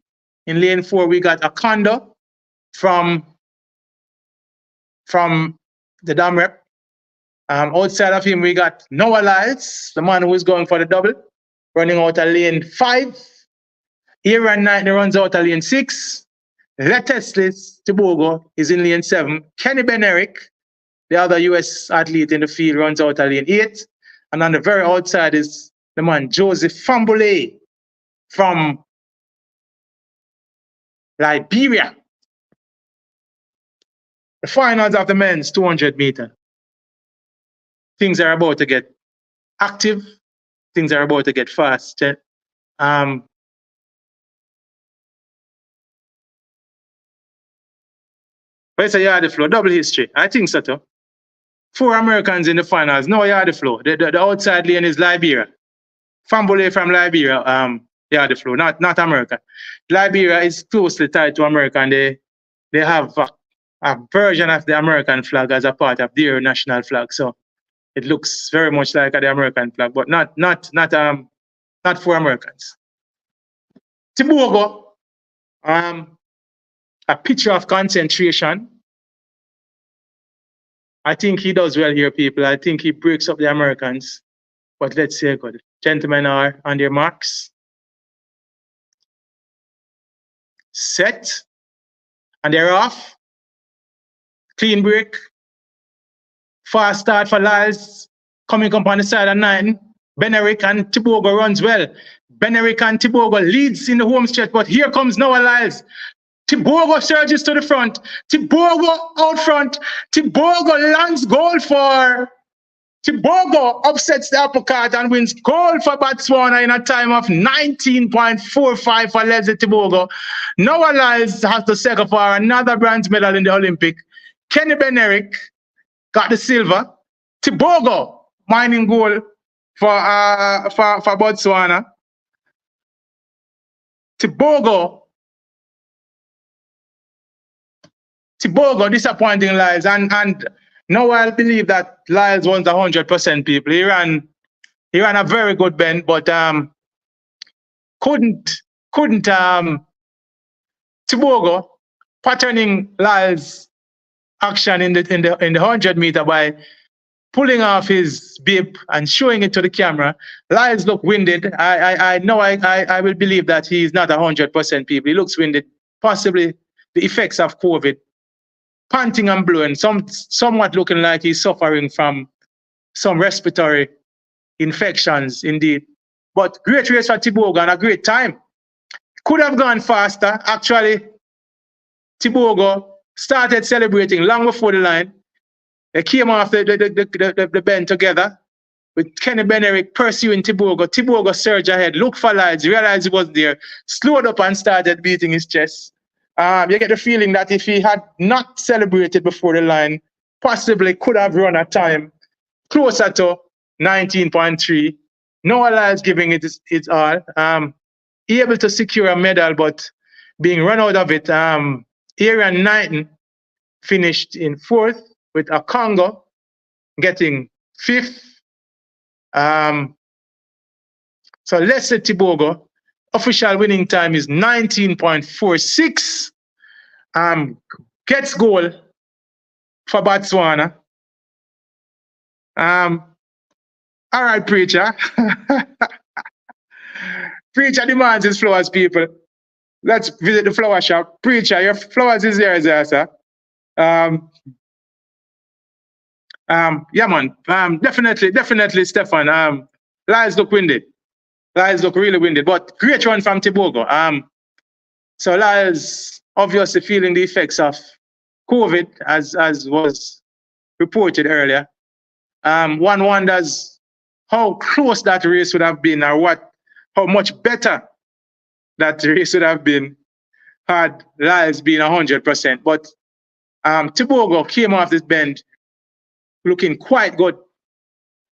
[SPEAKER 1] In lane 4, we got a condo from the dam rep. Outside of him, we got Noah Lyles, the man who is going for the double, running out of lane 5. Aaron Knighton runs out of lane 6. Leslie Tibogo is in lane 7. Kenny Benerick, the other US athlete in the field, runs out of lane 8. And on the very outside is the man, Joseph Fambule from Liberia. The finals of the men's 200 meter. Things are about to get active. Things are about to get fast. But it's a yard flow, double history. I think so too. 4 Americans in the finals, no yard flow. The outside lane is Liberia. Fambule from Liberia, yard flow, not America. Liberia is closely tied to America, and they have a version of the American flag as a part of their national flag. So it looks very much like the American flag, but not for Americans. Tibogo, a picture of concentration. I think he does well here, people. I think he breaks up the Americans. But let's see, good. Gentlemen are on their marks. Set. And they're off. Clean break. Fast start for Lyles. Coming up on the side of 9. Benerick and Tibogo runs well. Benerick and Tibogo leads in the home stretch, but here comes Noah Lyles. Tibogo surges to the front. Tibogo out front. Tibogo lands goal for. Tibogo upsets the apple cart and wins gold for Botswana in a time of 19.45 for Leslie Tibogo. Noah Lyles has to settle for another bronze medal in the Olympic. Kenny Benerick got the silver. Tibogo mining goal for Botswana. Tibogo disappointing Lyles, and now I believe that Lyles won 100%. People, he ran a very good bend, but couldn't Tibogo patterning Lyles' action in the 100 meter by pulling off his bib and showing it to the camera. Lyles looked winded. I know I will believe that he is not 100%. People, he looks winded, possibly the effects of COVID. Panting and blowing, somewhat looking like he's suffering from some respiratory infections, indeed. But great race for Tibogo and a great time. Could have gone faster. Actually, Tibogo started celebrating long before the line. They came off the bend together with Kenny Benerick pursuing Tibogo. Tibogo surged ahead, looked for Lyles, realized he wasn't there, slowed up and started beating his chest. You get the feeling that if he had not celebrated before the line, possibly could have run a time closer to 19.3. Noah Lyles giving it its all. Able to secure a medal, but being run out of it. Aaron Knighton finished in 4th with a Congo getting 5th. So Leslie Tibogo, official winning time is 19.46. Gets goal for Botswana. All right, Preacher. Preacher demands his flowers, people. Let's visit the flower shop. Preacher, your flowers is there, sir. Yeah, man. Definitely, Stefan. Lyles look winded. Lyles look really winded, but great run from Tibogo. So Lyles obviously feeling the effects of COVID, as was reported earlier. One wonders how close that race would have been, or how much better that race would have been had Lyles been 100%. But Tibogo came off this bend looking quite good.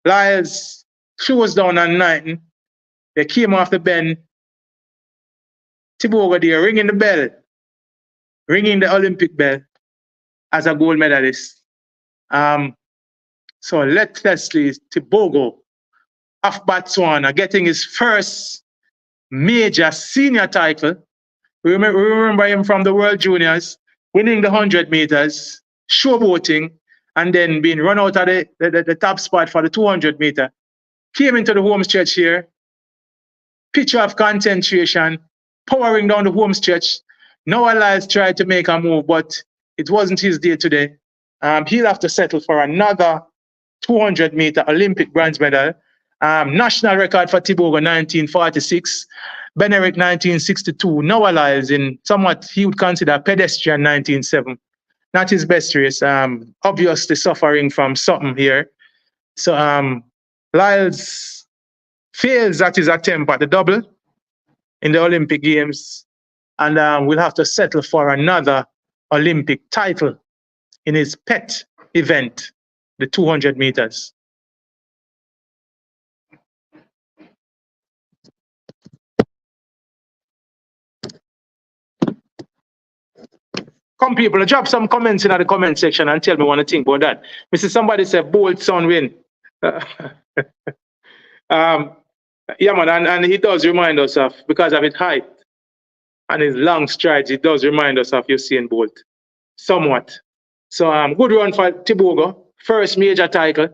[SPEAKER 1] Lyles shows down on 19. They came off the bend. Tibogo there ringing the bell, ringing the Olympic bell as a gold medalist. So let's see Tibogo of Botswana getting his first major senior title. We remember him from the World Juniors, winning the 100 meters, showboating, and then being run out of the top spot for the 200 meter. Came into the home stretch here. Picture of concentration, powering down the home stretch. Noah Lyles tried to make a move, but it wasn't his day today. He'll have to settle for another 200 meter Olympic bronze medal. National record for Tibogo 1946, Benerick 1962, Noah Lyles in somewhat he would consider pedestrian 1907. Not his best race. Obviously suffering from something here. So Lyles fails at his attempt at the double in the Olympic Games, and will have to settle for another Olympic title in his pet event, the 200 meters. Come, people, drop some comments in the comment section and tell me what you think about that. Mr. Somebody said, bold son win. Yeah, man, and he does remind us of, because of his height and his long strides, it does remind us of Usain Bolt, somewhat. So good run for Tibogo, first major title.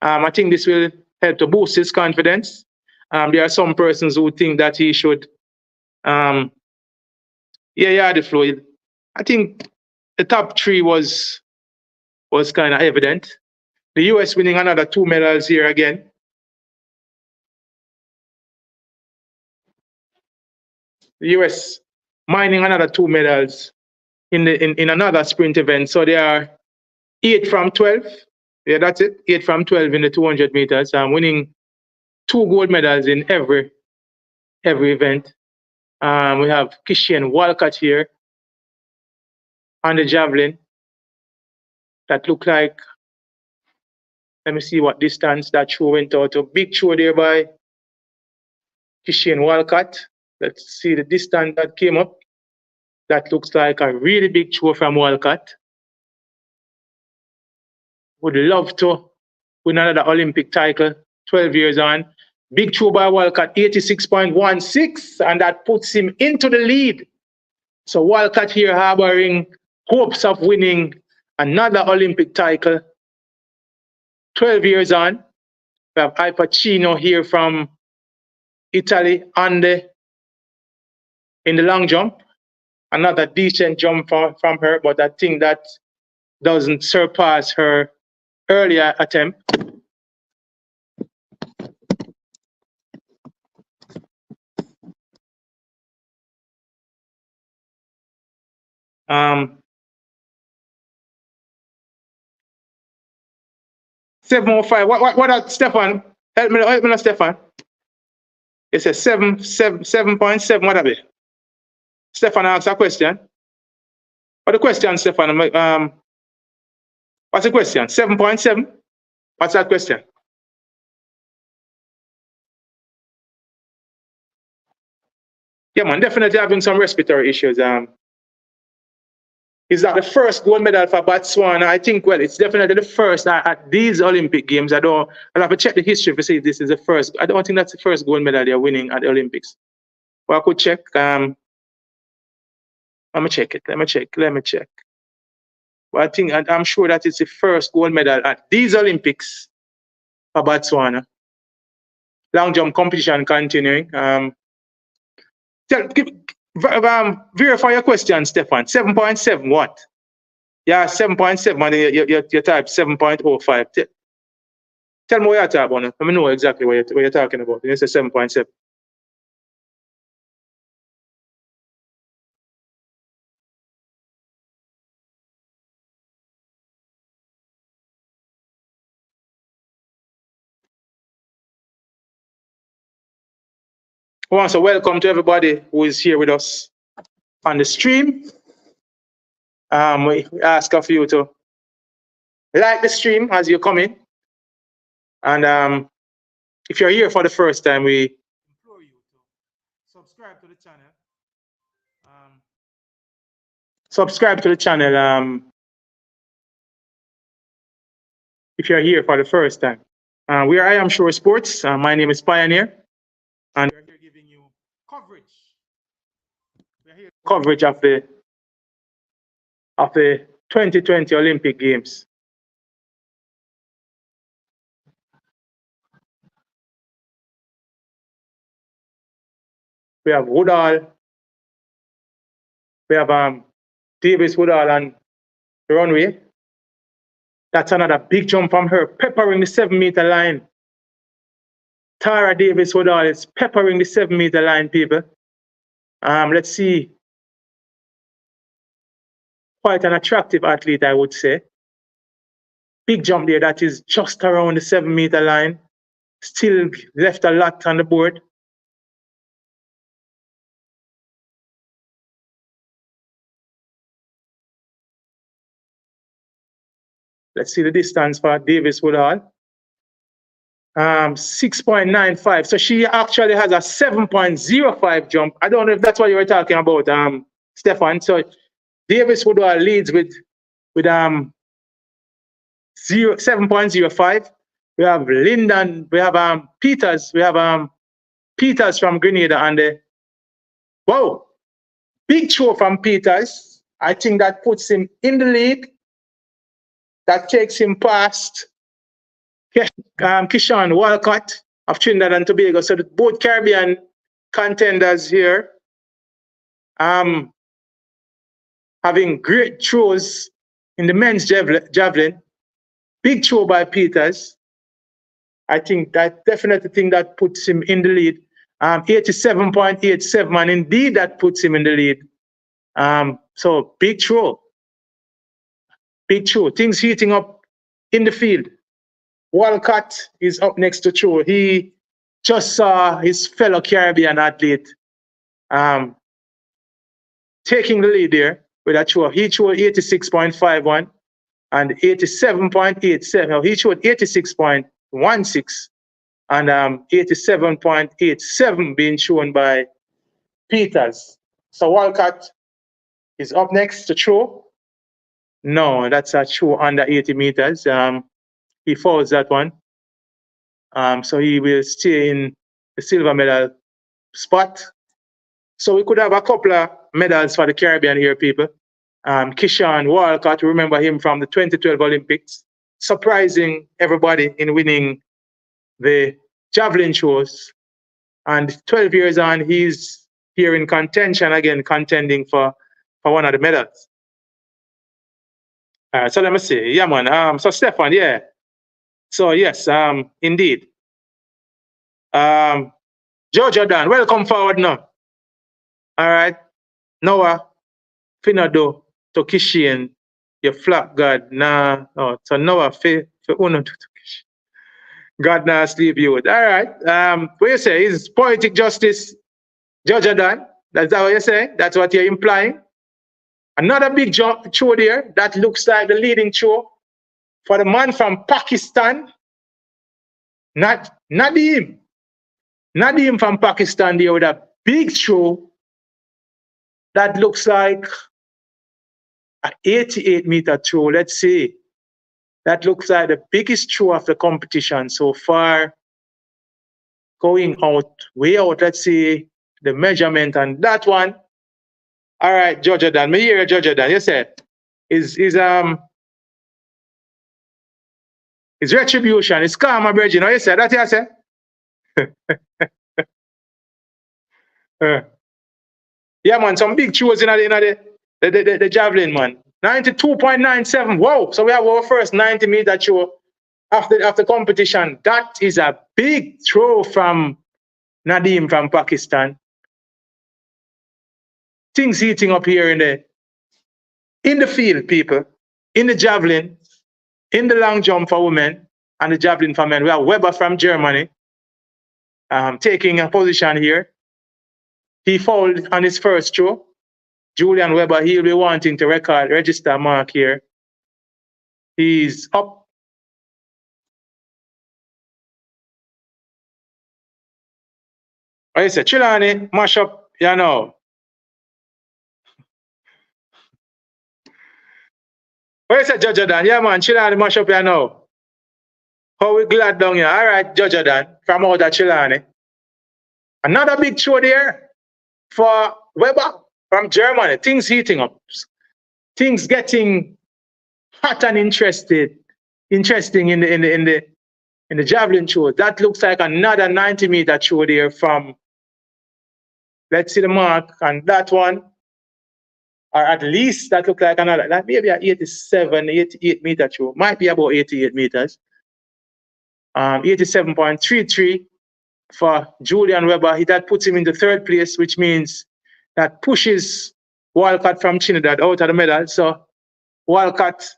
[SPEAKER 1] I think this will help to boost his confidence. There are some persons who think that he should, the flow. I think the top 3 was kind of evident. The US winning another 2 medals here again. The US mining another 2 medals in another sprint event. So they are 8 from 12. Yeah, that's it. 8 from 12 in the 200 meters. Winning 2 gold medals in every event. We have Kishian Walcott here on the Javelin. That looked like, let me see what distance that throw went out. A big throw there by Kishian Walcott. Let's see the distance that came up. That looks like a really big throw from Walcott. Would love to win another Olympic title, 12 years on. Big throw by Walcott, 86.16, and that puts him into the lead. So Walcott here harboring hopes of winning another Olympic title, 12 years on. We have Al Pacino here from Italy in the long jump. Another decent jump from her, but I think that doesn't surpass her earlier attempt. Um, 705. What Stefan? Help me, Stefan. It says 7.7. What are they? Stefan asked a question. What the question, Stefan? What's the question? 7.7? What's that question? Yeah, man, definitely having some respiratory issues. Is that the first gold medal for Botswana? I think, well, it's definitely the first at these Olympic Games. I'll have to check the history to see if this is the first. I don't think that's the first gold medal they're winning at the Olympics. But I could check. Let me check it. Let me check. But I think, I'm sure that it's the first gold medal at these Olympics for Botswana. Long jump competition continuing. Verify your question, Stefan. 7.7 what? Yeah, 7.7 and you type 7.05. Tell me what you're talking about. Let me know exactly what you're talking about. You say 7.7. So welcome to everybody who is here with us on the stream. We ask of you to like the stream as you come in. And if you're here for the first time, we implore you to subscribe to the channel. Subscribe to the channel if you're here for the first time. We are I Am Sure Sports. My name is Pioneer. And we're here giving you coverage. We're here coverage of the 2020 Olympic Games. We have Woodall. We have Davis Woodall on the runway. That's another big jump from her, peppering the 7-meter line. Tara Davis Woodall is peppering the 7-meter line, people. Let's see. Quite an attractive athlete, I would say. Big jump there, that is just around the 7-meter line. Still left a lot on the board. Let's see the distance for Davis Woodall. 6.95. So she actually has a 7.05 jump. I don't know if that's what you were talking about, Stefan. So Davis Woodall leads with 7.05. We have Lyndon, we have Peters, Peters from Grenada, and wow, big throw from Peters. I think that puts him in the lead. That takes him past Kishan Walcott of Trinidad and Tobago. So both Caribbean contenders here having great throws in the men's javelin. Big throw by Peters. I think that puts him in the lead. 87.87, and indeed that puts him in the lead. So big throw. Big throw. Things heating up in the field. Walcott is up next to throw. He just saw his fellow Caribbean athlete taking the lead there with a throw. He threw 86.51 and 87.87. Now he showed 86.16 and 87.87 being shown by Peters. So Walcott is up next to throw. No, that's a throw under 80 meters. He fouls that one. So he will stay in the silver medal spot. So we could have a couple of medals for the Caribbean here, people. Kishan Walcott, remember him from the 2012 Olympics, surprising everybody in winning the javelin throws. And 12 years on, he's here in contention again, contending for one of the medals. All right, so let me see. Yeah, man. So Stefan, yeah. So yes, indeed. Georgia Dan, welcome forward now. All right. Noah, Finado, Tokishian, your flap God. Nah. Oh, so Noah, Uno to Tokishi. God now sleep you with. All right. What you say is poetic justice, Georgia Dan. That's what you say? That's what you're implying? Another big jump throw there. That looks like the leading throw for the man from Pakistan. Nadeem. Nadeem from Pakistan there with a big throw. That looks like an 88-meter throw. Let's see. That looks like the biggest throw of the competition so far. Going out, way out. Let's see the measurement on that one. All right, Jordan. Me here, Jordan. You said is retribution. It's karma, bridge. You said that. You said. Yeah, man. Some big throws in the javelin, man. 92.97. Whoa! So we have our first 90-meter throw after competition. That is a big throw from Nadeem from Pakistan. Things heating up here in the field, people. In the javelin, in the long jump for women, and the javelin for men. We have Weber from Germany taking a position here. He fouled on his first throw. Julian Weber, he'll be wanting to register mark here. He's up. I say, Chilani, mash up, you know. What is it, Judge Dan? Yeah, man, Chilani, mash up, you know. How we glad down here. All right, Judge Dan, from out of Chilani. Another big throw there for Weber from Germany. Things heating up. Things getting hot and interesting in the javelin throw. That looks like another 90-meter throw there from, let's see the mark on that one. Or at least that looks like another, that maybe an 88-meter throw. Might be about 88 meters. 87.33 for Julian Weber. That puts him in the third place, which means that pushes Walcott from Trinidad out of the medal. So Walcott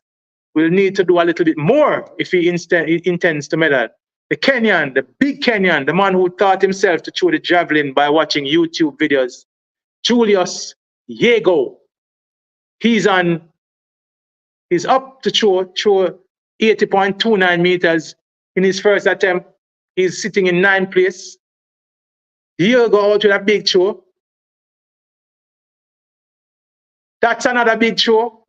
[SPEAKER 1] will need to do a little bit more if he intends to medal. The Kenyan, the big Kenyan, the man who taught himself to throw the javelin by watching YouTube videos, Julius Yego. He's up to throw 80.29 meters in his first attempt. He's sitting in 9th place. He'll go out with a big throw. That's another big throw.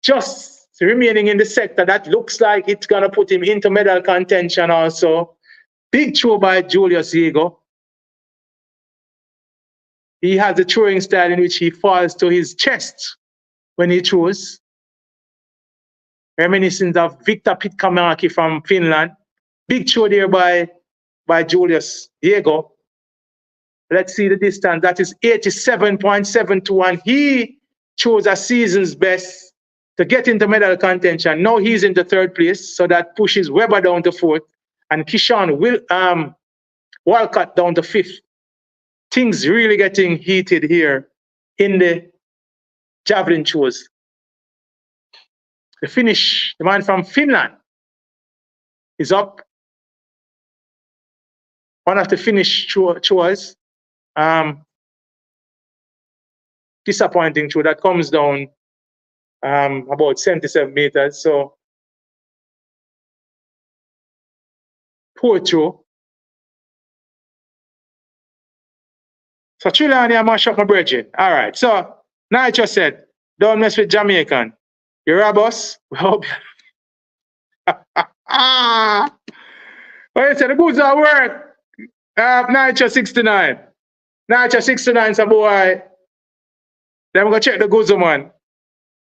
[SPEAKER 1] Just remaining in the sector, that looks like it's going to put him into medal contention also. Big throw by Julius Yego. He has a throwing style in which he falls to his chest when he throws. Reminiscent of Victor Pitkamaki from Finland. Big throw there by Julius Yego. Let's see the distance. That is 87.721. He chose a season's best to get into medal contention. Now he's in the 3rd place, so that pushes Weber down to 4th and Kishan Walcott down to 5th. Things really getting heated here in the javelin throws. The finish, the man from Finland is up. One of the finish throws. Disappointing throw that comes down about 77 meters. So poor throw. So Trillani, I mash up my bridge. All right. So now I just said, don't mess with Jamaican. You rob us? We hope. Well, you said the goods are work. Nature 69. Nature 69, so boy. Then we go check the goods, man.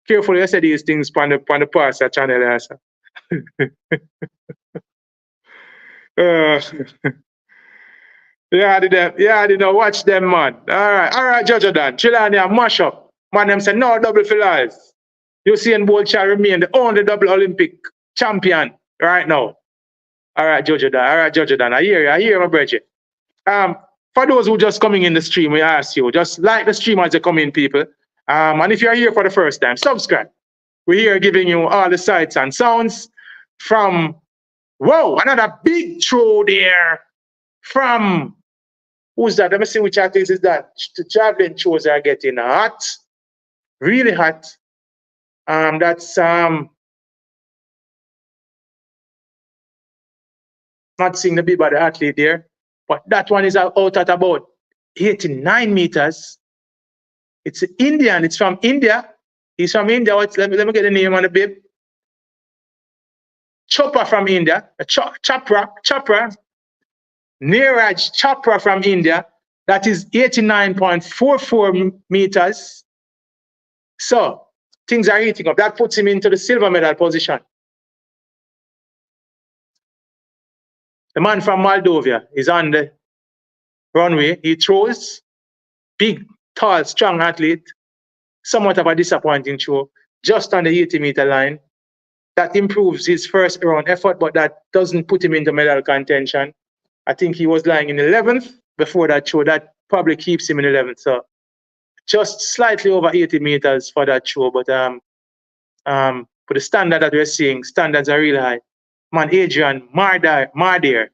[SPEAKER 1] Carefully, I said these things on the pastor channel. Yeah, I did not watch them, man. All right, Judge Dan. Chilani, mash up. Man, them say no double for Lyles. Usain Bolt shall remain the only double Olympic champion right now. All right, Judge Dan. I hear you, my brother. For those who just coming in the stream, we ask you, just like the stream as you come in, people. And if you're here for the first time, subscribe. We're here giving you all the sights and sounds from, whoa, another big throw there from, who's that? Let me see which artist is that. The javelin throws are getting hot. really hot. That's not seeing the big body athlete there, but that one is out at about 89 meters. It's Indian. It's from India. He's from India. Let me get the name on the bib. Chopra from India. Chopra. Neeraj Chopra from India. That is 89.44 meters. So things are heating up. That puts him into the silver medal position. The man from Moldova is on the runway. He throws. Big, tall, strong athlete. Somewhat of a disappointing show. Just on the 80-meter line. That improves his first round effort, but that doesn't put him into medal contention. I think he was lying in 11th before that show. That probably keeps him in 11th. So just slightly over 80 meters for that show. But for the standard that we're seeing, standards are really high. Man, Adrian Mardir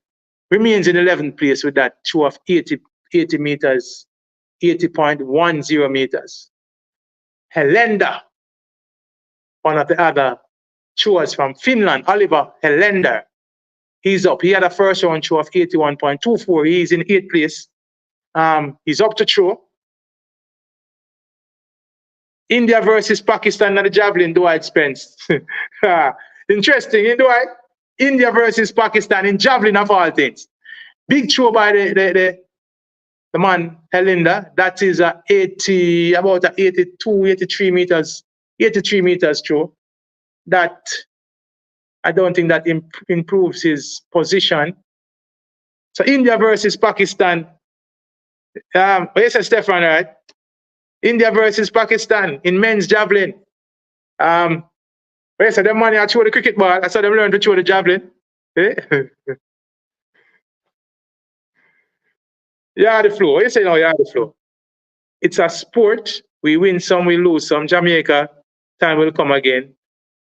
[SPEAKER 1] remains in 11th place with that show of 80 meters, 80.10 meters. Helenda, one of the other shows from Finland, Oliver Helender. He's up. He had a first round show of 81.24. He's in 8th place. He's up to throw. India versus Pakistan at the Javelin, Dwight Spence. Interesting, Dwight? India versus Pakistan in Javelin of all things. Big throw by the man, Helenda. That is about 83 meters throw. That I don't think that improves his position. So India versus Pakistan. Yes, Stefan, right? India versus Pakistan in men's javelin. Yes, them money I throw the cricket ball. I saw them learn to throw the javelin. Yeah, the flow. You say no, yeah, the flow. It's a sport. We win some, we lose some. Jamaica, time will come again.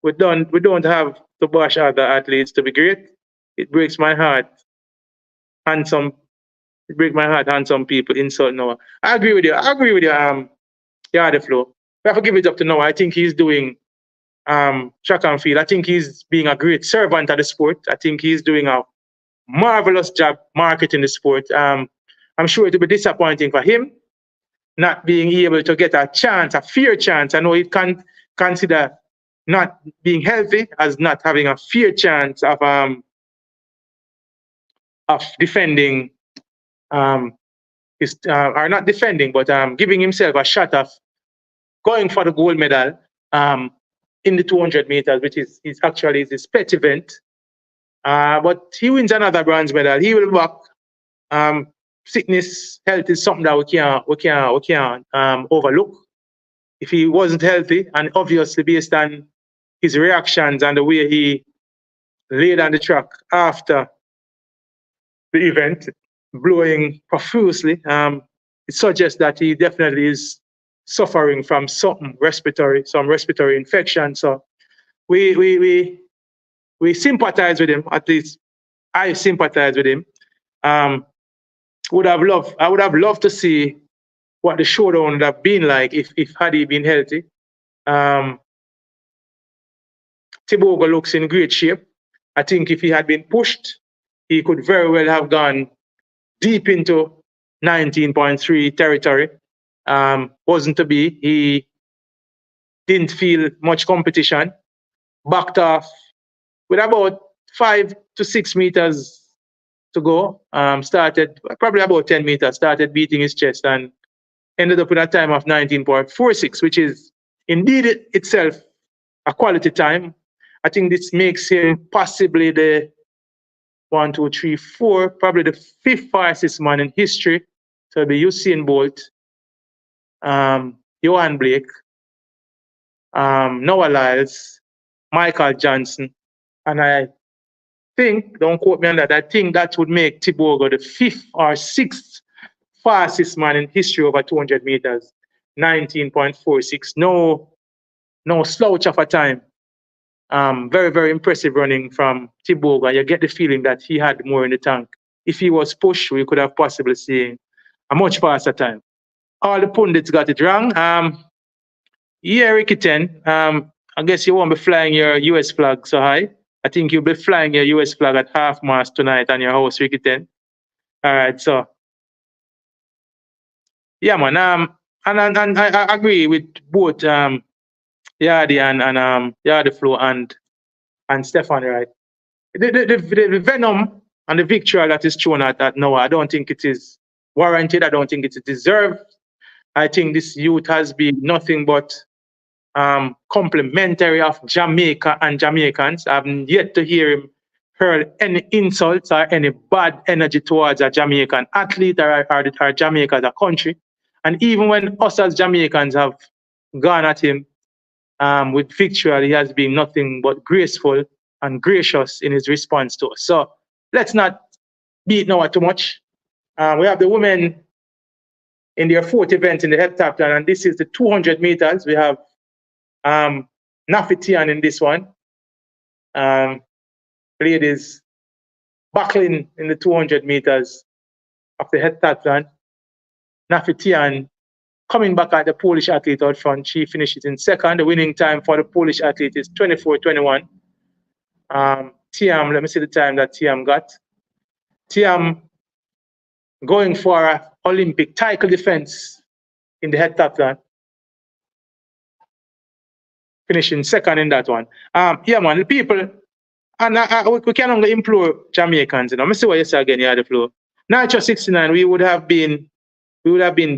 [SPEAKER 1] We don't have to bash other athletes to be great. It breaks my heart. Handsome people insult Noah. I agree with you. Yeah, the flow. We have to give it up to Noah. I think he's doing track and field. I think he's being a great servant of the sport. I think he's doing a marvelous job marketing the sport. I'm sure it will be disappointing for him not being able to get a fair chance. I know he can't consider not being healthy as not having a fair chance of defending or not defending, but giving himself a shot of going for the gold medal in the 200 meters, which is actually his pet event. But he wins another bronze medal. He will back. Sickness, health is something that we can't overlook. If he wasn't healthy, and obviously based on his reactions and the way he laid on the track after the event, blowing profusely, it suggests that he definitely is suffering from some respiratory infection. So we sympathize with him. At least I sympathize with him. I would have loved to see what the showdown would have been like if had he been healthy. Tibogo looks in great shape. I think if he had been pushed, he could very well have gone deep into 19.3 territory. Wasn't to be. He didn't feel much competition. Backed off with about 5 to 6 meters to go. Started probably about 10 meters. Started beating his chest and ended up with a time of 19.46, which is indeed itself a quality time. I think this makes him possibly the 1, 2, 3, 4, probably the 5th fastest man in history. So it'll be Usain Bolt, Johan Blake, Noah Lyles, Michael Johnson, and I think, don't quote me on that, I think that would make Tibogo the 5th or 6th fastest man in history over 200 meters, 19.46. No slouch of a time. Very, very impressive running from Tibogo. You get the feeling that he had more in the tank. If he was pushed, we could have possibly seen a much faster time. All the pundits got it wrong. Yeah, Ricky 10. I guess you won't be flying your US flag so high. I think you'll be flying your US flag at half mast tonight on your house, Ricky 10. All right, so yeah, man. And I agree with both Yardy and Yardy Flow and Stefan, right? The venom and the victory that is shown at Noah, I don't think it is warranted. I don't think it is deserved. I think this youth has been nothing but complimentary of Jamaica and Jamaicans. I've yet to hear him hurl any insults or any bad energy towards a Jamaican athlete or Jamaica as a country. And even when us as Jamaicans have gone at him with victory, he has been nothing but graceful and gracious in his response to us. So let's not beat Noah too much. We have the women in their fourth event in the heptathlon, and this is the 200 meters. We have Nafitian in this one. Ladies buckling in the 200 meters of the heptathlon. Nafitian coming back at the Polish athlete out front. She finishes in second. The winning time for the Polish athlete is 24:21. Tiam, let me see the time that Tiam got. Tiam going for an Olympic title defense in the heptathlon. Finishing second in that one. Yeah, man, the people, and we can only implore Jamaicans, you know. Let me see what you say again, yeah, the flow. Nitro 69, we would have been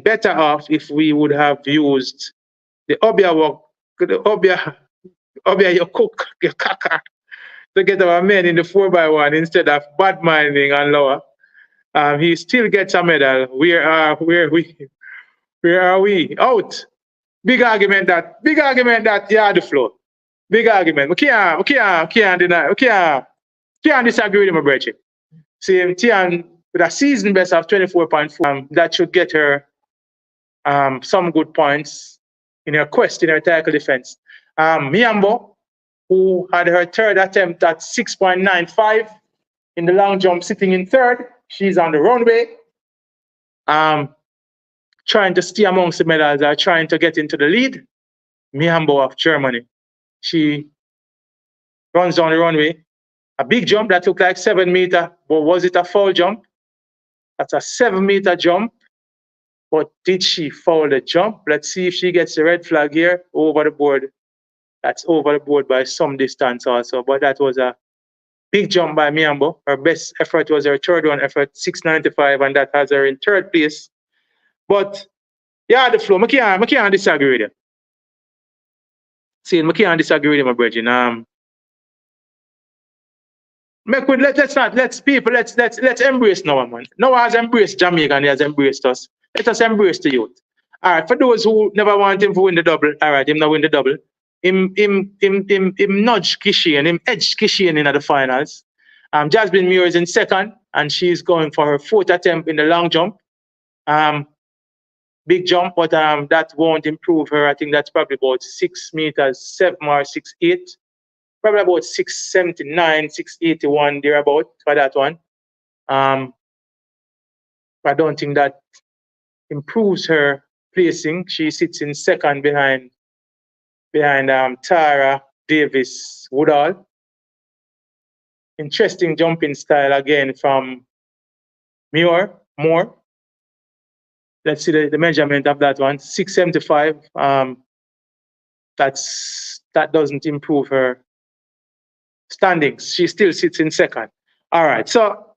[SPEAKER 1] better off if we would have used the Obia your cook, your kaka, to get our men in the 4x1 instead of bad minding and lower. He still gets a medal. Where are we? Out. Big argument that yeah, the flow. Big argument. We can't deny. We can't disagree with him, my brother. See, Tian with a season best of 24.4, that should get her some good points in her quest in her tackle defense. Miambo, who had her third attempt at 6.95 in the long jump, sitting in third. She's on the runway. Trying to stay amongst the medals, are trying to get into the lead. Miambo of Germany. She runs down the runway. A big jump that looked like 7 meters, but was it a foul jump? That's a 7-meter jump. But did she foul the jump? Let's see if she gets the red flag here. Over the board. That's over the board by some distance also. But that was a big jump by Miambo. Her best effort was her third one effort, 6.95, and that has her in third place. But yeah, the flow, I can't disagree with you. See, I can't disagree with you, my brethren. Let's embrace Noah, man. Noah has embraced Jamaica and he has embraced us. Let us embrace the youth. All right, for those who never want him to win the double, all right, him not win the double. Him nudge Kishi and him edge Kishi in the finals. Jasmine Muir is in second, and she's going for her fourth attempt in the long jump. Big jump, but that won't improve her. I think that's probably about 6 meters, 7 or 6'8". Probably about 6'79", 6'81", thereabout for that one. I don't think that improves her placing. She sits in second behind Tara Davis Woodall. Interesting jumping style again from Moore. Let's see the measurement of that one. 6'75". That doesn't improve her standings. She still sits in second. All right. So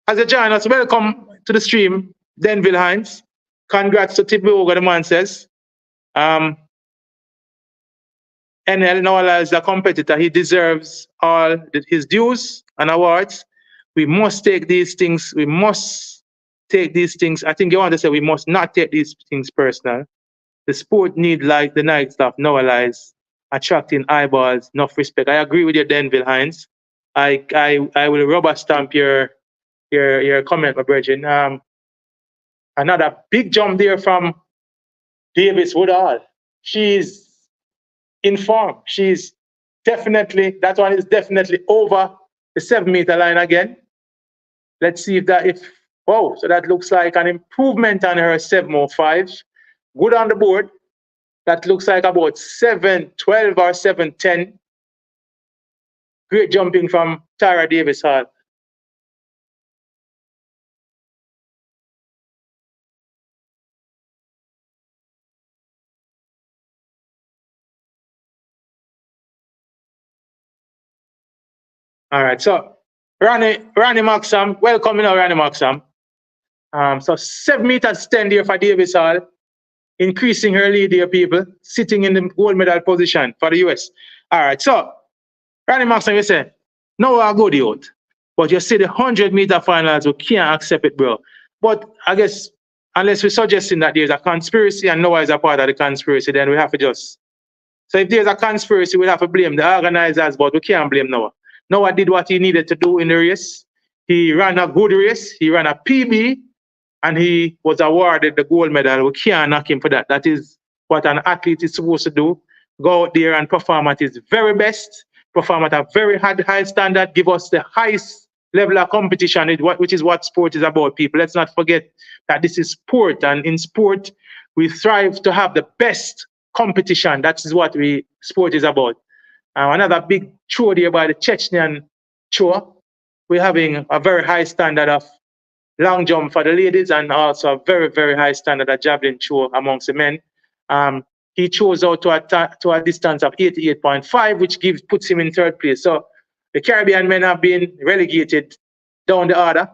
[SPEAKER 1] as a join us, welcome to the stream, Denville Hines. Congrats to Tiboga, the man says. NL Noah is a competitor. He deserves all his dues and awards. We must take these things. I think you want to say we must not take these things personal. The sport need, like the night stuff, Noah Lyles, attracting eyeballs, enough respect. I agree with you, Denville Hines. I will rubber stamp your comment, my brethren. Another big jump there from Davis Woodall. She's in form. She's definitely, that one is definitely over the 7-meter line again. Let's see so that looks like an improvement on her 7:05. Good on the board. That looks like about 7:12 or 7:10. Great jumping from Tara Davis Hall. All right, so Ronnie Maxam, welcome, Ronnie Maxam. So 7 meters 10 there for Davis Hall, increasing her lead here, people, sitting in the gold medal position for the US. All right, so Ronnie Maxam, you say, no, I go the out. But you see the 100-meter finals, we can't accept it, bro. But I guess, unless we're suggesting that there's a conspiracy and Noah is a part of the conspiracy, then we have to just. So if there's a conspiracy, we'll have to blame the organizers, but we can't blame Noah. Noah did what he needed to do in the race. He ran a good race. He ran a PB, and he was awarded the gold medal. We can't knock him for that. That is what an athlete is supposed to do. Go out there and perform at his very best, perform at a very high standard, give us the highest level of competition, which is what sport is about, people. Let's not forget that this is sport, and in sport, we thrive to have the best competition. That is what sport is about. Another big show there by the Chechnyan show. We're having a very high standard of long jump for the ladies, and also a very, very high standard of javelin show amongst the men. He chose out to a distance of 88.5, which puts him in third place. So the Caribbean men have been relegated down the order.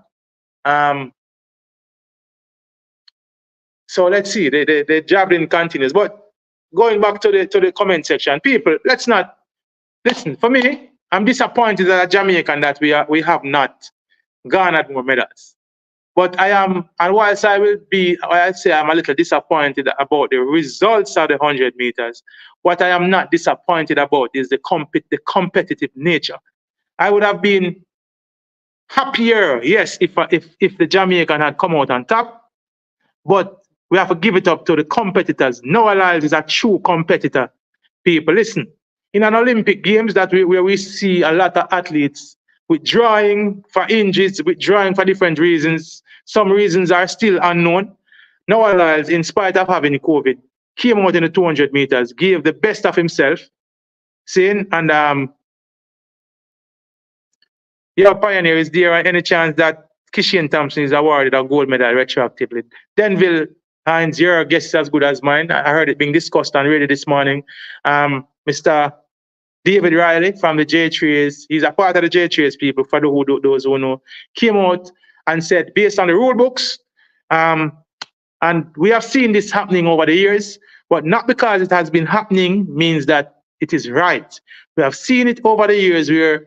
[SPEAKER 1] So let's see, the javelin continues. But going back to the comment section, people, let's not listen. For me, I'm disappointed as a Jamaican that we have not garnered more medals. But I am, and whilst I'd say I'm a little disappointed about the results of the 100 meters, what I am not disappointed about is the competitive nature. I would have been happier, yes, if the Jamaican had come out on top, but we have to give it up to the competitors. Noah Lyles is a true competitor. People, listen, in an Olympic Games where we see a lot of athletes withdrawing for injuries, withdrawing for different reasons. Some reasons are still unknown. Noah Lyles, in spite of having COVID, came out in the 200 meters, gave the best of himself, saying, and your pioneer is there, any chance that Kishian Thompson is awarded a gold medal retroactively? Denville Hines, your guess is as good as mine. I heard it being discussed on radio this morning. Mr. David Riley from the J3s, he's a part of the J3s, people, for those who know, came out and said, based on the rule books, and we have seen this happening over the years, but not because it has been happening means that it is right. We have seen it over the years where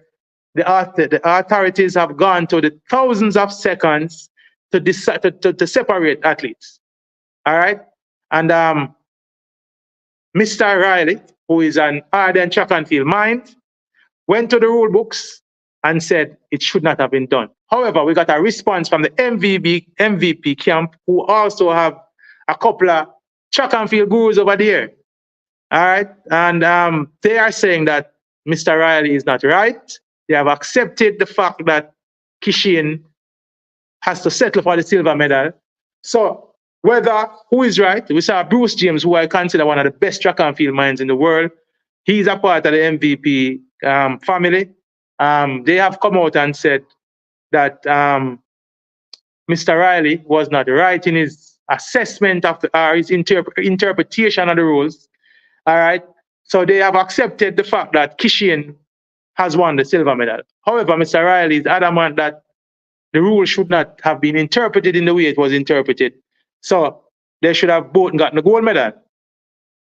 [SPEAKER 1] the authorities have gone to the thousands of seconds to separate athletes. All right? And Mr. Riley, who is an ardent track and field mind, went to the rule books and said it should not have been done. However, we got a response from the MVP camp, who also have a couple of track and field gurus over there. All right? And they are saying that Mr. Riley is not right. They have accepted the fact that Kishian has to settle for the silver medal. So who is right, we saw Bruce James, who I consider one of the best track and field minds in the world. He's a part of the MVP family. They have come out and said that Mr. Riley was not right in his assessment of his interpretation of the rules. All right. So they have accepted the fact that Kishian has won the silver medal. However, Mr. Riley is adamant that the rule should not have been interpreted in the way it was interpreted. So they should have both gotten the gold medal.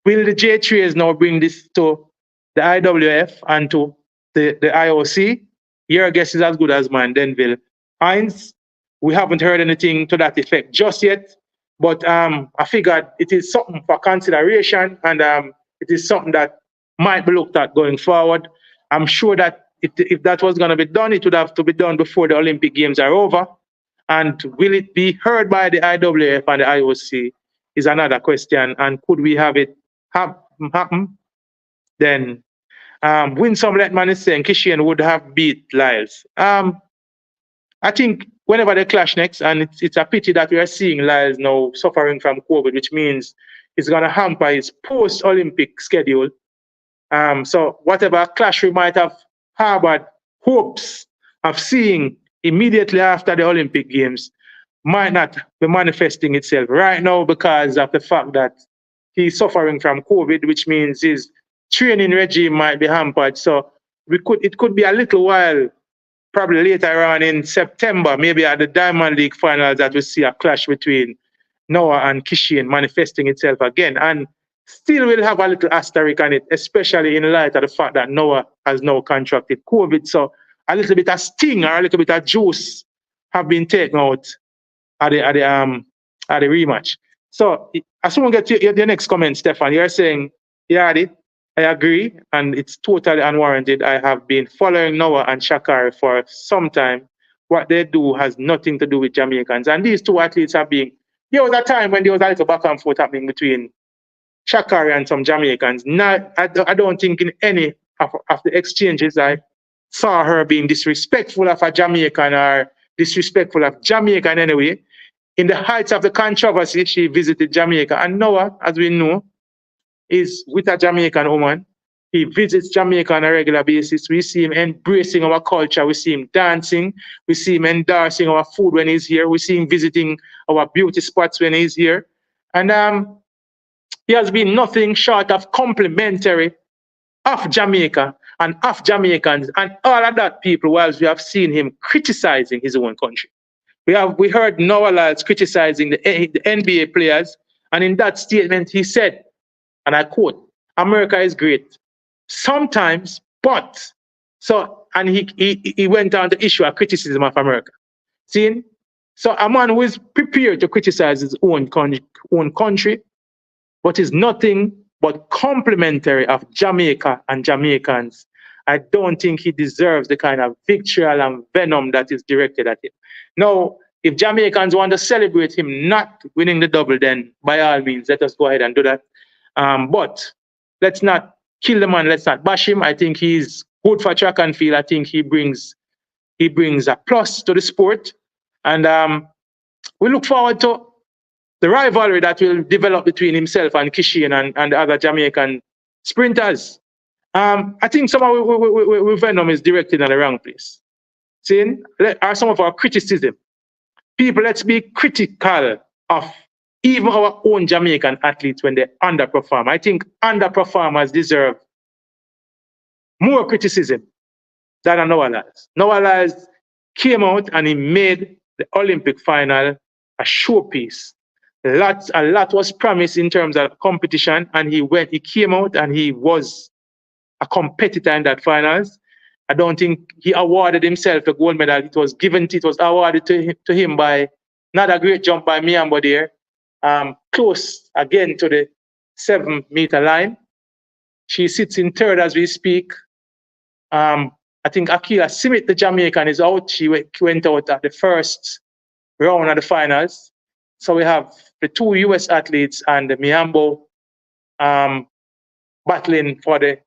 [SPEAKER 1] Will the J3s now bring this to the IWF and to the IOC? Your guess is as good as mine, Denville Hines. We haven't heard anything to that effect just yet, but I figured it is something for consideration, and it is something that might be looked at going forward. I'm sure that if that was going to be done, it would have to be done before the Olympic Games are over. And will it be heard by the IWF and the IOC is another question. And could we have it happen? Then Winsome Letman is saying Kishian would have beat Lyles. I think whenever they clash next, and it's a pity that we are seeing Lyles now suffering from COVID, which means is going to hamper his post-Olympic schedule. So whatever clash we might have harbored hopes of seeing immediately after the Olympic Games might not be manifesting itself right now because of the fact that he's suffering from COVID, which means his training regime might be hampered. So it could be a little while, probably later on in September, maybe at the Diamond League finals, that we see a clash between Noah and Kishian manifesting itself again. And still will have a little asterisk on it, especially in light of the fact that Noah has now contracted COVID. So a little bit of sting or a little bit of juice have been taken out at the rematch. So as soon as we get to your next comment, Stefan, you're saying, yeah, I agree, and it's totally unwarranted. I have been following Noah and Sha'Carri for some time. What they do has nothing to do with Jamaicans. And these two athletes have been, there was a time when there was a little back and forth happening between Sha'Carri and some Jamaicans. Now, I don't think in any of the exchanges I saw her being disrespectful of a Jamaican or disrespectful of Jamaica in any way. In the heights of the controversy, she visited Jamaica. And Noah, as we know, is with a Jamaican woman. He visits Jamaica on a regular basis. We see him embracing our culture. We see him dancing. We see him endorsing our food when he's here. We see him visiting our beauty spots when he's here. And he has been nothing short of complimentary of Jamaica and of Jamaicans and all of that people, whilst we have seen him criticizing his own country. We heard Noah Lyles criticizing the NBA players, and in that statement he said, and I quote, "America is great sometimes, but..." So, and he went on to issue a criticism of America. See? So a man who is prepared to criticize his own country, but is nothing but complimentary of Jamaica and Jamaicans, I don't think he deserves the kind of vitriol and venom that is directed at him. Now, if Jamaicans want to celebrate him not winning the double, then by all means, let us go ahead and do that. But let's not kill the man, let's not bash him. I think he's good for track and field. I think he brings a plus to the sport. And we look forward to the rivalry that will develop between himself and Kishian and the other Jamaican sprinters. I think some of venom is directed in the wrong place. See, are some of our criticism. People, let's be critical of even our own Jamaican athletes when they underperform. I think underperformers deserve more criticism than Noah Lyles. Noah Lyles came out and he made the Olympic final a showpiece. A lot was promised in terms of competition, and he came out and he was a competitor in that finals. I don't think he awarded himself a gold medal. It was awarded to him by not a great jump by Miambo there. Close again to the 7-meter line. She sits in third as we speak. I think Akila Simit, the Jamaican, is out. She went out at the first round of the finals. So we have the two US athletes and the Miambo battling for the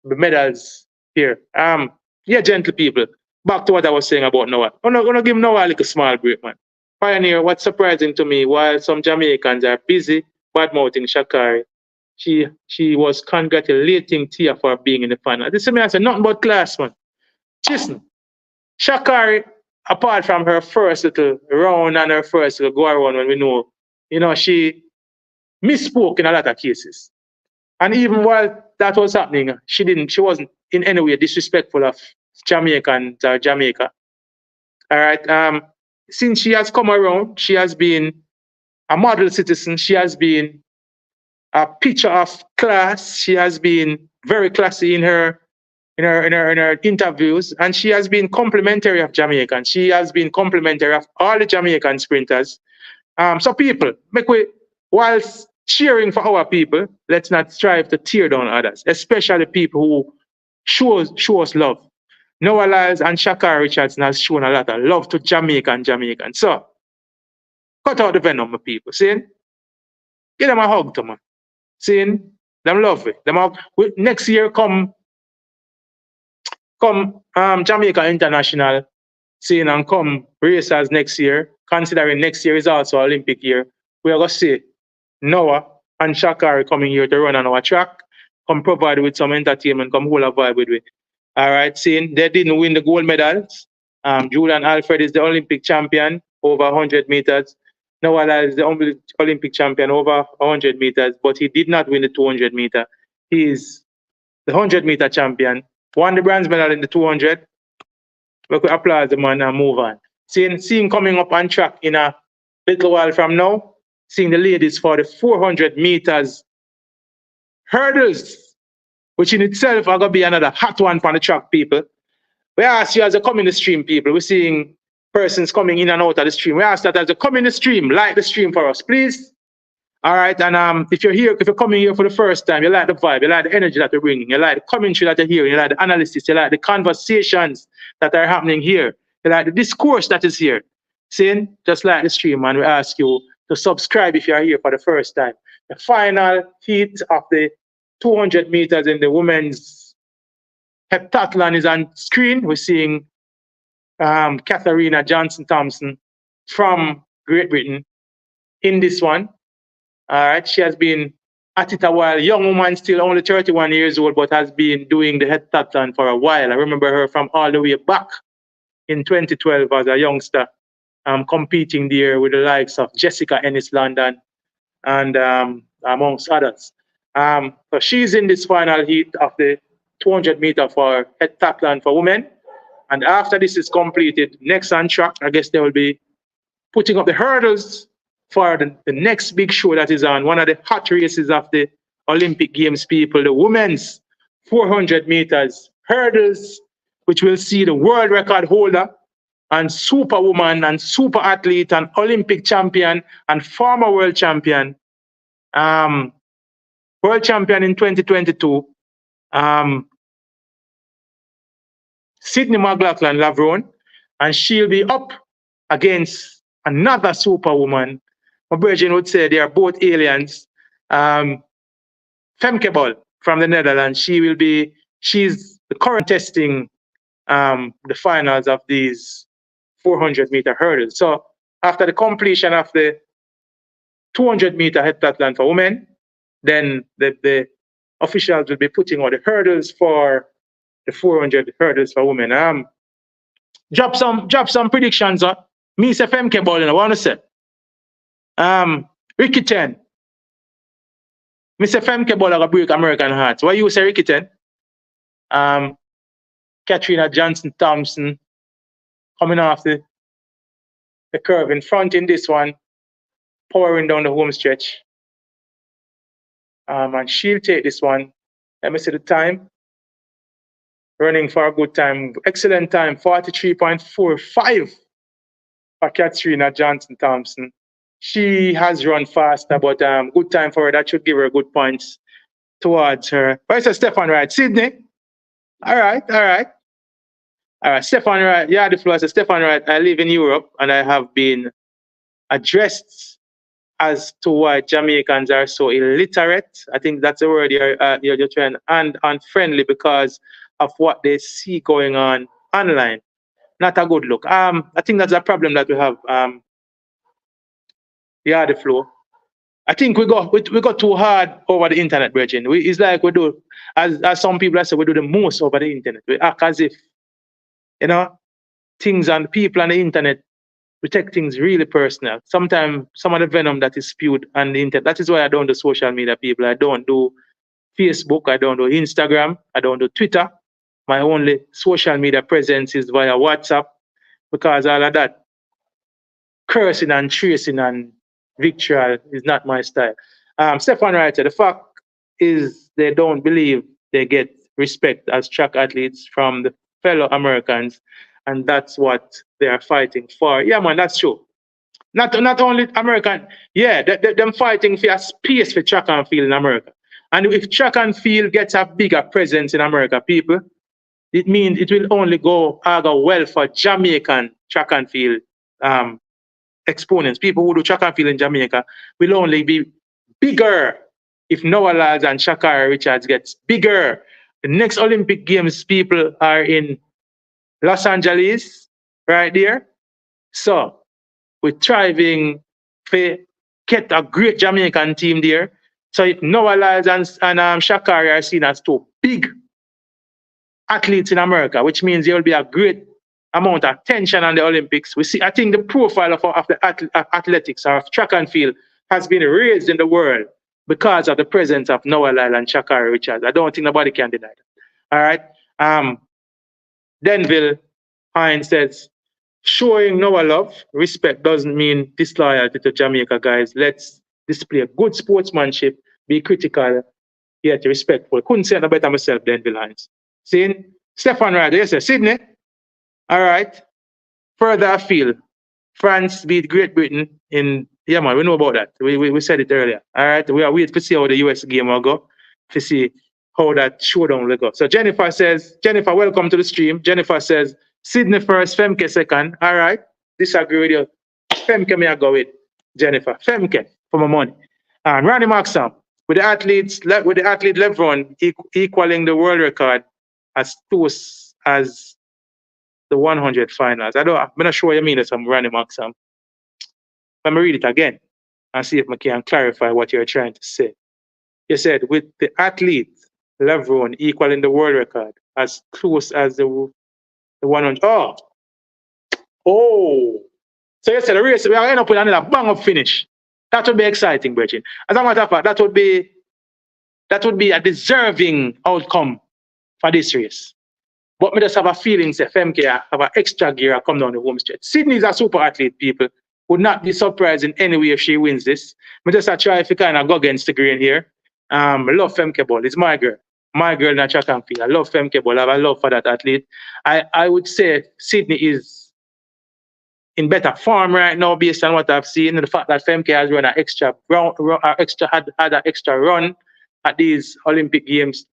[SPEAKER 1] medals here. Yeah, gentle people. Back to what I was saying about Noah. I'm gonna give Noah a little small break, man. Pioneer, what's surprising to me, while some Jamaicans are busy badmouthing Sha'Carri, she was congratulating Tia for being in the final. This is me, I said, nothing but class, man. Listen, Sha'Carri, apart from her first little round and her first little go around when we know, she misspoke in a lot of cases. And even while that was happening, she wasn't in any way disrespectful of Jamaicans or Jamaica. All right. Since she has come around, she has been a model citizen. She has been a picture of class. She has been very classy in her interviews, and she has been complimentary of Jamaican. She has been complimentary of all the Jamaican sprinters. So people, whilst cheering for our people, let's not strive to tear down others, especially people who show us love. Noah Lyles and Sha'Carri Richardson has shown a lot of love to Jamaica and Jamaicans. So, cut out the venom, my people. See? Give them a hug, to man. See? Them love it. Next year, come Jamaica International, seeing and come racers next year, considering next year is also Olympic year, we are going to see Noah and Shakari coming here to run on our track, come provide with some entertainment, come hold a vibe with me. All right, seeing they didn't win the gold medals. Julian Alfred is the Olympic champion over 100 meters. Noah Lyles is the only Olympic champion over 100 meters, but he did not win the 200 meter. He is the 100 meter champion. Won the bronze medal in the 200. We could applaud the man and move on. See him coming up on track in a little while from now. Seeing the ladies for the 400 meters hurdles, which in itself are going to be another hot one for the track people. We ask you as a come in the stream, people. We're seeing persons coming in and out of the stream. We ask that as a come in the stream, like the stream for us, please. All right, and if you're coming here for the first time, you like the vibe, you like the energy that we're bringing, you like the commentary that you're hearing, you like the analysis, you like the conversations that are happening here, you like the discourse that is here. See, just like the stream, and we ask you to subscribe if you are here for the first time. The final heat of the 200 meters in the women's heptathlon is on screen. We're seeing Katharina Johnson-Thompson from Great Britain in this one. All right, she has been at it a while. Young woman, still only 31 years old, but has been doing the heptathlon for a while. I remember her from all the way back in 2012 as a youngster, competing there with the likes of Jessica Ennis-London and amongst others. So she's in this final heat of the 200 meter for heptathlon for women. And after this is completed, next on track, I guess they will be putting up the hurdles for the next big show that is on, one of the hot races of the Olympic Games, people, the women's 400 meters hurdles, which will see the world record holder and superwoman and super athlete and Olympic champion and former world champion in 2022, Sydney McLaughlin-Lavrone, and she'll be up against another superwoman. My virgin would say they are both aliens. Femke Bol from the Netherlands. She's the current testing the finals of these 400 meter hurdles. So after the completion of the 200 meter heptathlon for women, then the officials will be putting out the hurdles for the 400 hurdles for women. Drop some predictions. Me say Femke Bol, I want to say. Ricky Ten. Mr. Femke Bol will break American hearts. What you say, Ricky Ten? Katrina Johnson-Thompson coming off the curve in front in this one, powering down the home stretch. And she'll take this one. Let me see the time. Running for a good time. Excellent time, 43.45 for Katrina Johnson-Thompson. She has run faster, but good time for her. That should give her good points towards her. Where's Stefan Wright? Sydney? All right. Stefan Wright. Yeah, the floor. So Stefan Wright, I live in Europe, and I have been addressed as to why Jamaicans are so illiterate. I think that's the word you're trying, and unfriendly because of what they see going on online. Not a good look. I think that's a problem that we have. The flow. I think we go too hard over the internet, Virgin. It's like we do, as some people say, we do the most over the internet. We act as if, things and people on the internet, we take things really personal. Sometimes some of the venom that is spewed on the internet. That is why I don't do social media, people. I don't do Facebook. I don't do Instagram. I don't do Twitter. My only social media presence is via WhatsApp, because all of that cursing and tracing and victual is not my style. Stefan Wright, the fact is they don't believe they get respect as track athletes from the fellow Americans, and that's what they are fighting for. Yeah, man, that's true. Not only American, yeah, them fighting for a space for track and field in America. And if track and field gets a bigger presence in America, people, it means it will only go well for Jamaican track and field exponents. People who do track and field in Jamaica will only be bigger if Noah Lyles and Shakari Richards gets bigger. The next Olympic Games, people, are in Los Angeles, right there. So we're striving to get a great Jamaican team there. So if Noah Lyles and Shakari are seen as two big athletes in America, which means there will be a great amount of attention on the Olympics. We see, I think the profile of the athletics or of track and field has been raised in the world because of the presence of Noah Lyles and Shakari Richards. I don't think nobody can deny that. All right. Denville Hines says, showing Noah love, respect doesn't mean disloyalty to Jamaica, guys. Let's display good sportsmanship, be critical, yet respectful. Couldn't say no better myself, Denville Hines. See, Stefan Ryder, yes, sir. Sydney. All right. Further afield, France beat Great Britain in, yeah, man, we know about that. We said it earlier. All right. We are waiting to see how the US game will go, to see how that showdown will go. So Jennifer says, Jennifer, welcome to the stream. Jennifer says, Sydney first, Femke second. All right. Disagree with you. Femke may I go with Jennifer. Femke for my money. And Randy Maxam, with the athlete LeBron equaling the world record as close as the 100 finals. I'm not sure what you mean, some Randy Maxam. Let me read it again and see if I can clarify what you're trying to say. You said, with the athlete LeBron equaling the world record as close as the 100. Oh. So you said the race, we are end up with another bang up finish. That would be exciting, Bridget. As a matter of fact, that would be a deserving outcome for this race. But me just have a feeling say Femke have an extra gear come down the home stretch. Sydney is a super athlete, people. Would not be surprised in any way if she wins this. Me just try if you kind of go against the grain here. I love Femke Ball. It's my girl. My girl in a track and field. I love Femke Ball. I have a love for that athlete. I would say Sydney is in better form right now based on what I've seen. And the fact that Femke has run had an extra run at these Olympic Games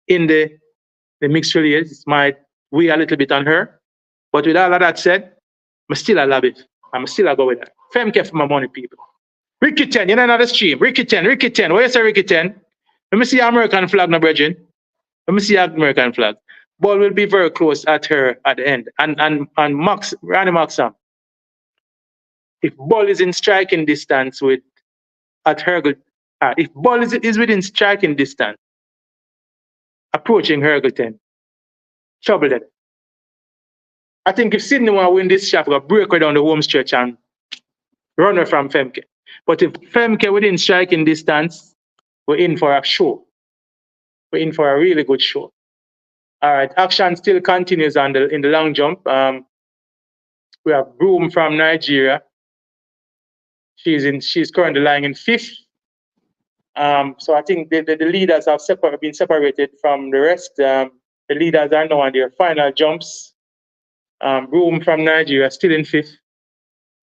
[SPEAKER 1] in the mixed relays might weigh a little bit on her. But with all of that said, I still love it. I'm still go with that. Femke for my money, people. Ricky 10, you know another stream. Ricky 10. What you say, Ricky 10? Let me see American flag now, Bridget. Let me see American flag. Ball will be very close at her at the end. And Randy Maxam. If ball is in striking distance if ball is within striking distance, approaching Hergelton, trouble it. I think if Sydney want to win this shot, we'll break her down the home stretch and run her from Femke. But if Femke within striking distance, we're in for a show. We're in for a really good show. All right, action still continues in the long jump. We have Broom from Nigeria. She's currently lying in 5th. So I think the leaders have been separated from the rest. The leaders are now on their final jumps. Broom from Nigeria still in 5th.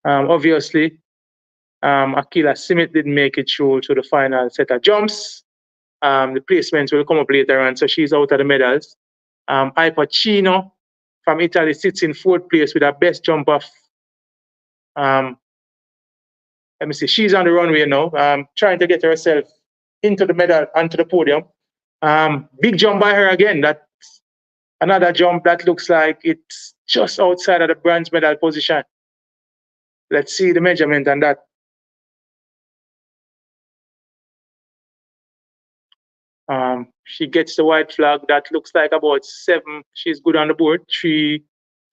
[SPEAKER 1] Obviously, Akila Simit didn't make it through to the final set of jumps. The placements will come up later on, so she's out of the medals. Ipacino from Italy sits in 4th place with her best jump off. Let me see, she's on the runway now, trying to get herself into the medal, onto the podium. Big jump by her again. That's another jump that looks like it's just outside of the bronze medal position. Let's see the measurement on that. She gets the white flag. That looks like about 7. She's good on the board.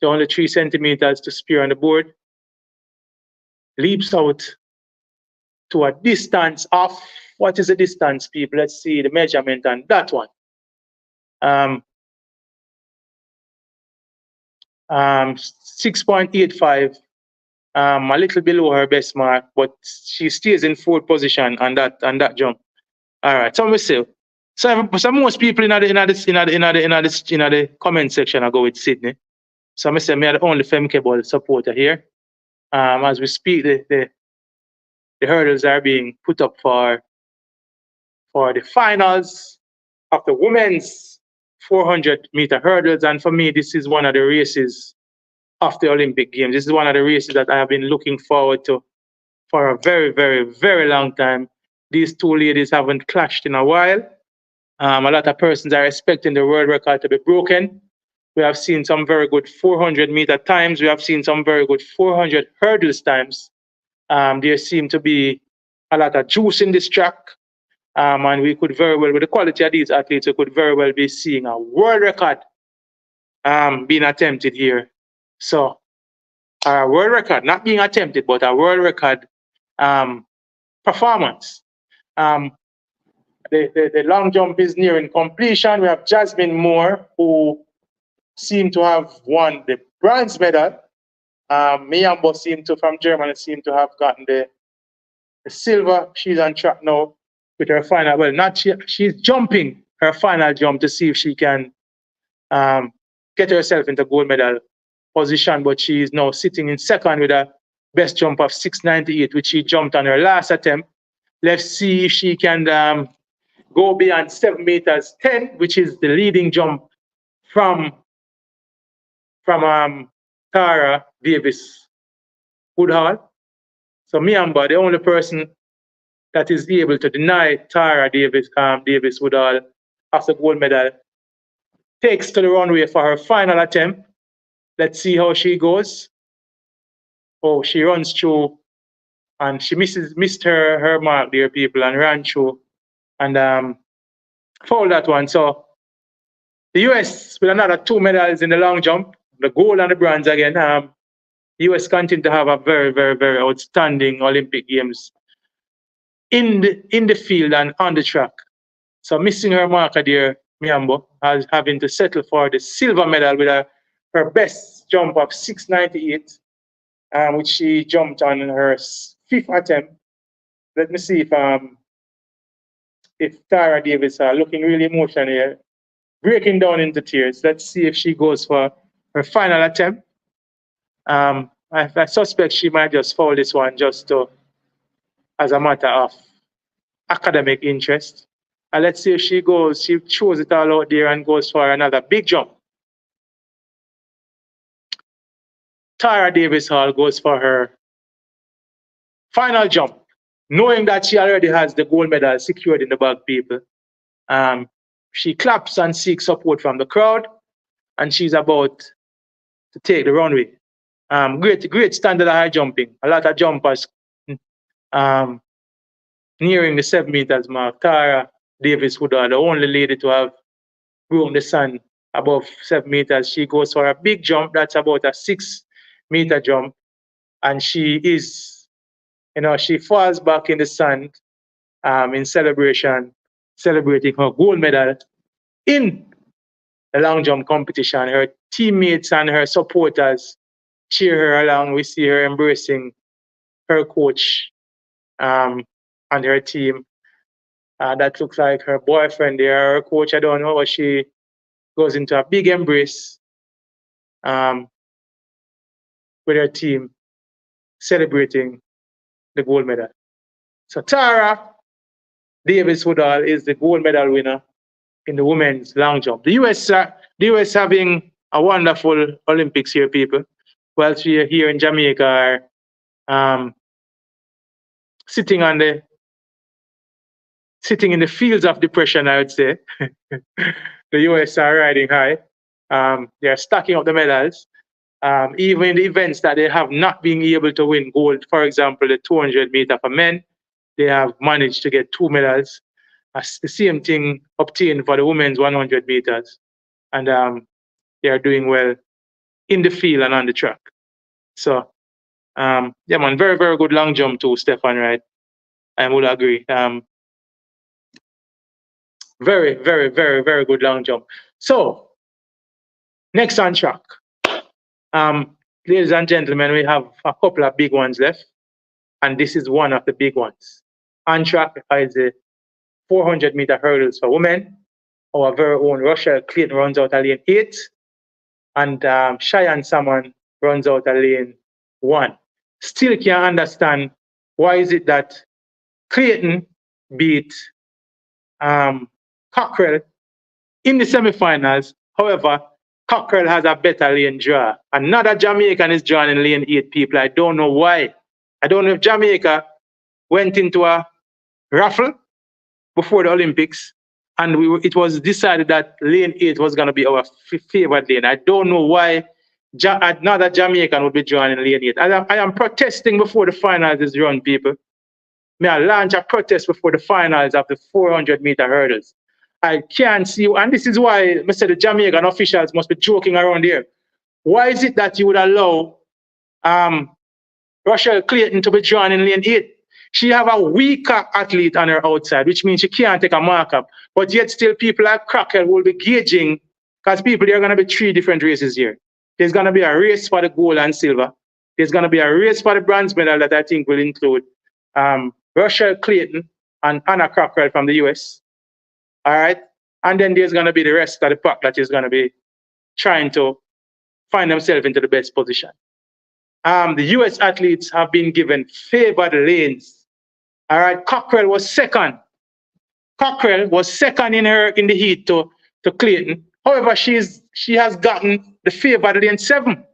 [SPEAKER 1] Only 3 centimeters to spear on the board. Leaps out to a distance of, what is the distance, people? Let's see the measurement on that one. 6.85, a little below her best mark, but she stays in 4th position on that jump. All right, so we see. So most people in the comment section are go with Sydney. So I say me are the only Femke Ball supporter here. As we speak, the hurdles are being put up for the finals of the women's 400-meter hurdles. And for me, this is one of the races of the Olympic Games. This is one of the races that I have been looking forward to for a very, very, very long time. These two ladies haven't clashed in a while. A lot of persons are expecting the world record to be broken. We have seen some very good 400-meter times. We have seen some very good 400 hurdles times. There seem to be a lot of juice in this track. And we could very well, with the quality of these athletes, we could very well be seeing a world record being attempted here. So, a world record, not being attempted, but a world record performance. The long jump is nearing completion. We have Jasmine Moore, who seemed to have won the bronze medal. Miyambo from Germany seemed to have gotten the silver. She's on track now with her final. Well, she's jumping her final jump to see if she can get herself into gold medal position, but she is now sitting in second with a best jump of 698, which she jumped on her last attempt. Let's see if she can go beyond 7 meters 10, which is the leading jump from Tara Davis Woodhall. So Miyamba, the only person that is able to deny Tara Davis Woodhall of the gold medal, takes to the runway for her final attempt. Let's see how she goes. Oh, she runs through and she missed her mark there, people, and ran through and fouled that one. So the US with another 2 medals in the long jump, the gold and the bronze again. The US continue to have a very, very, very outstanding Olympic Games in the field and on the track. So missing her marker there, Miyambo, as having to settle for the silver medal with her best jump of 698, which she jumped on her 5th attempt. Let me see if Tara Davis looking really emotional here, breaking down into tears. Let's see if she goes for her final attempt. I suspect she might just foul this one just as a matter of academic interest. And let's see if she throws it all out there and goes for another big jump. Tara Davis Hall goes for her final jump, knowing that she already has the gold medal secured in the bag, people. She claps and seeks support from the crowd, and she's about to take the runway. Great standard of high jumping. A lot of jumpers nearing the 7 meters mark. Tara Davis Woodhall, the only lady to have broken the sand above 7 meters. She goes for a big jump. That's about a 6-meter jump. And she falls back in the sand in celebration, celebrating her gold medal in the long jump competition. Her teammates and her supporters cheer her along. We see her embracing her coach and her team. That looks like her boyfriend there, her coach, I don't know, but she goes into a big embrace with her team, celebrating the gold medal. So Tara Davis Woodhall is the gold medal winner in the women's long jump. The US having a wonderful Olympics here, people. Whilst we are here in Jamaica, are sitting in the fields of depression, I would say. The US are riding high. They are stacking up the medals. Even in the events that they have not been able to win gold, for example, the 200 meter for men, they have managed to get 2 medals. The same thing obtained for the women's 100 meters. And they are doing well in the field and on the track. So, yeah, man, very, very good long jump too, Stefan, right? I would agree. Very, very, very, very good long jump. So, next on track. Ladies and gentlemen, we have a couple of big ones left, and this is one of the big ones. On track is the 400 meter hurdles for women. Our very own Rochelle Clayton runs out of lane 8, and Cheyenne Salmon runs out of lane 1. Still can't understand why is it that Clayton beat Cockrell in the semifinals. However, Cockrell has a better lane draw. Another Jamaican is drawn in lane 8, people. I don't know why. I don't know if Jamaica went into a raffle before the Olympics, and it was decided that lane 8 was going to be our favored lane. I don't know why another Jamaican would be drawn in lane 8. I am protesting before the finals is run, people. may I launch a protest before the finals of the 400-meter hurdles. I can't see, and this is why I said the Jamaican officials must be joking around here. Why is it that you would allow Rochelle Clayton to be drawn in lane 8? She have a weaker athlete on her outside, which means she can't take a markup. But yet still people like Crockett will be gauging, because there are going to be 3 different races here. There's going to be a race for the gold and silver. There's going to be a race for the bronze medal that I think will include Rochelle Clayton and Anna Crockett from the US. All right. And then there's going to be the rest of the pack that is going to be trying to find themselves into the best position. The US athletes have been given favored lanes. All right. Cockrell was second. Cockrell was second in the heat to Clayton. However, she has gotten the favored lane 7.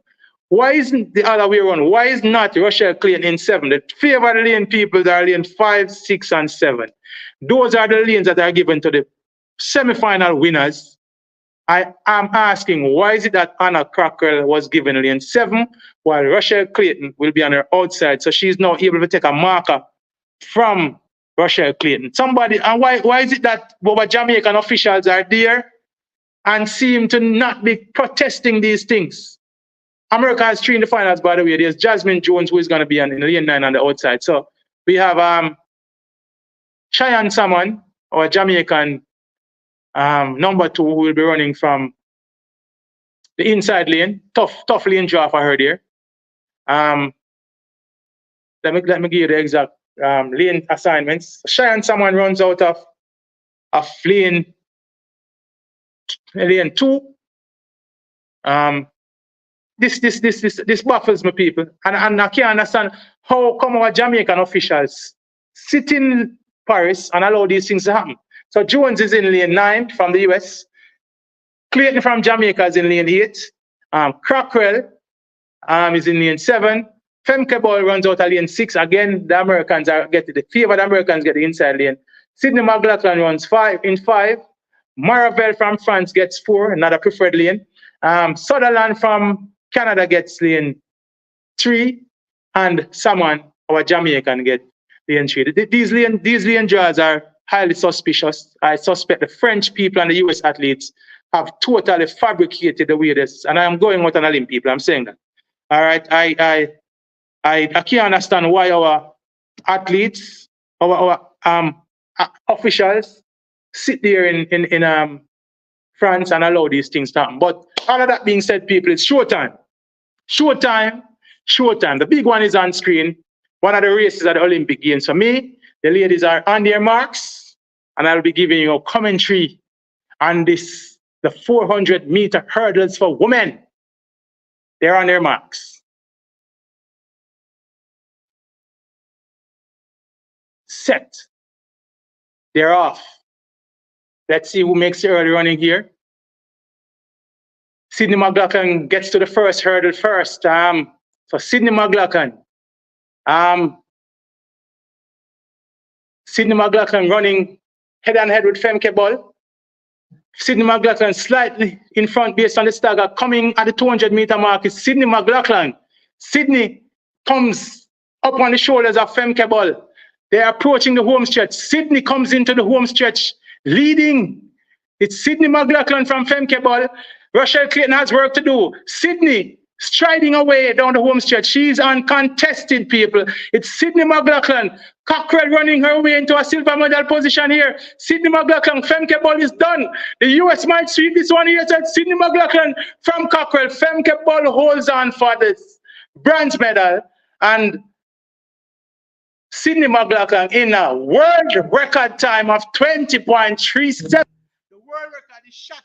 [SPEAKER 1] Why isn't the other way around? Why is not Rochelle Clayton in 7? The favored lane people are lane 5, 6, and 7. Those are the lanes that are given to the semi-final winners. I am asking, why is it that Anna Cockrell was given lane 7 while Rochelle Clayton will be on her outside? So she's now able to take a marker from Rochelle Clayton. Somebody, and why is it that our Jamaican officials are there and seem to not be protesting these things? America has 3 in the finals, by the way. There's Jasmine Jones, who is going to be in lane 9 on the outside. So we have Cheyenne Salmon, our Jamaican number 2, who will be running from the inside lane. Tough lane draw for her there. Let me give you the exact lane assignments. Cheyenne Salmon runs out of lane 2. This baffles me, people, and I can't understand how come our Jamaican officials sit in Paris and allow these things to happen. So Jones is in lane 9 from the US. Clayton from Jamaica is in lane 8. Crockrell is in lane 7. Femke Ball runs out of lane 6. Again, the Americans are getting the favored Americans get the inside lane. Sydney McLaughlin runs 5. Maravel from France gets 4, another preferred lane. Sutherland from Canada gets lane 3, and Salmon, our Jamaican, get lane 3. These lane draws are highly suspicious. I suspect the French people and the US athletes have totally fabricated the way this, and I'm going out on a limb, people. I'm saying that. All right, I can't understand why our athletes, our officials sit there in France and allow these things to happen. But all of that being said, people, it's showtime. Showtime. The big one is on screen. One of the races at the Olympic Games. For me, the ladies are on their marks, and I'll be giving you a commentary on the 400-meter hurdles for women. They're on their marks. Set. They're off. Let's see who makes the early running here. Sydney McLaughlin gets to the first hurdle first. So Sydney McLaughlin running head-on-head with Femke Ball. Sydney McLaughlin slightly in front based on the stagger. Coming at the 200-meter mark is Sydney McLaughlin. Sydney comes up on the shoulders of Femke Ball. They're approaching the home stretch. Sydney comes into the home stretch leading. It's Sydney McLaughlin from Femke Ball. Rochelle Clayton has work to do. Sydney striding away down the home stretch. She's uncontested, people. It's Sydney McLaughlin. Cockrell running her way into a silver medal position here. Sydney McLaughlin, Femke Ball is done. The US might sweep this one here. So Sydney McLaughlin from Cockrell. Femke Ball holds on for this bronze medal. And Sydney McLaughlin in a world record time of 20.37. The world record is shot.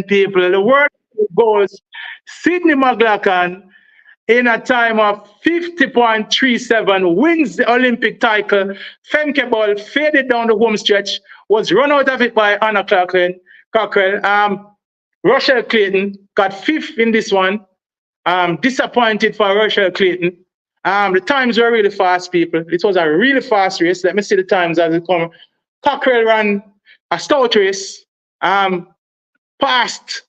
[SPEAKER 1] People, the world goes Sydney McLaughlin in a time of 50.37 wins the Olympic title. Femke Ball faded down the home stretch, was run out of it by Anna Cockrell. Rochelle Clayton got 5th in this one. Disappointed for Rochelle Clayton. The times were really fast, people. It was a really fast race. Let me see the times as it come. Cockrell ran a stout race. Passed.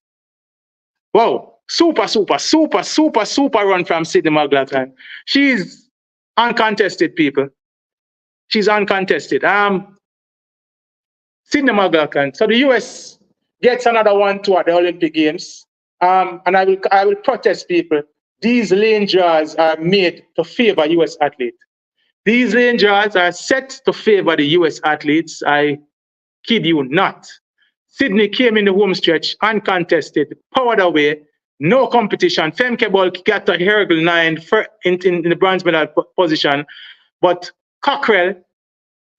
[SPEAKER 1] Wow, super run from Sydney McLaughlin. She's uncontested, people. She's uncontested. Sydney McLaughlin. So the US gets another one to at the Olympic Games. And I will protest people. These lane draws are made to favor US athletes. These lane draws are set to favor the US athletes. I kid you not. Sydney came in the home stretch, uncontested, powered away, no competition. Femke Ball got to hurdle 9 in the bronze medal position, but Cockrell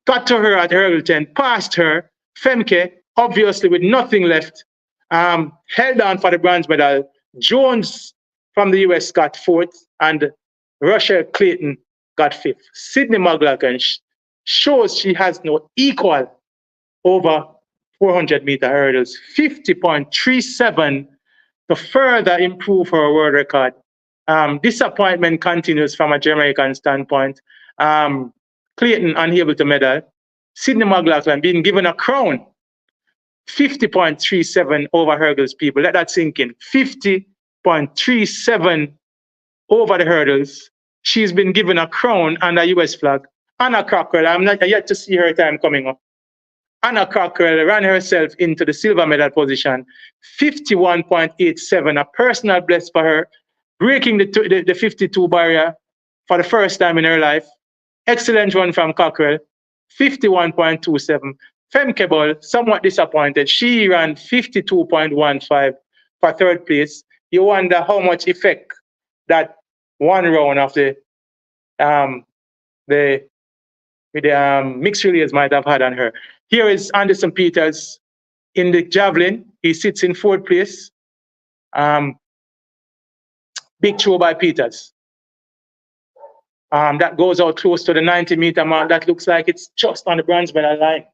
[SPEAKER 1] got to her at hurdle 10, passed her. Femke, obviously with nothing left, held on for the bronze medal. Jones from the US got 4th, and Rochelle Clayton got 5th. Sydney McLaughlin shows she has no equal over 400-meter hurdles, 50.37 to further improve her world record. Disappointment continues from a Jamaican standpoint. Clayton unable to medal. Sydney McLaughlin being given a crown. 50.37 over hurdles, people. Let that sink in. 50.37 over the hurdles. She's been given a crown and a US flag. Anna Cockrell, I'm not yet to see her time coming up. Anna Cockrell ran herself into the silver medal position, 51.87, a personal best for her, breaking the 52 barrier for the first time in her life. Excellent run from Cockrell, 51.27. Femke Ball, somewhat disappointed. She ran 52.15 for 3rd place. You wonder how much effect that one round of the mixed relays might have had on her. Here is Anderson Peters in the javelin. He sits in 4th place. Big throw by Peters. That goes out close to the 90-meter mark. That looks like it's just on the bronze medal line.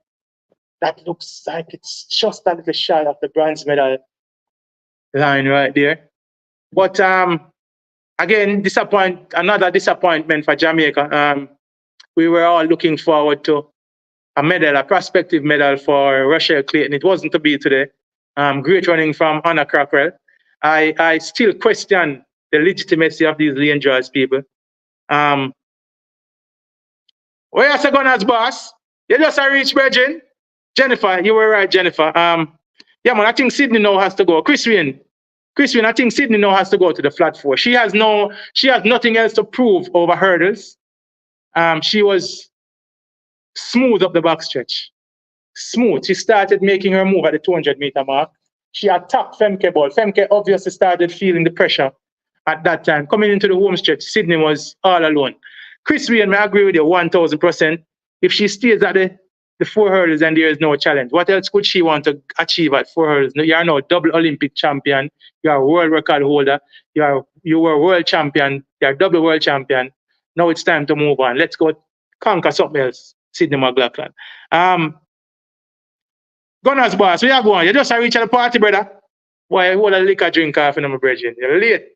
[SPEAKER 1] That looks like it's just a little shy of the bronze medal line right there. But again, another disappointment for Jamaica. We were all looking forward to a medal, a prospective medal for Rochelle Clayton. It wasn't to be today. Great running from Anna Cockrell. I still question the legitimacy of these lane draws, people. Where you say Gunners, boss? You just a reach, Virgin. Jennifer, you were right, Jennifer. Yeah, man, I think Sydney now has to go. Chris Wynn, I think Sydney now has to go to the flat 4. She has nothing else to prove over hurdles. She was smooth up the backstretch. Smooth. She started making her move at the 200-meter mark. She attacked Femke Ball. Femke obviously started feeling the pressure at that time. Coming into the home stretch, Sydney was all alone. Chris Wynn, I agree with you 1,000%. If she stays at the 4 hurdles, then there is no challenge. What else could she want to achieve at 4 hurdles? You are now double Olympic champion. You are a world record holder. You were world champion. You are double world champion. Now it's time to move on. Let's go conquer something else, Sydney McLaughlin. Gunners, boss, where you going? You just reach at the party, brother. Why, what a liquor drink off in my brethren? You're late.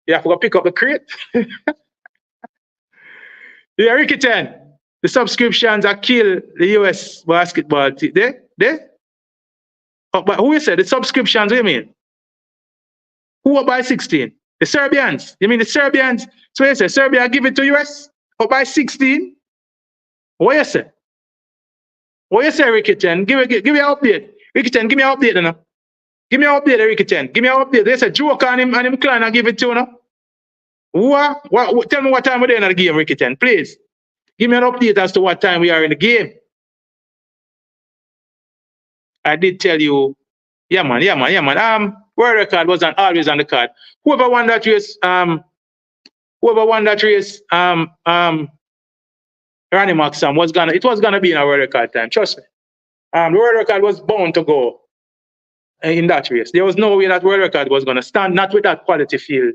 [SPEAKER 1] You have to go pick up the crate. Yeah, Ricky 10. The subscriptions are kill the US basketball team. They? Oh, but who you said? The subscriptions, what you mean? Who are by 16? The Serbians. You mean the Serbians? So you say Serbia give it to US? Or by 16? What you say? What you say, Ricky 10? Give me an update. Ricky 10, give me an update now. Give me an update, Ricky 10. Give me an update. There's a joke on him and him clan and give it to you now. What? Tell me what time we're there in the game, Ricky 10, please. Give me an update as to what time we are in the game. I did tell you, yeah man. World record wasn't always on the card. Whoever won that race, Ronnie Maxam it was gonna be in a world record time, trust me. The world record was bound to go in that race. There was no way that world record was gonna stand, not with that quality field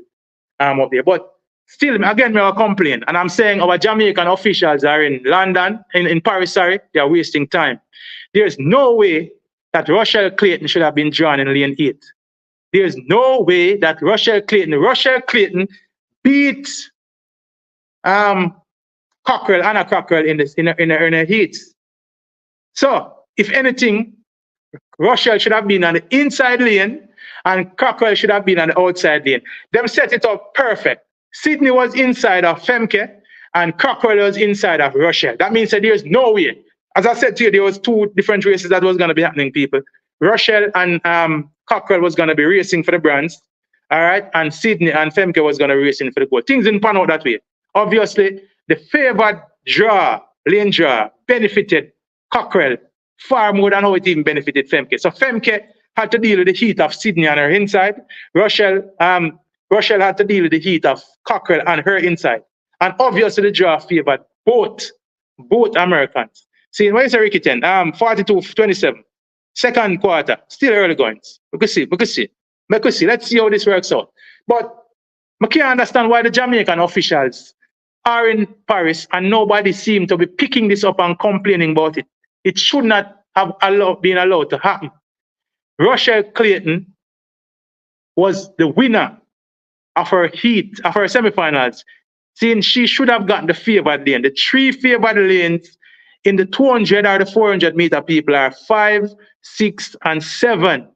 [SPEAKER 1] up there. But still, again, we are complaining, and I'm saying our Jamaican officials are in London, in Paris, sorry, they are wasting time. There's no way that Rochelle Clayton should have been drawn in lane 8. There's no way that Rochelle Clayton beat Anna Cockrell in a heat. So, if anything, Rochelle should have been on the inside lane, and Cockrell should have been on the outside lane. Them set it up perfect. Sydney was inside of Femke, and Cockrell was inside of Rochelle. That means that there's no way. As I said to you, there was two different races that was going to be happening, people. Rochelle and Cockrell was going to be racing for the bronze, all right? And Sydney and Femke was going to be racing for the gold. Things didn't pan out that way. Obviously, the favored draw, lane draw, benefited Cockrell far more than how it even benefited Femke. So Femke had to deal with the heat of Sydney on her inside. Rochelle had to deal with the heat of Cockrell on her inside. And obviously the draw favored both Americans. See, where's the Ricky 10? 42-27. Second quarter, still early goings. We could see. Let's see how this works out. But I can't understand why the Jamaican officials are in Paris and nobody seems to be picking this up and complaining about it. It should not have been allowed to happen. Rochelle Clayton was the winner of her heat, of her semifinals, since she should have gotten the favored lane. The three favored lanes in the 200 or the 400 meter people are 5, 6, and 7.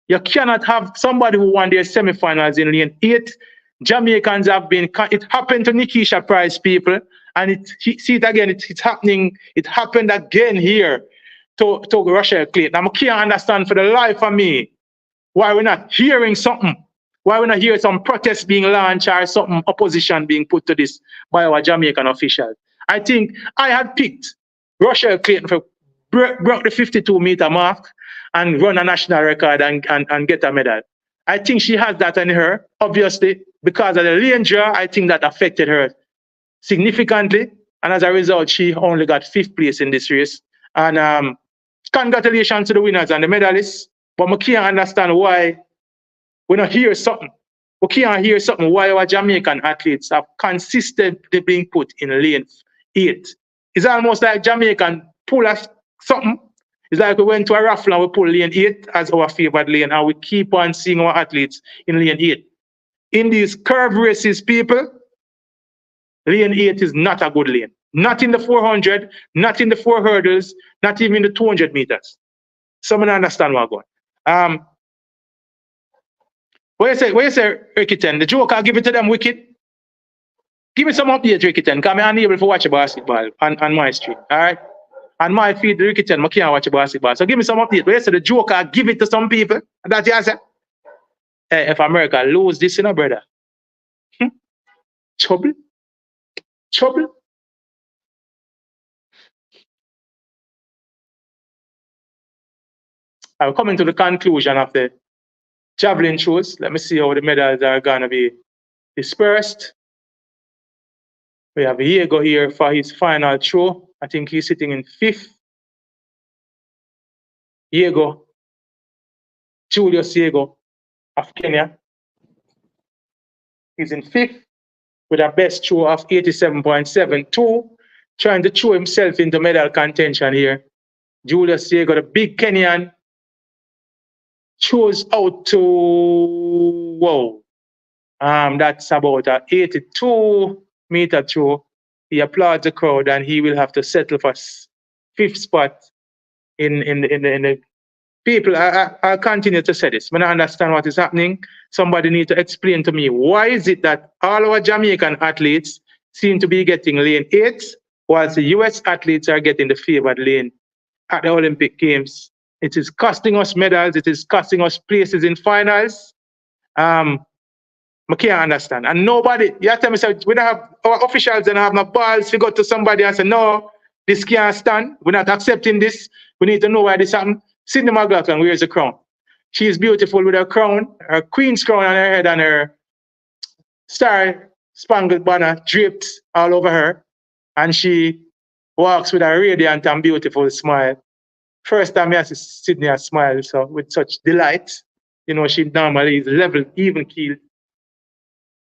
[SPEAKER 1] You cannot have somebody who won their semifinals in lane 8. Jamaicans have been, it happened to Nikisha Price, people, and see it again, it's happening, it happened again here to Rochelle Clayton. I can't understand for the life of me why we're not hearing something, why we're not hearing some protests being launched or something opposition being put to this by our Jamaican officials. I think I had picked Rochelle Clayton for broke the 52-meter mark and run a national record and get a medal. I think she has that in her, obviously, because of the lane draw. I think that affected her significantly, and as a result, she only got 5th place in this race. And congratulations to the winners and the medalists, but I can't understand why we don't hear something. We can't hear something why our Jamaican athletes have consistently been put in lane 8. It's almost like Jamaican pull us something. It's like we went to a raffle and we pull lane 8 as our favored lane, and we keep on seeing our athletes in lane 8. In these curve races, people, lane 8 is not a good lane. Not in the 400, not in the 4 hurdles, not even in the 200 meters. Someone understand what I'm going. What you say, Ricky 10? The Joker give it to them wicked? Give me some updates, Ricky 10, because I'm unable to watch a basketball on my stream, all right? On my feed, Ricky 10, I can't watch a basketball. So give me some updates. What you say, the Joker give it to some people? That's the answer. Hey, if America lose this, brother. Trouble? I'm coming to the conclusion of the javelin throws. Let me see how the medals are going to be dispersed. We have Diego here for his final throw. I think he's sitting in 5th. Julius Diego of Kenya. He's in 5th with a best throw of 87.72, trying to throw himself into medal contention here. Julius Diego, the big Kenyan, chose out to, whoa, that's about a 82-meter throw. He applauds the crowd, and he will have to settle for 5th spot in the people. I'll continue to say this. When I understand what is happening, somebody needs to explain to me, why is it that all our Jamaican athletes seem to be getting lane 8, whilst the US athletes are getting the favored lane at the Olympic Games? It is costing us medals. It is costing us places in finals. I can't understand. And nobody, you have to tell me, we don't have, our officials don't have no balls to go to somebody and say, no, this can't stand. We're not accepting this. We need to know why this happened. Sydney McLaughlin wears a crown. She is beautiful with her crown, her queen's crown on her head, and her star-spangled banner draped all over her. And she walks with a radiant and beautiful smile. First time I see Sydney smile so with such delight. You know, she normally is level, even-keeled.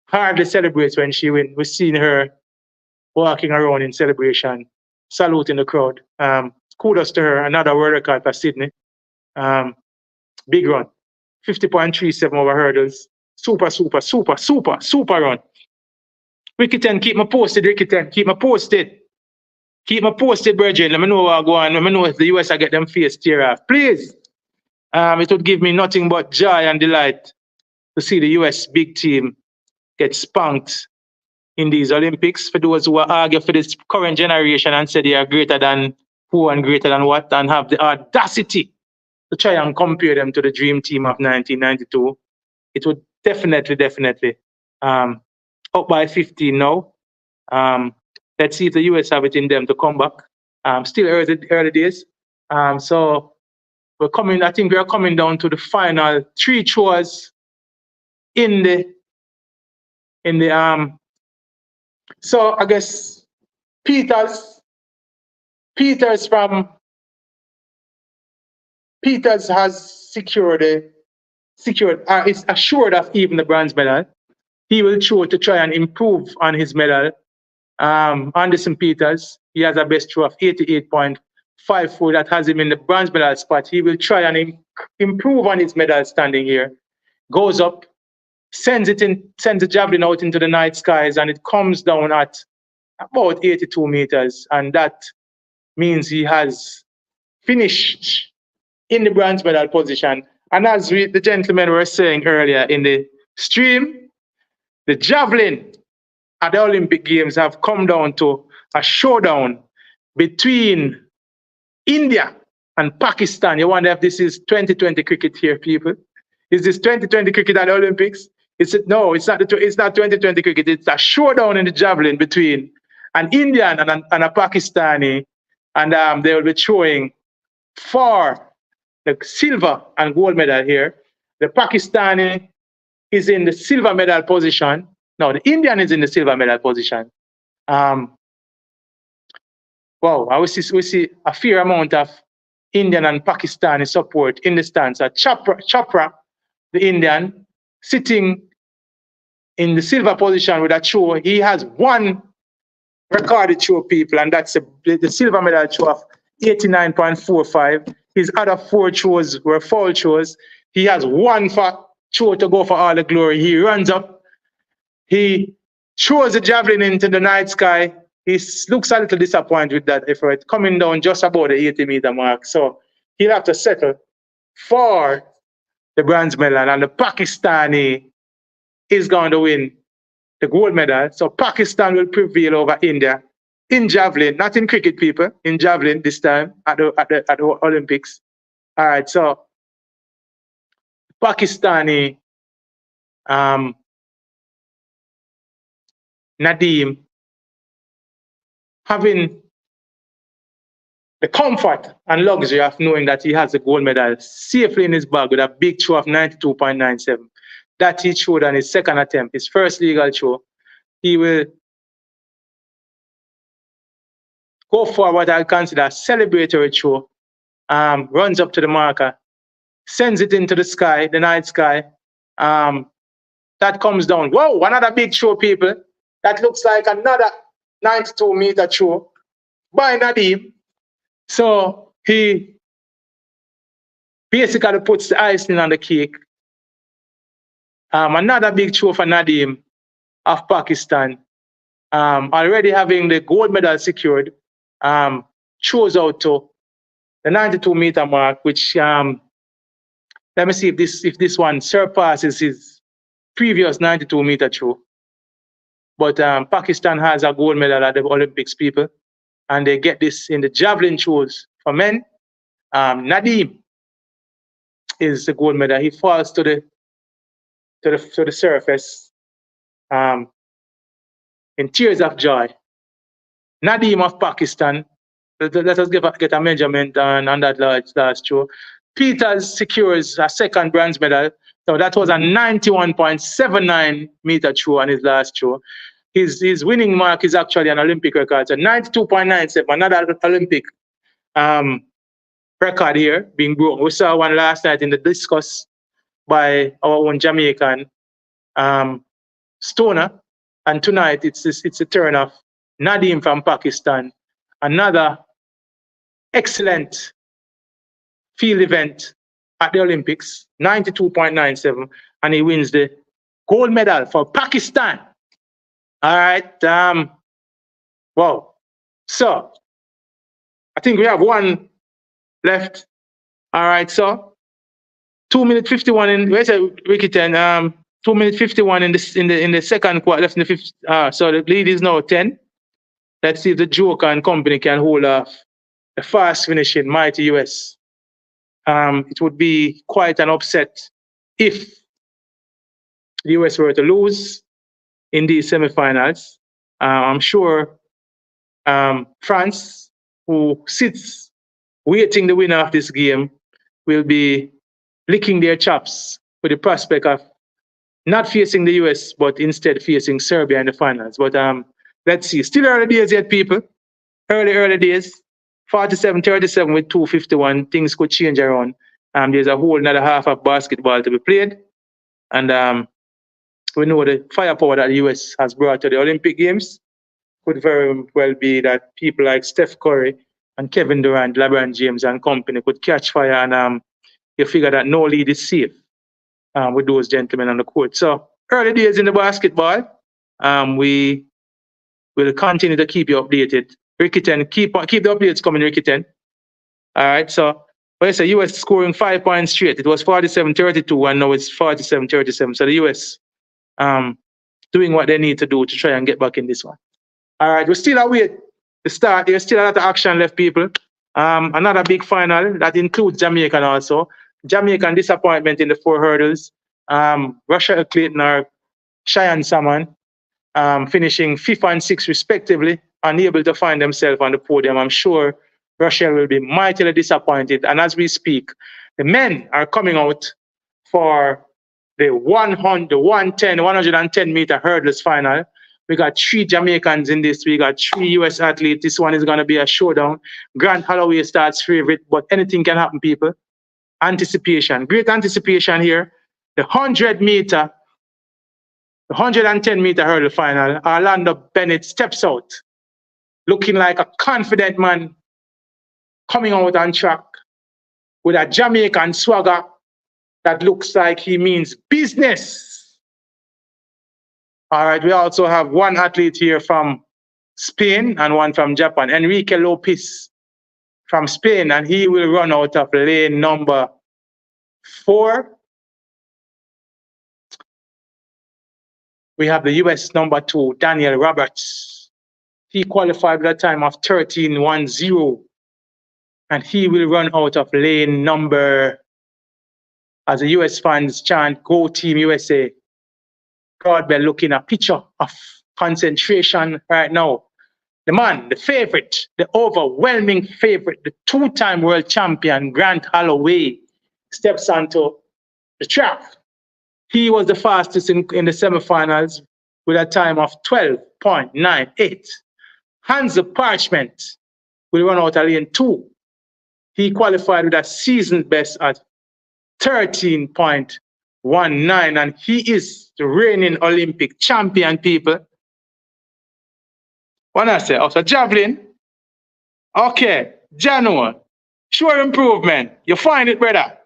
[SPEAKER 1] Hardly celebrates when she wins. We've seen her walking around in celebration, saluting the crowd. Kudos to her, another world record for Sydney. Big run, 50.37 over hurdles. Super run. Ricky 10, keep me posted, Ricky 10. Keep me posted. Keep me posted, brethren. Let me know what go on. Let me know if the US I get them face tear off. Please. It would give me nothing but joy and delight to see the US big team get spanked in these Olympics. For those who argue for this current generation and say they are greater than who and greater than what, and have the audacity to try and compare them to the dream team of 1992, it would definitely up by 15 now. Let's see if the US have it in them to come back. Still early days. So we're coming, I think we are coming down to the final 3 throws in the so I guess Peters has secured is assured of even the bronze medal. He will throw to try and improve on his medal. Anderson Peters, he has a best throw of 88.54. That has him in the bronze medal spot. He will try and improve on his medal standing here. Goes up, sends the javelin out into the night skies, and it comes down at about 82 meters. And that means he has finished in the bronze medal position. And as the gentlemen were saying earlier in the stream, the javelin at the Olympic Games have come down to a showdown between India and Pakistan. You wonder if this is 2020 cricket here, people. Is this 2020 cricket at the Olympics? No, it's not 2020 cricket. It's a showdown in the javelin between an Indian and a Pakistani. And they will be throwing for the silver and gold medal here. The Pakistani is in the silver medal position. No, the Indian is in the silver medal position. Wow, we see a fair amount of Indian and Pakistani support in the stands. Chopra, the Indian, sitting in the silver position with a throw. He has 1 recorded throw, people, and that's the silver medal throw of 89.45. His other 4 throws were foul throws. He has 1 throw to go for all the glory. He runs up. He throws the javelin into the night sky. He looks a little disappointed with that effort, coming down just about the 80-meter mark. So he'll have to settle for the bronze medal, and the Pakistani is going to win the gold medal. So Pakistan will prevail over India in javelin, not in cricket, people, in javelin this time at the Olympics. All right, so Pakistani Nadeem, having the comfort and luxury of knowing that he has the gold medal safely in his bag with a big throw of 92.97. That he showed on his second attempt, his first legal throw. He will go for what I consider a celebratory throw. Runs up to the marker, sends it into the sky, the night sky. That comes down. Whoa, another big throw, people. That looks like another 92-meter throw by Nadeem. So he basically puts the icing on the cake. Another big throw for Nadeem of Pakistan. Already having the gold medal secured, throws out to the 92-meter mark, which let me see if this one surpasses his previous 92-meter throw. But Pakistan has a gold medal at the Olympics, people, and they get this in the javelin throws for men. Nadeem is the gold medal. He falls to the surface in tears of joy. Nadeem of Pakistan. Let us get a measurement on that last throw. Peters secures a second bronze medal. So that was a 91.79 meter throw on his last throw. His winning mark is actually an Olympic record. So 92.97, another Olympic record here being broken. We saw one last night in the discus by our own Jamaican Stoner. And tonight it's a turn of Nadeem from Pakistan. Another excellent field event at the Olympics, 92.97, and he wins the gold medal for Pakistan. All right. Wow. So I think we have one left. All right. So 2 minutes 51 in. Where's Ricky 10? 2 minutes 51 in the second quarter, left in the fifth. So the lead is now 10. Let's see if the Joker and company can hold off the fast finishing mighty US. It would be quite an upset if the US were to lose in these semifinals. I'm sure France, who sits waiting the winner of this game, will be licking their chops with the prospect of not facing the US, but instead facing Serbia in the finals. But let's see. Still early days yet, people. Early days. 47-37 with 2:51. Things could change around. There's a whole another half of basketball to be played. And we know the firepower that the US has brought to the Olympic Games. Could very well be that people like Steph Curry and Kevin Durant, LeBron James and company could catch fire, and you figure that no lead is safe with those gentlemen on the court. So early days in the basketball. We will continue to keep you updated. Ricky 10, keep the updates coming, Ricky 10. All right, so I say US scoring 5 points straight. It was 47-32, and now it's 47-37. So the US doing what they need to do to try and get back in this one. All right, we still await the start. There's still a lot of action left, people. Another big final that includes Jamaican also. Jamaican disappointment in the 4 hurdles. Russia Clayton or Cheyenne Salmon finishing 5th and 6th respectively, unable to find themselves on the podium. I'm sure Russia will be mightily disappointed. And as we speak, the men are coming out for the 110 meter hurdles final. We got 3 Jamaicans in this. We got 3 US athletes. This one is going to be a showdown. Grant Holloway starts favorite, but anything can happen, people. Anticipation, great anticipation here. The 110 meter hurdle final. Orlando Bennett steps out, looking like a confident man, coming out on track with a Jamaican swagger that looks like he means business. All right, we also have one athlete here from Spain and one from Japan, Enrique Lopez from Spain, and he will run out of lane number 4. We have the US number 2, Daniel Roberts. He qualified with a time of 13:10, and he will run out of lane number, as the US fans chant, "Go Team USA." God, we're looking at a picture of concentration right now. The man, the favorite, the overwhelming favorite, the 2-time world champion, Grant Holloway, steps onto the track. He was the fastest in the semifinals with a time of 12.98. Hansa Parchment will run out of lane 2. He qualified with a season best at 13.19, and he is the reigning Olympic champion, people. What I say? Also, Javelin. Okay, Jano. Sure improvement. You find it, brother.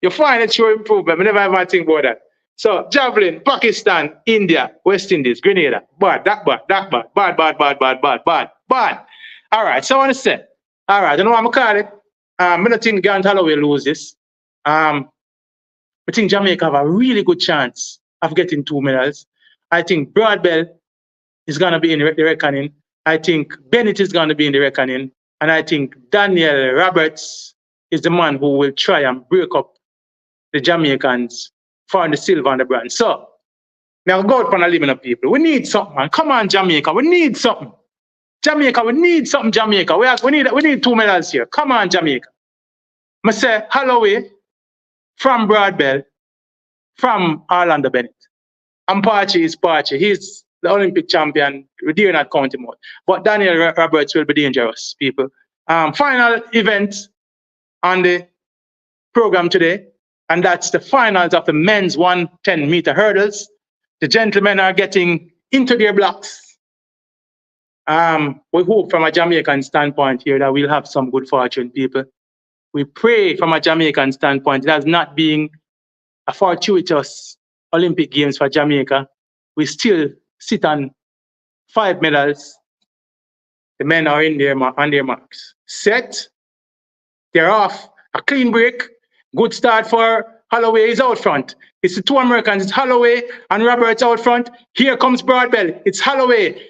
[SPEAKER 1] You find it, sure improvement. I never ever think about that. So, Javelin, Pakistan, India, West Indies, Grenada. Bad. All right, so I want to say, all right, you know what I'm calling it? I don't think Grant Holloway will lose this. I think Jamaica have a really good chance of getting 2 medals. I think Broadbell is going to be in the reckoning. I think Bennett is going to be in the reckoning. And I think Daniel Roberts is the man who will try and break up the Jamaicans for the silver and the bronze. So, now go out for the living of people. We need something, man. Come on, Jamaica. We need something. Jamaica, we need something, Jamaica. We need 2 medals here. Come on, Jamaica. I say Holloway from Broadbell, from Orlando Bennett. And Pachi is Pachi. He's the Olympic champion. We dare not count him out. But Daniel Roberts will be dangerous, people. Final event on the program today, and that's the finals of the men's 110 meter hurdles. The gentlemen are getting into their blocks. We hope from a Jamaican standpoint here that we'll have some good fortune, people. We pray from a Jamaican standpoint. It has not been a fortuitous Olympic Games for Jamaica. We still sit on 5 medals. The men are on their marks. Set. They're off. A clean break. Good start for Holloway is out front. It's the two Americans. It's Holloway and Roberts out front. Here comes Broadbell. It's Holloway,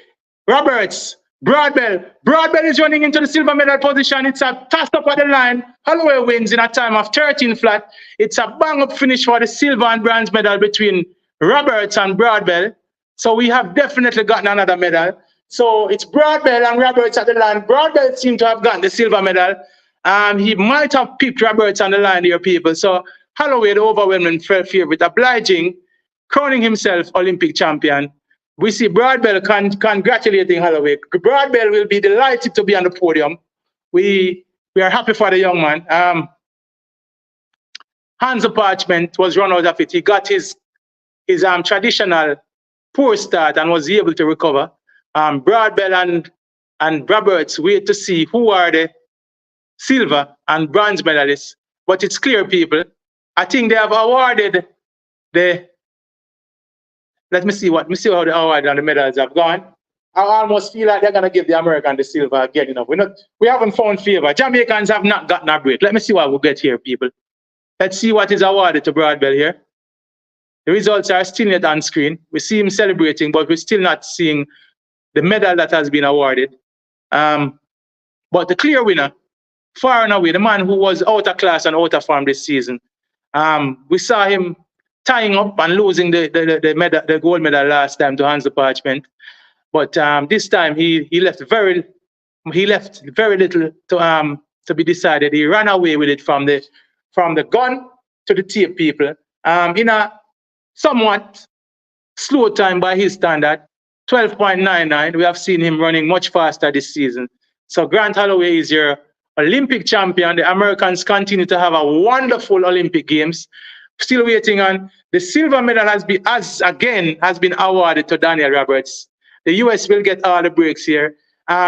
[SPEAKER 1] Roberts, Broadbell. Broadbell is running into the silver medal position. It's a toss up at the line. Holloway wins in a time of 13 flat. It's a bang up finish for the silver and bronze medal between Roberts and Broadbell. So we have definitely gotten another medal. So it's Broadbell and Roberts at the line. Broadbell seemed to have gotten the silver medal. He might have picked Roberts on the line here, people. So Holloway, the overwhelming favorite, obliging, crowning himself Olympic champion. We see Broadbell congratulating Holloway. Broadbell will be delighted to be on the podium. We are happy for the young man. Hans Parchment was run out of it. He got his traditional poor start and was able to recover. Broadbell and Roberts wait to see who are the silver and bronze medalists. But it's clear, people. I think they have awarded the. Let me see how the award and the medals have gone. I almost feel like they're gonna give the American the silver again. You know, we haven't found favor. Jamaicans have not gotten a break. Let me see what we get here, people. Let's see what is awarded to Broadbell here. The results are still not on screen. We see him celebrating, but we're still not seeing the medal that has been awarded. But the clear winner, far and away, the man who was out of class and out of form this season. We saw him tying up and losing the gold medal last time to Hans Parchment. But this time he left very little to be decided. He ran away with it from the gun to the tape, people. In a somewhat slow time by his standard, 12.99. We have seen him running much faster this season. So Grant Holloway is your Olympic champion. The Americans continue to have a wonderful Olympic Games. Still waiting on the silver medal has been awarded to Daniel Roberts. The US will get all the breaks here.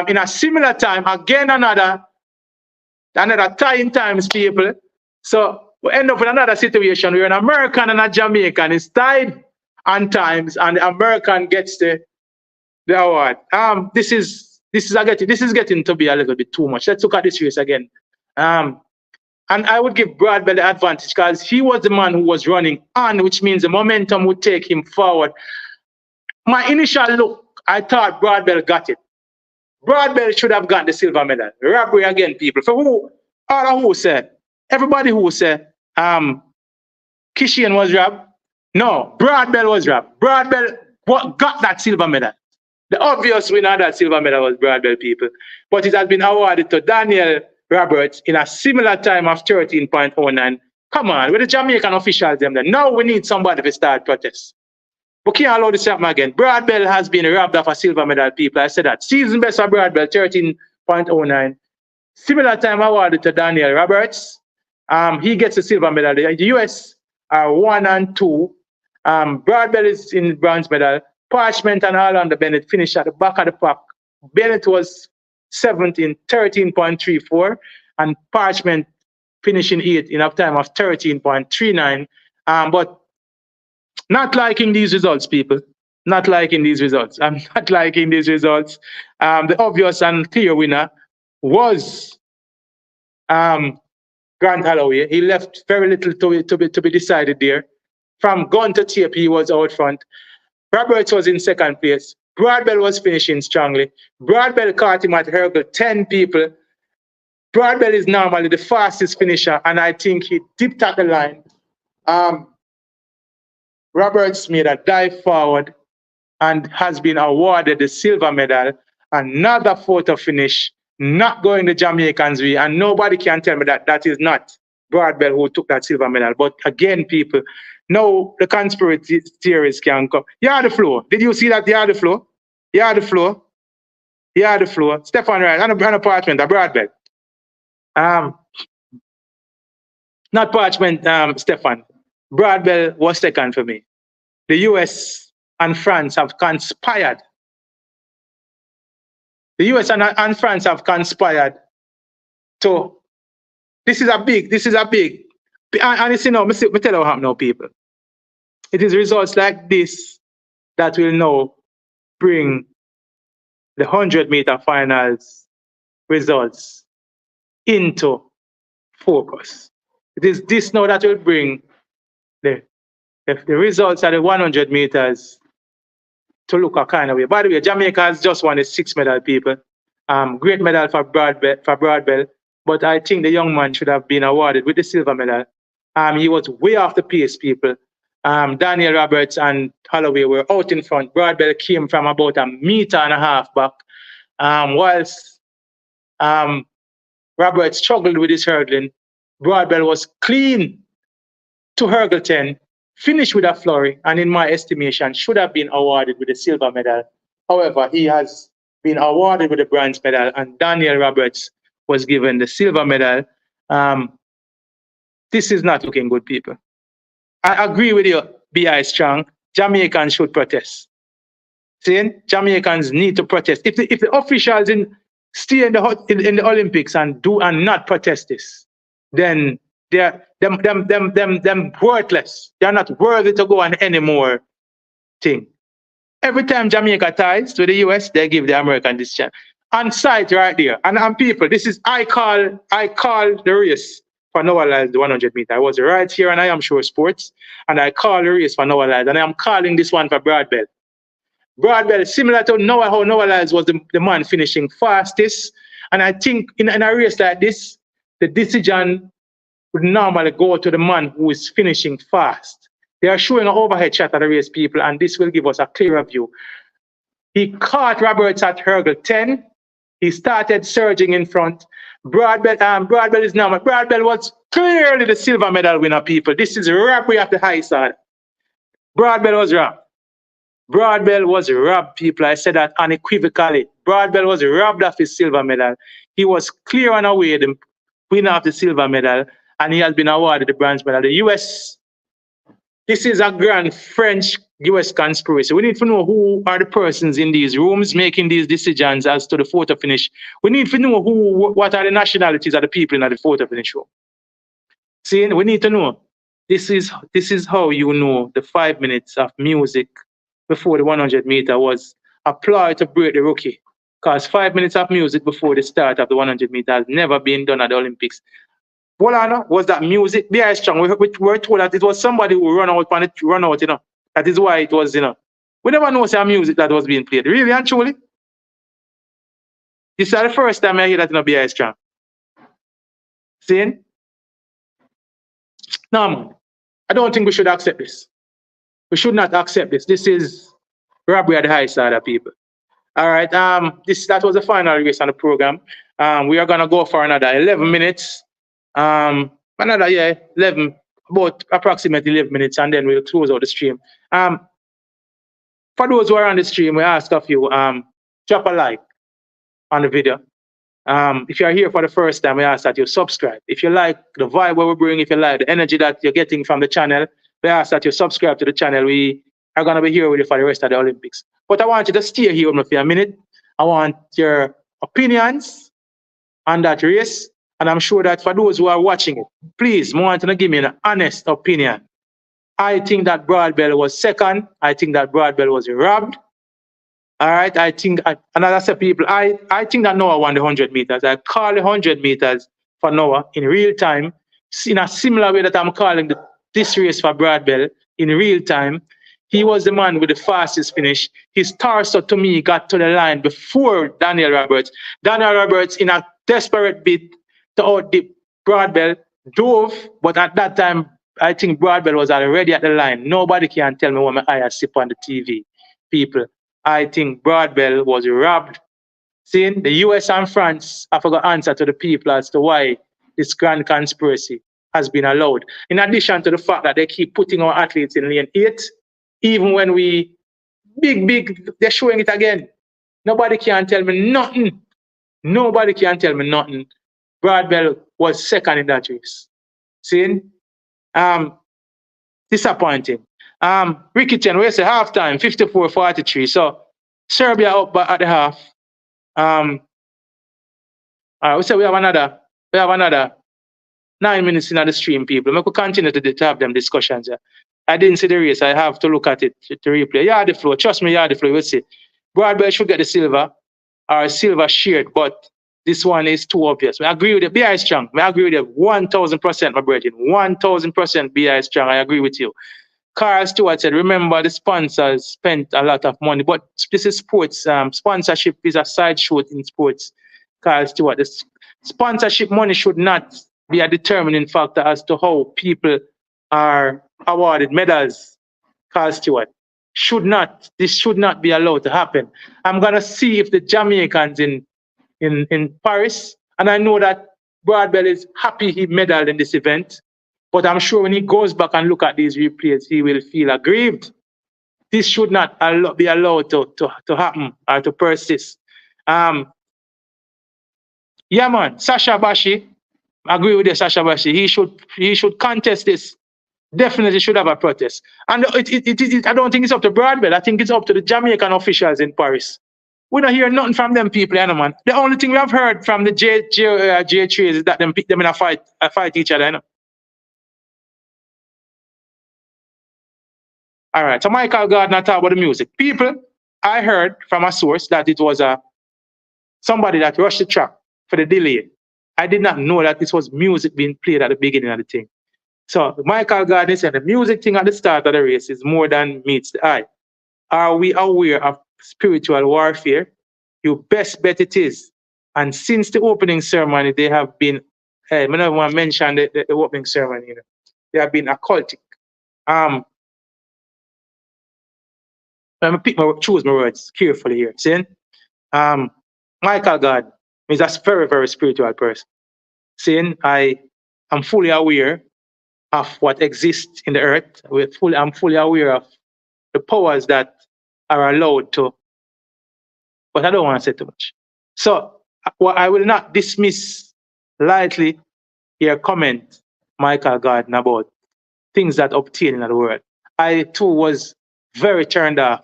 [SPEAKER 1] In a similar time, again another tying times, people. So we end up with another situation where an American and a Jamaican is tied on times, and the American gets the award. This is getting to be a little bit too much. Let's look at this race again. And I would give Broadbell the advantage because he was the man who was running on, which means the momentum would take him forward. My initial look, I thought Broadbell got it. Broadbell should have gotten the silver medal. Robbery again, people. For who? All who said? Everybody who said Kishian was robbed? No, Broadbell was robbed. Broadbell got that silver medal. The obvious winner of that silver medal was Broadbell, people. But it has been awarded to Daniel Roberts in a similar time of 13.09. Come on, with the Jamaican officials them then. Now we need somebody to start protests. We can't allow this to happen again. Broadbell has been robbed of a silver medal, people. I said that. Season best for Broadbell, 13.09. Similar time awarded to Daniel Roberts. He gets a silver medal. The US are 1 and 2. Broadbell is in bronze medal. Parchment and Orlando Bennett finished at the back of the pack. Bennett was 7th in 13.34, and Parchment finishing 8th in a time of 13.39. But not liking these results, people. Not liking these results. I'm not liking these results. The obvious and clear winner was Grant Holloway. He left very little to be decided there. From gun to tape, he was out front. Roberts was in second place. Broadbell was finishing strongly. Broadbell caught him at hurdle 10, people. Broadbell is normally the fastest finisher, and I think he dipped at the line. Roberts made a dive forward and has been awarded the silver medal. Another photo finish, not going the Jamaicans' way, and nobody can tell me that that is not Broadbell who took that silver medal. But again, people, now the conspiracy theories can come. Yeah, the floor. Did you see that? Yeah, the floor. Yeah, the floor. Yeah, the floor. Stefan Wright, and a Parchment, a Broadbell. Not Parchment, Stefan. Broadbell was second for me. The US and France have conspired. The US and France have conspired to. This is a big. And you see now, me tell you what happened now, people. It is results like this that will now bring the 100-meter finals results into focus. It is this now that will bring the results of the 100 meters to look a kind of way. By the way, Jamaica has just won a 6 medal, people. Great medal for Broadbell, but I think the young man should have been awarded with the silver medal. He was way off the pace, people. Daniel Roberts and Holloway were out in front. Broadbell came from about 1.5 meters back, whilst Roberts struggled with his hurdling. Broadbell was clean to hurdle 10, finished with a flurry, and in my estimation, should have been awarded with a silver medal. However, he has been awarded with a bronze medal, and Daniel Roberts was given the silver medal. This is not looking good, people. I agree with you, B.I. Strong. Jamaicans should protest. See, Jamaicans need to protest. If the officials stay in the Olympics and not protest this, then they're them worthless. They're not worthy to go on any more thing. Every time Jamaica ties to the US, they give the American this chance. On site right there. And people, I call the race for Noah Lyles, the 100 meter. I was right here and I am Sure Sports, and I call the race for Noah Lyles, and I am calling this one for Broadbell. Broadbell, similar to how Noah Lyles was the man finishing fastest. And I think in a race like this, the decision would normally go to the man who is finishing fast. They are showing an overhead shot at the race, people, and this will give us a clearer view. He caught Roberts at hurdle 10. He started surging in front. Broadbell is now. Broadbell was clearly the silver medal winner, people. This is robbery of the high side. Broadbell was robbed. Broadbell was robbed, people. I said that unequivocally. Broadbell was robbed of his silver medal. He was clear and away the winner of the silver medal, and he has been awarded the bronze medal. The US, this is a grand French-US conspiracy. We need to know who are the persons in these rooms making these decisions as to the photo finish. We need to know what are the nationalities of the people in the photo finish room. See, we need to know. This is how you know the 5 minutes of music before the 100 meter was applied to break the rookie. Because 5 minutes of music before the start of the 100 meter has never been done at the Olympics. Bolano, was that music? B.I. Strong, we were told that it was somebody who run out, you know. That is why it was, you know. We never know some music that was being played. Really and truly. This is the first time I hear that, you know, B.I. Strong. Seeing? No, man. I don't think we should accept this. We should not accept this. This is robbery at the high side of people. All right. That was the final race on the program. We are gonna go for another 11 minutes. About approximately 11 minutes, and then we'll close out the stream. For those who are on the stream, we ask of you, drop a like on the video. If you're here for the first time, we ask that you subscribe. If you like the vibe we bring, if you like the energy that you're getting from the channel, we ask that you subscribe to the channel. We are going to be here with you for the rest of the Olympics. But I want you to stay here with me for a minute. I want your opinions on that race. And I'm sure that for those who are watching it, please, I want you to give me an honest opinion. I think that Broadbell was second. I think that Broadbell was robbed. All right. I think, and as I said, people, I think that Noah won the 100 meters. I call the 100 meters for Noah in real time, in a similar way that I'm calling this race for Broadbell in real time. He was the man with the fastest finish. His torso, to me, got to the line before Daniel Roberts. Daniel Roberts, in a desperate bid to outdip Broadbell, dove, but at that time, I think Broadbell was already at the line. Nobody can tell me what my eyes sip on the TV, people. I think Broadbell was robbed. Seeing the US and France have got answer to the people as to why this grand conspiracy has been allowed. In addition to the fact that they keep putting our athletes in lane 8, even when we they're showing it again. Nobody can tell me nothing. Nobody can tell me nothing. Broadbell was second in that race. Seeing? Disappointing. Ricky Chen, we say halftime, 54-43. So Serbia up at the half. All right, we say we have another 9 minutes in the stream, people. We could continue to have them discussions. Yeah. I didn't see the race. I have to look at it to replay. Yeah, the flow. Trust me, yeah, the flow. We'll see. Broadbell should get the silver or silver shared, but this one is too obvious. I agree with you. BI strong. I agree with you 1,000%, my brethren. 1,000% BI strong. I agree with you. Carl Stewart said, remember the sponsors spent a lot of money, but this is sports. Sponsorship is a side show in sports. Carl Stewart, the sponsorship money should not be a determining factor as to how people are awarded medals. Carl Stewart, this should not be allowed to happen. I'm gonna see if the Jamaicans in Paris, and I know that Broadbell is happy he medaled in this event, but I'm sure when he goes back and look at these replays, he will feel aggrieved. This should not be allowed to happen or to persist. Yeah, man, Sasha Bashi, I agree with you, Sasha Bashi. He should contest this. Definitely should have a protest. And I don't think it's up to Broadbell. I think it's up to the Jamaican officials in Paris. We don't hear nothing from them people, you know, man. The only thing we have heard from the J3 is that them in a fight each other, you know. All right, so Michael Gardner talk about the music. People, I heard from a source that it was somebody that rushed the track for the delay. I did not know that this was music being played at the beginning of the thing. So Michael Gardner said the music thing at the start of the race is more than meets the eye. Are we aware of spiritual warfare? You best bet it is. And since the opening ceremony, they have been, I don't want to mention the opening ceremony, you know, they have been occultic. Let me choose my words carefully here. See? Michael God is a very, very spiritual person. Saying I am fully aware of what exists in the earth. I'm fully aware of the powers that are allowed to, but I don't want to say too much. So I will not dismiss lightly your comment, Michael Gardner, about things that obtain in the world. I too was very turned off.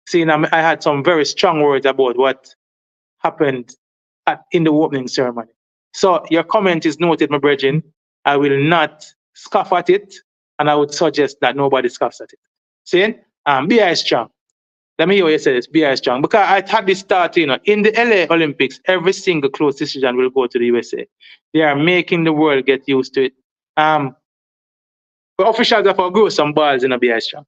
[SPEAKER 1] Seeing I had some very strong words about what happened in the opening ceremony. So your comment is noted, my brethren. I will not scoff at it, and I would suggest that nobody scoffs at it. See, BI strong. Let me hear what you say this, BI strong. Because I had this thought, you know, in the LA Olympics, every single close decision will go to the USA. They are making the world get used to it. But officials have to grow some balls in a BI strong.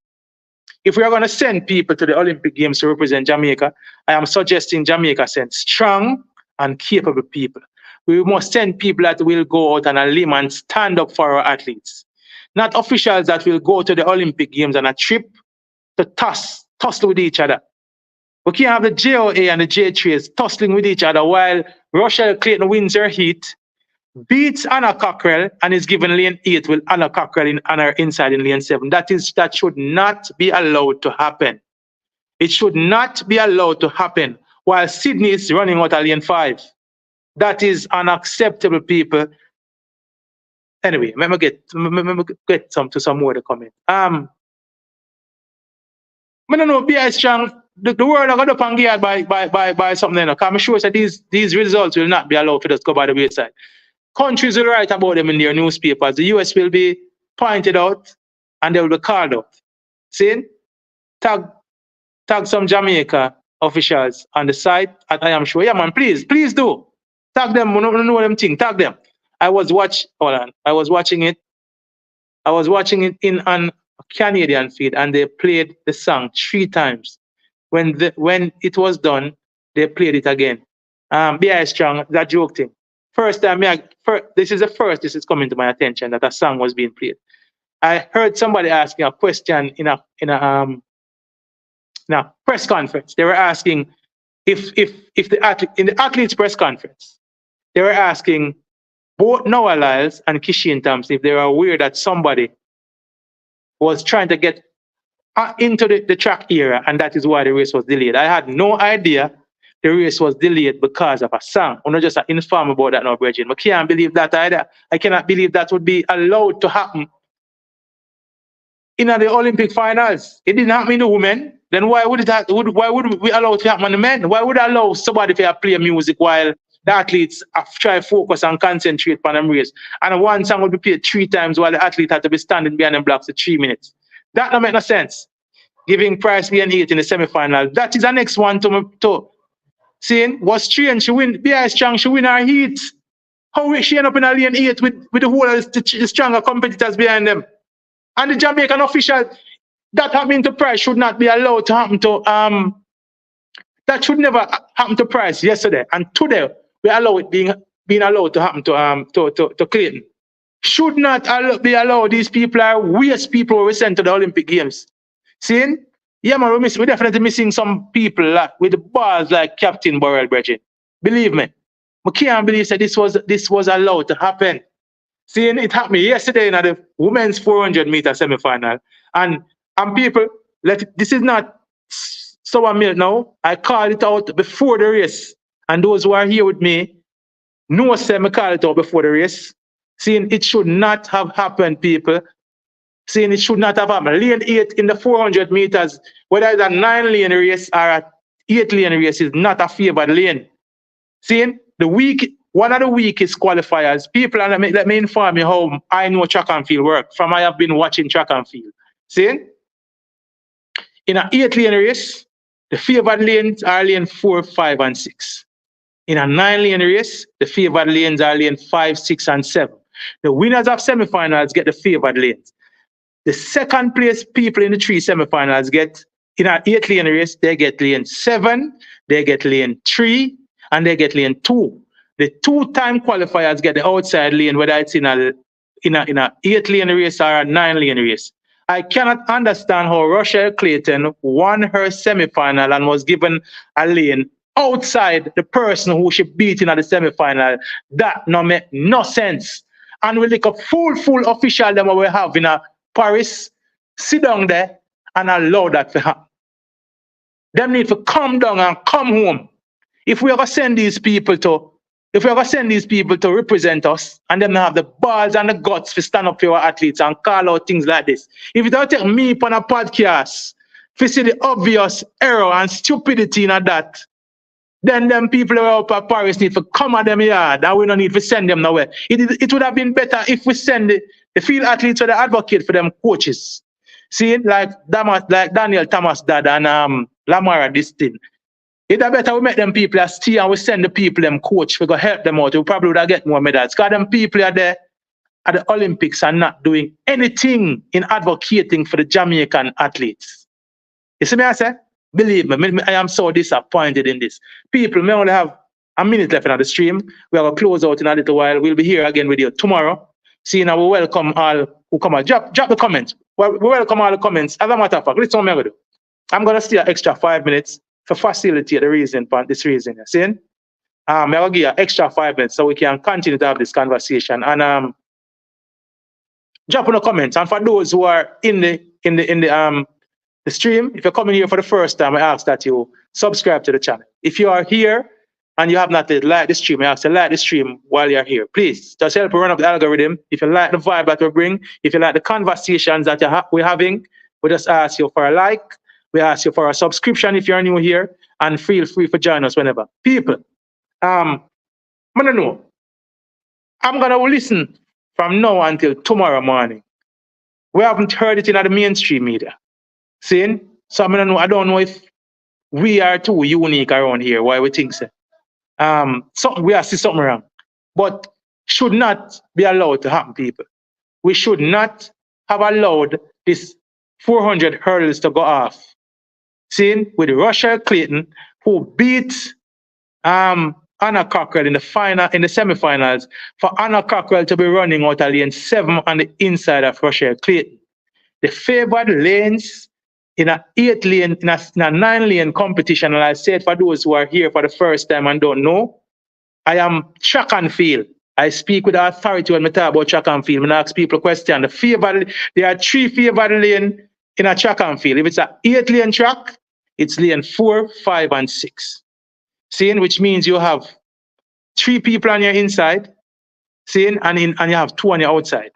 [SPEAKER 1] If we are going to send people to the Olympic Games to represent Jamaica, I am suggesting Jamaica send strong and capable people. We must send people that will go out on a limb and stand up for our athletes. Not officials that will go to the Olympic Games on a trip to tussle with each other. We can't have the JOA and the J3s tussling with each other while Rochelle Clayton wins her heat, beats Anna Cockrell, and is given lane 8 with Anna Cockrell inside in lane 7. That should not be allowed to happen. It should not be allowed to happen while Sydney is running out of lane 5. That is unacceptable, people. Anyway, let me get to some more to comment. I don't know, BI strong. The world are going to pan geared by something. Because I'm sure that these results will not be allowed to just go by the wayside. Countries will write about them in their newspapers. The US will be pointed out and they will be called out. See? Tag some Jamaica officials on the site. I am sure. Yeah, man, please do. Tag them. I don't know them thing. Tag them. I was watching it in an Canadian feed, and they played the song 3 times. When it was done, they played it again. BI strong, that joke thing. This is the first this is coming to my attention that a song was being played. I heard somebody asking a question in a press conference. They were asking if the athletes press conference, they were asking both Noah Lyles and Kishin Thompson if they were aware that somebody was trying to get into the track area, and that is why the race was delayed. I had no idea the race was delayed because of a song. I'm not just informed about that now, brethren. I can't believe that either. I cannot believe that would be allowed to happen in the Olympic finals. It didn't happen in the women. Then why would we allow it to happen in the men? Why would I allow somebody to play music while the athletes try to focus and concentrate on them race? And one song would be played 3 times while the athlete had to be standing behind them blocks for 3 minutes. That don't make no sense. Giving prize being 8 in the semi-final. That is the next one to Seeing was strange, she win, BI strong, she win her heat. How will she end up in a lane 8 with the whole of the stronger competitors behind them? And the Jamaican official, that happening to Price should not be allowed to happen to that should never happen to Price yesterday. And today we allow it being allowed to happen to Clayton. Should not be allowed. These people are waste people who we sent to the Olympic Games. See? Yeah, man, we're definitely missing some people with the balls like Captain Burrell Bridget. Believe me. I can't believe that this was allowed to happen. Seeing it happened yesterday in the women's 400 meter semi-final. And people, this is not sour milk now. I called it out before the race. And those who are here with me know say I call it out before the race. Seeing it should not have happened, people. Saying it should not have happened. Lane 8 in the 400 meters, whether it's a 9-lane race or a 8-lane race, is not a favored lane. Seeing one of the weakest qualifiers, people, and let me inform you how I know track and field work from I have been watching track and field. Seeing? In an 8-lane race, the favored lanes are lane 4, 5, and 6. In a 9-lane race, the favored lanes are lane 5, 6, and 7. The winners of semifinals get the favored lanes. The second place people in the 3 semifinals get, in an 8-lane race, they get lane 7, they get lane 3, and they get lane 2. The 2-time qualifiers get the outside lane, whether it's in a 8-lane race or a 9-lane race. I cannot understand how Rochelle Clayton won her semifinal and was given a lane outside the person who she beat in the semifinal. That no make no sense. And we like a full official them we have in a Paris, sit down there and allow that to happen. Them need to come down and come home. If we ever send these people to represent us and them have the balls and the guts to stand up for our athletes and call out things like this. If you don't take me on a podcast to see the obvious error and stupidity in that, then them people who are up at Paris need to come at them yard and we don't need to send them nowhere. It would have been better if we send the field athletes or the advocate for them coaches. See, like Daniel Thomas Dodd and Lamara this thing. It's better we make them people stay and we send the people them coach. We go help them out. We probably would have get more medals. Because them people are there at the Olympics and not doing anything in advocating for the Jamaican athletes. You see me I say? Believe me, I am so disappointed in this. People, may only have a minute left on the stream. We have a close out in a little while. We'll be here again with you tomorrow. See, now we welcome all who come out. Drop the comments. We welcome all the comments. As a matter of fact, listen what I'm going to do. I'm going to stay an extra 5 minutes for facilitate the reason for this reason. You see? I'm going to give you an extra 5 minutes so we can continue to have this conversation. And drop in the comments. And for those who are in the stream, if you're coming here for the first time, I ask that you subscribe to the channel. If you are here and you have not liked the stream, I ask you to like the stream while you're here. Please, just help run up the algorithm. If you like the vibe that we bring, if you like the conversations that we're having, we just ask you for a like. We ask you for a subscription if you're new here, and feel free to join us whenever. People, I don't know. I'm going to listen from now until tomorrow morning. We haven't heard it in the mainstream media. Seeing? So I don't know if we are too unique around here, why we think so. We are see something wrong. But should not be allowed to happen, people. We should not have allowed this 400 hurdles to go off. Seeing? With Rochelle Clayton, who beat Anna Cockrell in the semifinals, for Anna Cockrell to be running out of lane 7 on the inside of Rochelle Clayton. The favored lanes in a 8-lane, in a 9-lane competition, and I said for those who are here for the first time and don't know, I am track and field. I speak with authority when I talk about track and field. I ask people a question. There are 3 favored lanes in a track and field. If it's an 8-lane track, it's lane 4, 5, and 6. Seeing, which means you have 3 people on your inside, seeing, and you have 2 on your outside.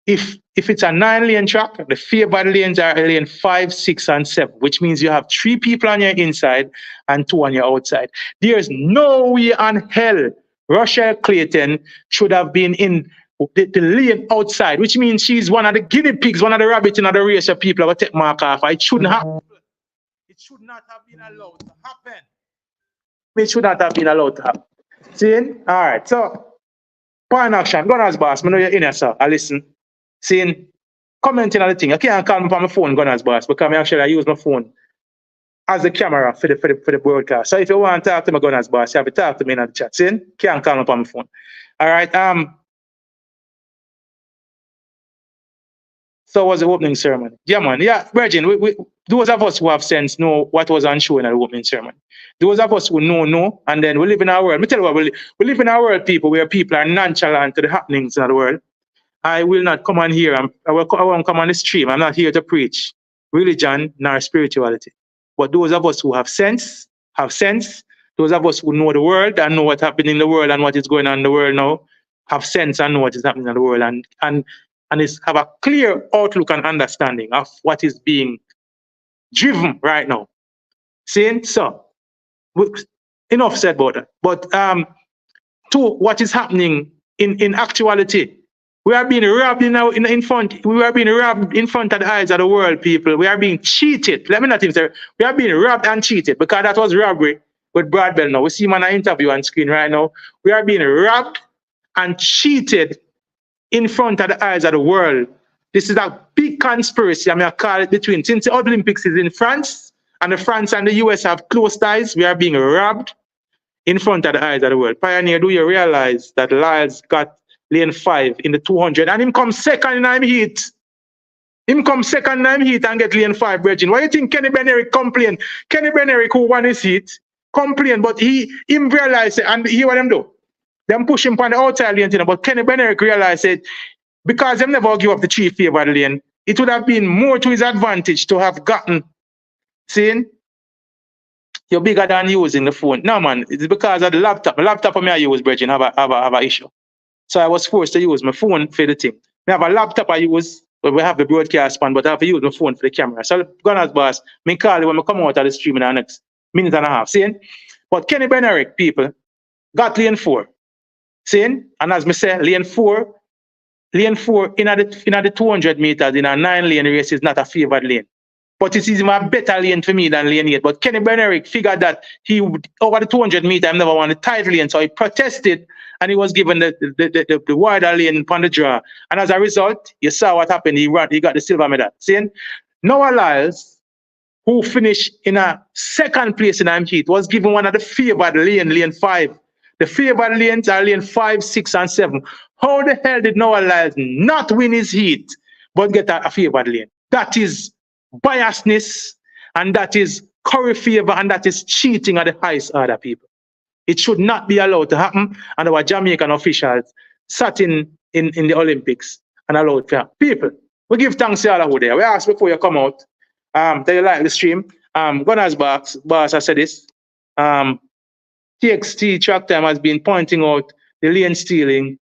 [SPEAKER 1] If it's a 9-lane track, the favored lanes are lane 5, 6, and 7, which means you have 3 people on your inside and 2 on your outside. There's no way on hell Rochelle Clayton should have been in the lane outside, which means she's one of the guinea pigs, one of the rabbits in the race of people that take mark off. It should not have been allowed to happen. it should not have been allowed to happen. Seeing? All right. So, point action. Gunners boss. I know you're in here, sir. I listen. Seeing? Commenting on the thing. I can't call me on my phone, Gunners boss, because I use my phone as the camera for the broadcast. So if you want to talk to my Gunners boss, you have to talk to me in the chat. See? Can't call me on my phone. All right. So was the opening ceremony. Yeah, man. Yeah, Virgin, we those of us who have sense know what was on show in the opening ceremony. Those of us who know, and then we live in our world. Let me tell you what, we live in our world, people, where people are nonchalant to the happenings in the world. I will not come on here. I won't come on the stream. I'm not here to preach religion nor spirituality. But those of us who have sense. Those of us who know the world and know what's happening in the world and what is going on in the world now, have sense and know what is happening in the world and have a clear outlook and understanding of what is being driven right now. See? So, enough said about that. But to what is happening in actuality, we are being robbed in front. We are being robbed in front of the eyes of the world, people. We are being cheated. Let me not even say we are being robbed and cheated, because that was robbery with Broadbell now. We see him on an interview on screen right now. We are being robbed and cheated in front of the eyes of the world. This is a big conspiracy, I call it, between, since the Olympics is in France, and the France and the US have close ties, we are being robbed in front of the eyes of the world. Pioneer, do you realize that Lyles got lane 5 in the 200, and him come second in heat? Him come second in heat and get lane 5, Virgin. Why do you think Kenny Benerick complain? Kenny Benerick, who won his heat, complain, but him realize it, and hear what them do. Them push him on the outside lane, but Kenny Benerick realized it, because them never give up the chief favored lane, it would have been more to his advantage to have gotten, seeing, you're bigger than using the phone. No, man, it's because of the laptop. The laptop I use, Bridget, have a issue. So I was forced to use my phone for the thing. I have a laptop I use, but we have the broadcast pan, but I have to use my phone for the camera. So Gunners boss, me call you when I come out of the stream in the next minute and a half, seeing? But Kenny Benerick, people, got lane 4. Seeing? And as me say, lane 4 in the 200 meters in a 9-lane race is not a favored lane. But it is even a better lane for me than lane 8. But Kenny Benerick figured that he would, over the 200 meters, I never wanted tight lane, so he protested and he was given the wider lane upon the draw. And as a result, you saw what happened. He got the silver medal. Seeing? Noah Lyles, who finished in a second place in the heat, was given one of the favored lane 5. The favored lanes are lane 5, 6, and 7. How the hell did Noah Lyles not win his heat but get a favored lane? That is biasness, and that is curry favor, and that is cheating at the highest order, people. It should not be allowed to happen, and our Jamaican officials sat in the Olympics and allowed for people. We give thanks to all who there. We ask before you come out, do you like the stream? Gunners boss, I said this. TXT Track Time has been pointing out the lane stealing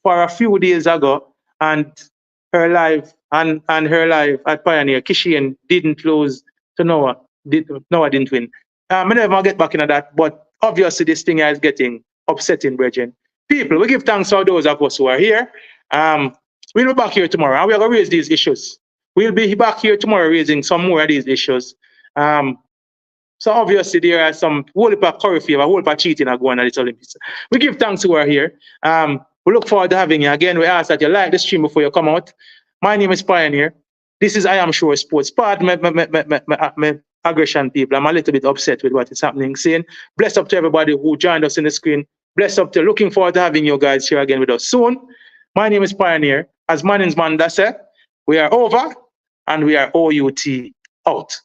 [SPEAKER 1] for a few days ago, and her live at Pioneer, Kishian didn't lose to Noah. Noah didn't win. I never get back into that, but obviously this thing is getting upsetting, brethren. People, we give thanks to those of us who are here. We'll be back here tomorrow, and we're going to raise these issues. We'll be back here tomorrow raising some more of these issues. So obviously there are some whole heap of curry favor, whole heap of cheating are going on at the Olympics. We give thanks who are here. We look forward to having you again. We ask that you like the stream before you come out. My name is Pioneer. This is I Am Sure Sports. Pardon my aggression, people. I'm a little bit upset with what is happening. Saying bless up to everybody who joined us in the screen. Bless up to looking forward to having you guys here again with us soon. My name is Pioneer. As Manning's man said, we are over and we are OUT out.